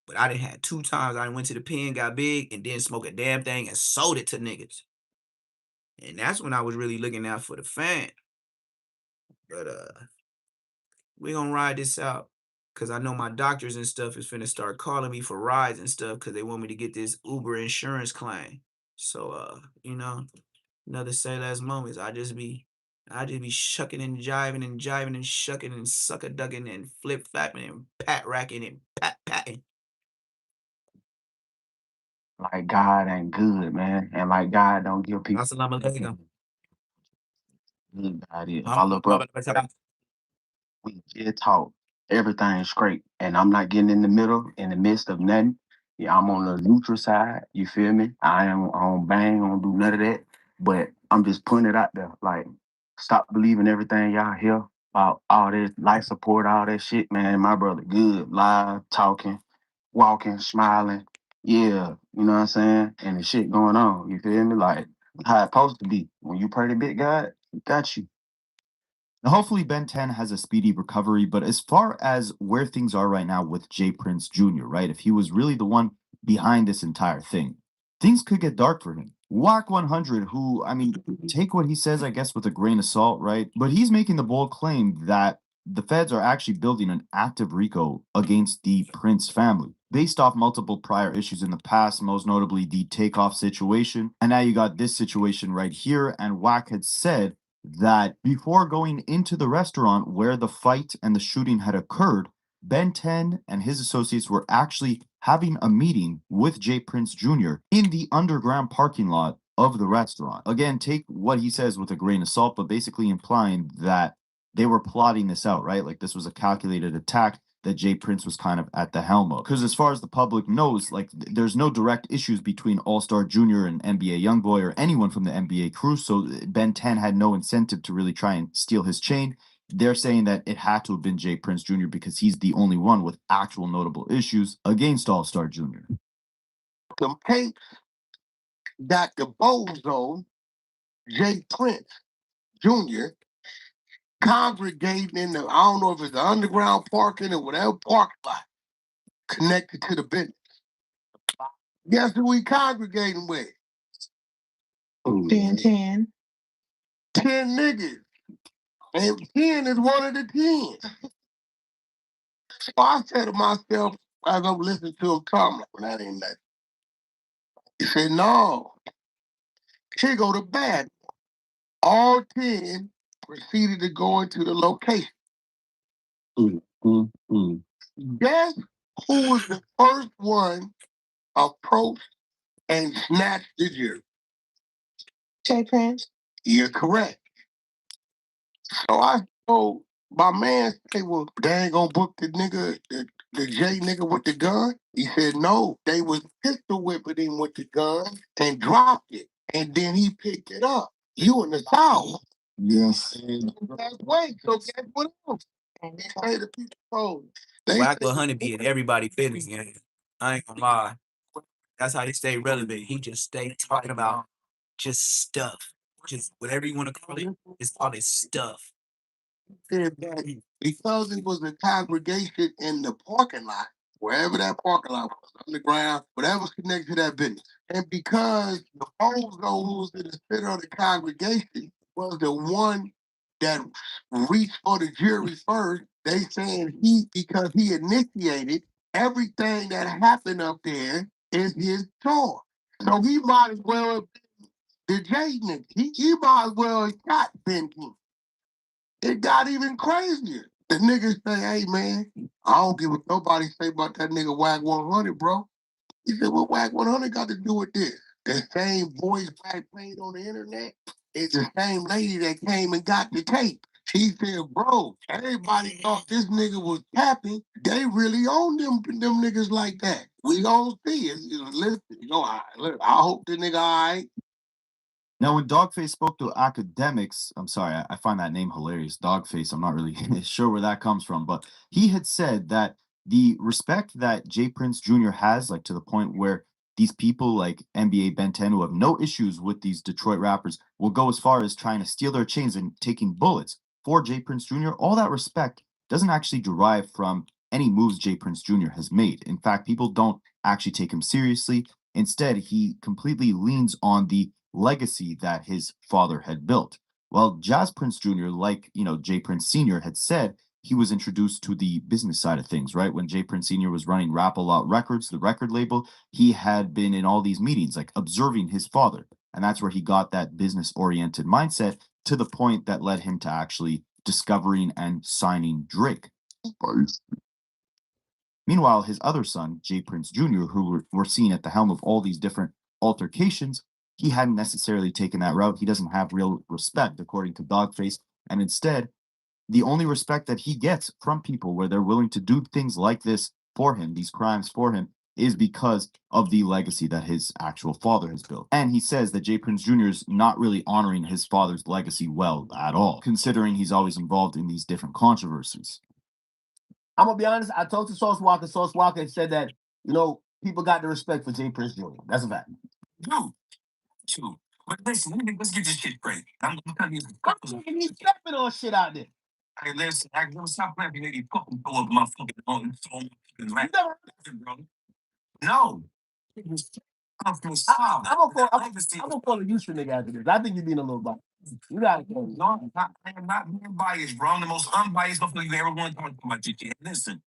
Speaker 1: But I done had 2 times I went to the pen, got big, and didn't smoke a damn thing and sold it to niggas. And that's when I was really looking out for the fan. But we gonna ride this out. Cause I know my doctors and stuff is finna start calling me for rides and stuff because they want me to get this Uber insurance claim. So you know, another say less moments. I just be shucking and jiving and shucking and sucker ducking and flip flapping and pat racking and pat patting.
Speaker 3: Like God ain't good, man, and like God don't give people.
Speaker 1: Assalamu alaikum.
Speaker 3: Good God is. My little brother, we just talk. Everything's great, and I'm not getting in the middle, in the midst of nothing. Yeah, I'm on the neutral side. You feel me? I don't bang, I don't do none of that. But I'm just putting it out there. Like, stop believing everything y'all hear about all this life support, all that shit, man. My brother, good, live, talking, walking, smiling. Yeah, you know what I'm saying? And the shit going on. You feel me? Like how it's supposed to be. When you pray to big God, he got you.
Speaker 8: Now, hopefully, Ben 10 has a speedy recovery. But as far as where things are right now with Jay Prince Jr., right? If he was really the one behind this entire thing, things could get dark for him. Whack 100, who, I mean, take what he says, I guess, with a grain of salt, right? But he's making the bold claim that the feds are actually building an active RICO against the Prince family, based off multiple prior issues in the past, most notably the takeoff situation. And now you got this situation right here. And Whack had said that before going into the restaurant where the fight and the shooting had occurred, Ben 10 and his associates were actually having a meeting with Jay Prince Jr. in the underground parking lot of the restaurant. Again, take what he says with a grain of salt, but basically implying that they were plotting this out, right? Like this was a calculated attack that Jay Prince was kind of at the helm of. Because as far as the public knows, like there's no direct issues between Allstar Jr. and NBA Youngboy or anyone from the NBA crew. So Ben 10 had no incentive to really try and steal his chain. They're saying that it had to have been Jay Prince Jr. because he's the only one with actual notable issues against Allstar Jr.
Speaker 13: Them tapes that the bozo, Jay Prince Jr., congregating in the, I don't know if it's the underground parking or whatever parking lot connected to the business. Guess who we congregating with? 10. 10 niggas. And 10 is one of the 10. So I said to myself, as I'm listening to him talk, I'm like, well, that ain't nothing. He said, no. Here go the bad. All 10 proceeded to go into the location. Guess who was the first one approached and snatched the jury? Jay Prince. You're correct. So I told my man, say, well, they ain't gonna book the nigga, the J nigga with the gun? He said, no, they was pistol whipping him with the gun and dropped it. And then he picked it up. You in the South. Yes. That's way. So guess what else? They say the people told.
Speaker 1: Whack 100 be in everybody's business, gang. I ain't gonna lie. That's how he stay relevant. He just stay talking about just stuff. Just whatever you want to call it, it's called it stuff.
Speaker 13: Said that because it was a congregation in the parking lot, wherever that parking lot was, underground, whatever's connected to that business. And because the bozo who was in the center of the congregation was the one that reached for the jury first, they saying because he initiated everything that happened up there is his choice. So he might as well have been the J nigga. He might as well have got Ben King. It got even crazier. The niggas say, hey, man, I don't give what nobody say about that nigga Whack 100, bro. He said, what Whack 100 got to do with this? The same voice Whack played on the internet is the same lady that came and got the tape. She said, bro, everybody thought this nigga was tapping. They really own them niggas like that. We gonna see it. Listen, I hope the nigga all right.
Speaker 8: Now, when Dogface spoke to academics, I'm sorry, I find that name hilarious. Dogface, I'm not really sure where that comes from, but he had said that the respect that Jay Prince Jr. has, like to the point where these people like NBA Ben 10 who have no issues with these Detroit rappers will go as far as trying to steal their chains and taking bullets for Jay Prince Jr. All that respect doesn't actually derive from any moves Jay Prince Jr. has made. In fact, people don't actually take him seriously. Instead, he completely leans on the legacy that his father had built. Well, Jazz Prince Jr., like, Jay Prince Sr. had said, he was introduced to the business side of things, right? When Jay Prince Sr. was running Rap-A-Lot Records, the record label, he had been in all these meetings, like observing his father. And that's where he got that business-oriented mindset to the point that led him to actually discovering and signing Drake. Meanwhile, his other son, Jay Prince Jr., who we're seeing at the helm of all these different altercations, he hadn't necessarily taken that route. He doesn't have real respect, according to Dogface. And instead, the only respect that he gets from people where they're willing to do things like this for him, these crimes for him, is because of the legacy that his actual father has built. And he says that Jay Prince Jr. is not really honoring his father's legacy well at all, considering he's always involved in these different controversies.
Speaker 5: I'm gonna be honest. I talked to Sauce Walker. Sauce Walker said that people got the respect for Jay Prince Jr. That's a fact.
Speaker 16: Dude, but listen, let's get this shit straight. I'm telling you,
Speaker 5: He's stepping on shit out there.
Speaker 16: hey, listen, I never stop playing. They fucking throw up my fucking phone.
Speaker 5: You never
Speaker 16: bro. No.
Speaker 5: I'm gonna call a Houston nigga after this. I think you're being a little biased. You gotta go.
Speaker 16: No, I am not being biased, bro. I'm the most unbiased motherfucker you ever want to talk about. GT. Listen,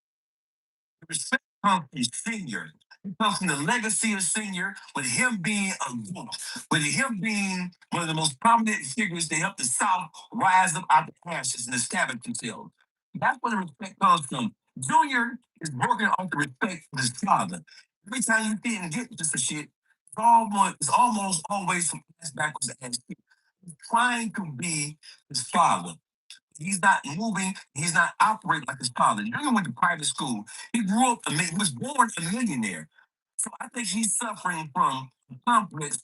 Speaker 16: respect comes from Senior. It comes from the legacy of Senior, with him being a goat, with him being one of the most prominent figures to help the South rise up out the ashes and establish themselves. That's where the respect comes from. Junior is working off the respect of his father. Every time you didn't get just a shit, it's almost always some ass backwards ass shit. He's trying to be his father. He's not moving. He's not operating like his father. Junior went to private school. He grew up. He was born a millionaire. So I think he's suffering from a complex,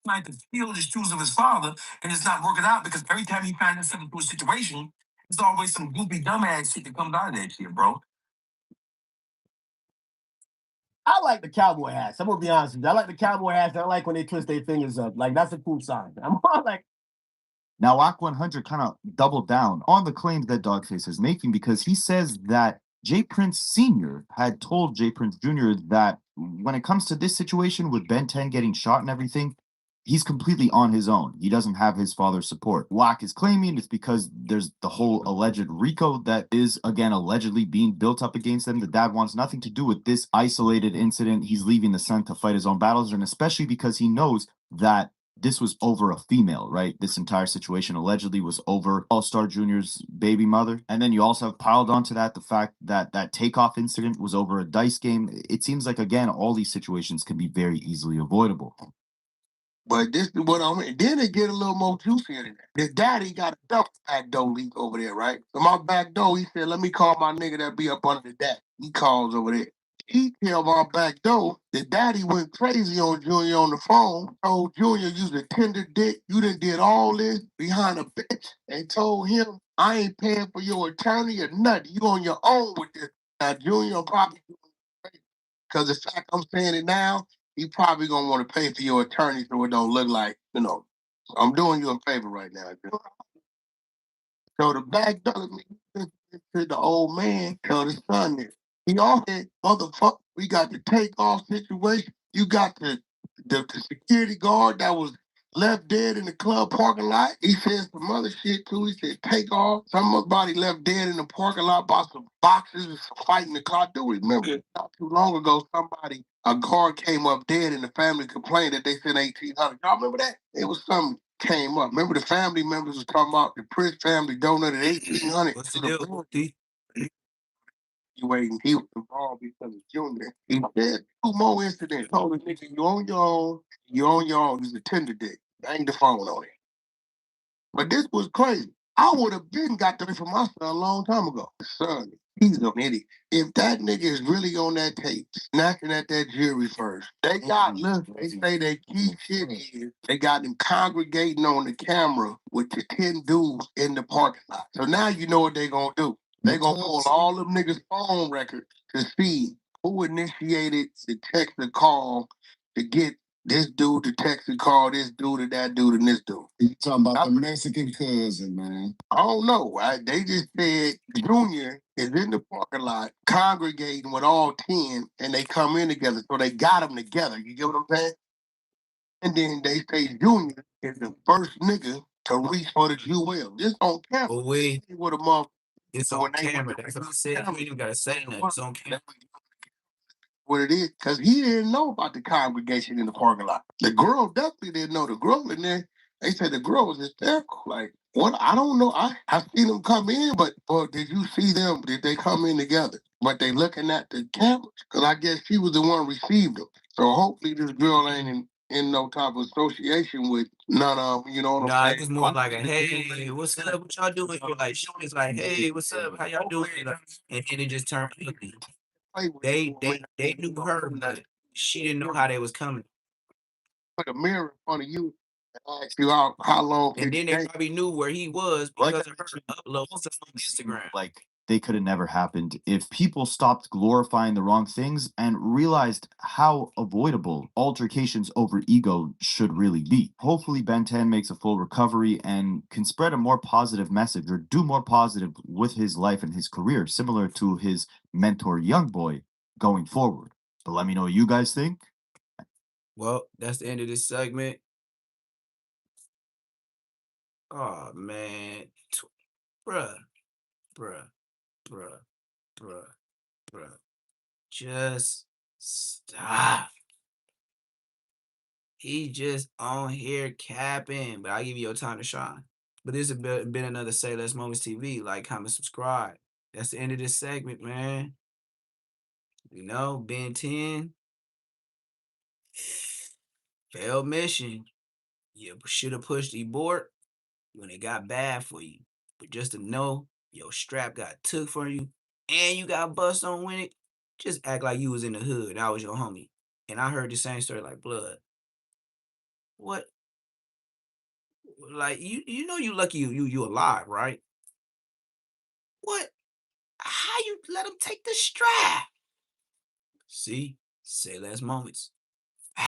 Speaker 16: trying to fill the shoes of his father, and it's not working out because every time he finds himself into a situation, there's always some goofy dumbass shit that comes out of that shit, bro.
Speaker 5: I like the cowboy hats. I'm gonna be honest with you. I like the cowboy hats. I like when they twist their fingers up. Like that's a cool sign. I'm like.
Speaker 8: Now, Wack 100 kind of doubled down on the claims that Dogface is making because he says that J. Prince Sr. had told J. Prince Jr. that when it comes to this situation with Ben 10 getting shot and everything, he's completely on his own. He doesn't have his father's support. Wack is claiming it's because there's the whole alleged RICO that is, again, allegedly being built up against them. The dad wants nothing to do with this isolated incident. He's leaving the son to fight his own battles, and especially because he knows that this was over a female, right? This entire situation allegedly was over Allstar Jr.'s baby mother. And then you also have piled onto that the fact that that takeoff incident was over a dice game. It seems like, again, all these situations can be very easily avoidable.
Speaker 13: But this is what I'm. Then it get a little more juicier than that. His daddy got a double back door leak over there, right? So my back door, he said, "Let me call my nigga that be up under the deck." He calls over there. He tell my back door that daddy went crazy on Junior on the phone. Told Junior you a tender dick. You done did all this behind a bitch, and told him I ain't paying for your attorney or nothing. You on your own with this. Now Junior probably because the fact I'm saying it now. He probably gonna want to pay for your attorney so it don't look like, I'm doing you a favor right now. So the back door to the old man, tell the son this. He all said, motherfucker, we got the takeoff situation. You got the security guard that was left dead in the club parking lot. He said some other shit too. He said take off. Somebody left dead in the parking lot by some boxes and some fighting the car. I do remember not too long ago a guard came up dead and the family complained that they sent 1,800. Y'all remember that? It was something came up. Remember the family members was talking about the Prince family donated 1,800.
Speaker 1: What's the deal, D?
Speaker 13: He was involved because of Junior. He said 2 more incidents. Told the nigga, you on your own. You on your own. He's a tender dick. Ain't the phone on it. But this was crazy. I would have been got that from my son a long time ago. Son, he's an idiot. If that nigga is really on that tape, snatching at that jury first, they say they key shit is they got them congregating on the camera with the 10 dudes in the parking lot. So now you know what they gonna do. They gonna pull all them niggas' phone records to see who initiated the text and call to get this dude to text and call this dude and that dude and this dude. You talking about the Mexican cousin, man. I don't know. Right? They just said Junior is in the parking lot congregating with all 10 and they come in together. So they got them together. You get what I'm saying? And then they say Junior is the first nigga to reach for the jewel. This on camera.
Speaker 1: Oh, wait.
Speaker 13: With a mother.
Speaker 1: It's on camera. That's what I said. You ain't even gotta say nothing. It's on camera.
Speaker 13: What it is, because he didn't know about the congregation in the parking lot. The girl definitely didn't know. The girl in there, they said the girl was hysterical. Like, what? I don't know. I seen them come in, but did you see them? Did they come in together? But they looking at the cameras, because I guess she was the one who received them. So hopefully this girl ain't in no type of association with none of them, you know what I'm saying?
Speaker 1: It was more like a, hey, what's up? What y'all doing? Or like, she was like, hey, what's up? How y'all doing? Like, and then it just turned ugly. They knew her, but she didn't know how they was coming.
Speaker 13: Put a mirror in front of you and ask you how long.
Speaker 1: And then they probably knew where he was because of her uploads on Instagram.
Speaker 8: Like, they could have never happened if people stopped glorifying the wrong things and realized how avoidable altercations over ego should really be. Hopefully Ben 10 makes a full recovery and can spread a more positive message or do more positive with his life and his career, similar to his mentor Young Boy going forward. But let me know what you guys think.
Speaker 1: Well, that's the end of this segment. Oh man, bruh, bruh, bruh, bruh, bruh. Just stop. He just on here capping, but I give you your time to shine. But this has been another Say Less Moments TV. Like, comment, subscribe. That's the end of this segment, man. You know, Ben 10, failed mission. You should have pushed the board when it got bad for you. But just to know your strap got took from you and you got bust on with it, just act like you was in the hood and I was your homie. And I heard the same story like blood. What? Like you know you lucky you alive, right? What? How you let him take the strap? See? Say Less Moments.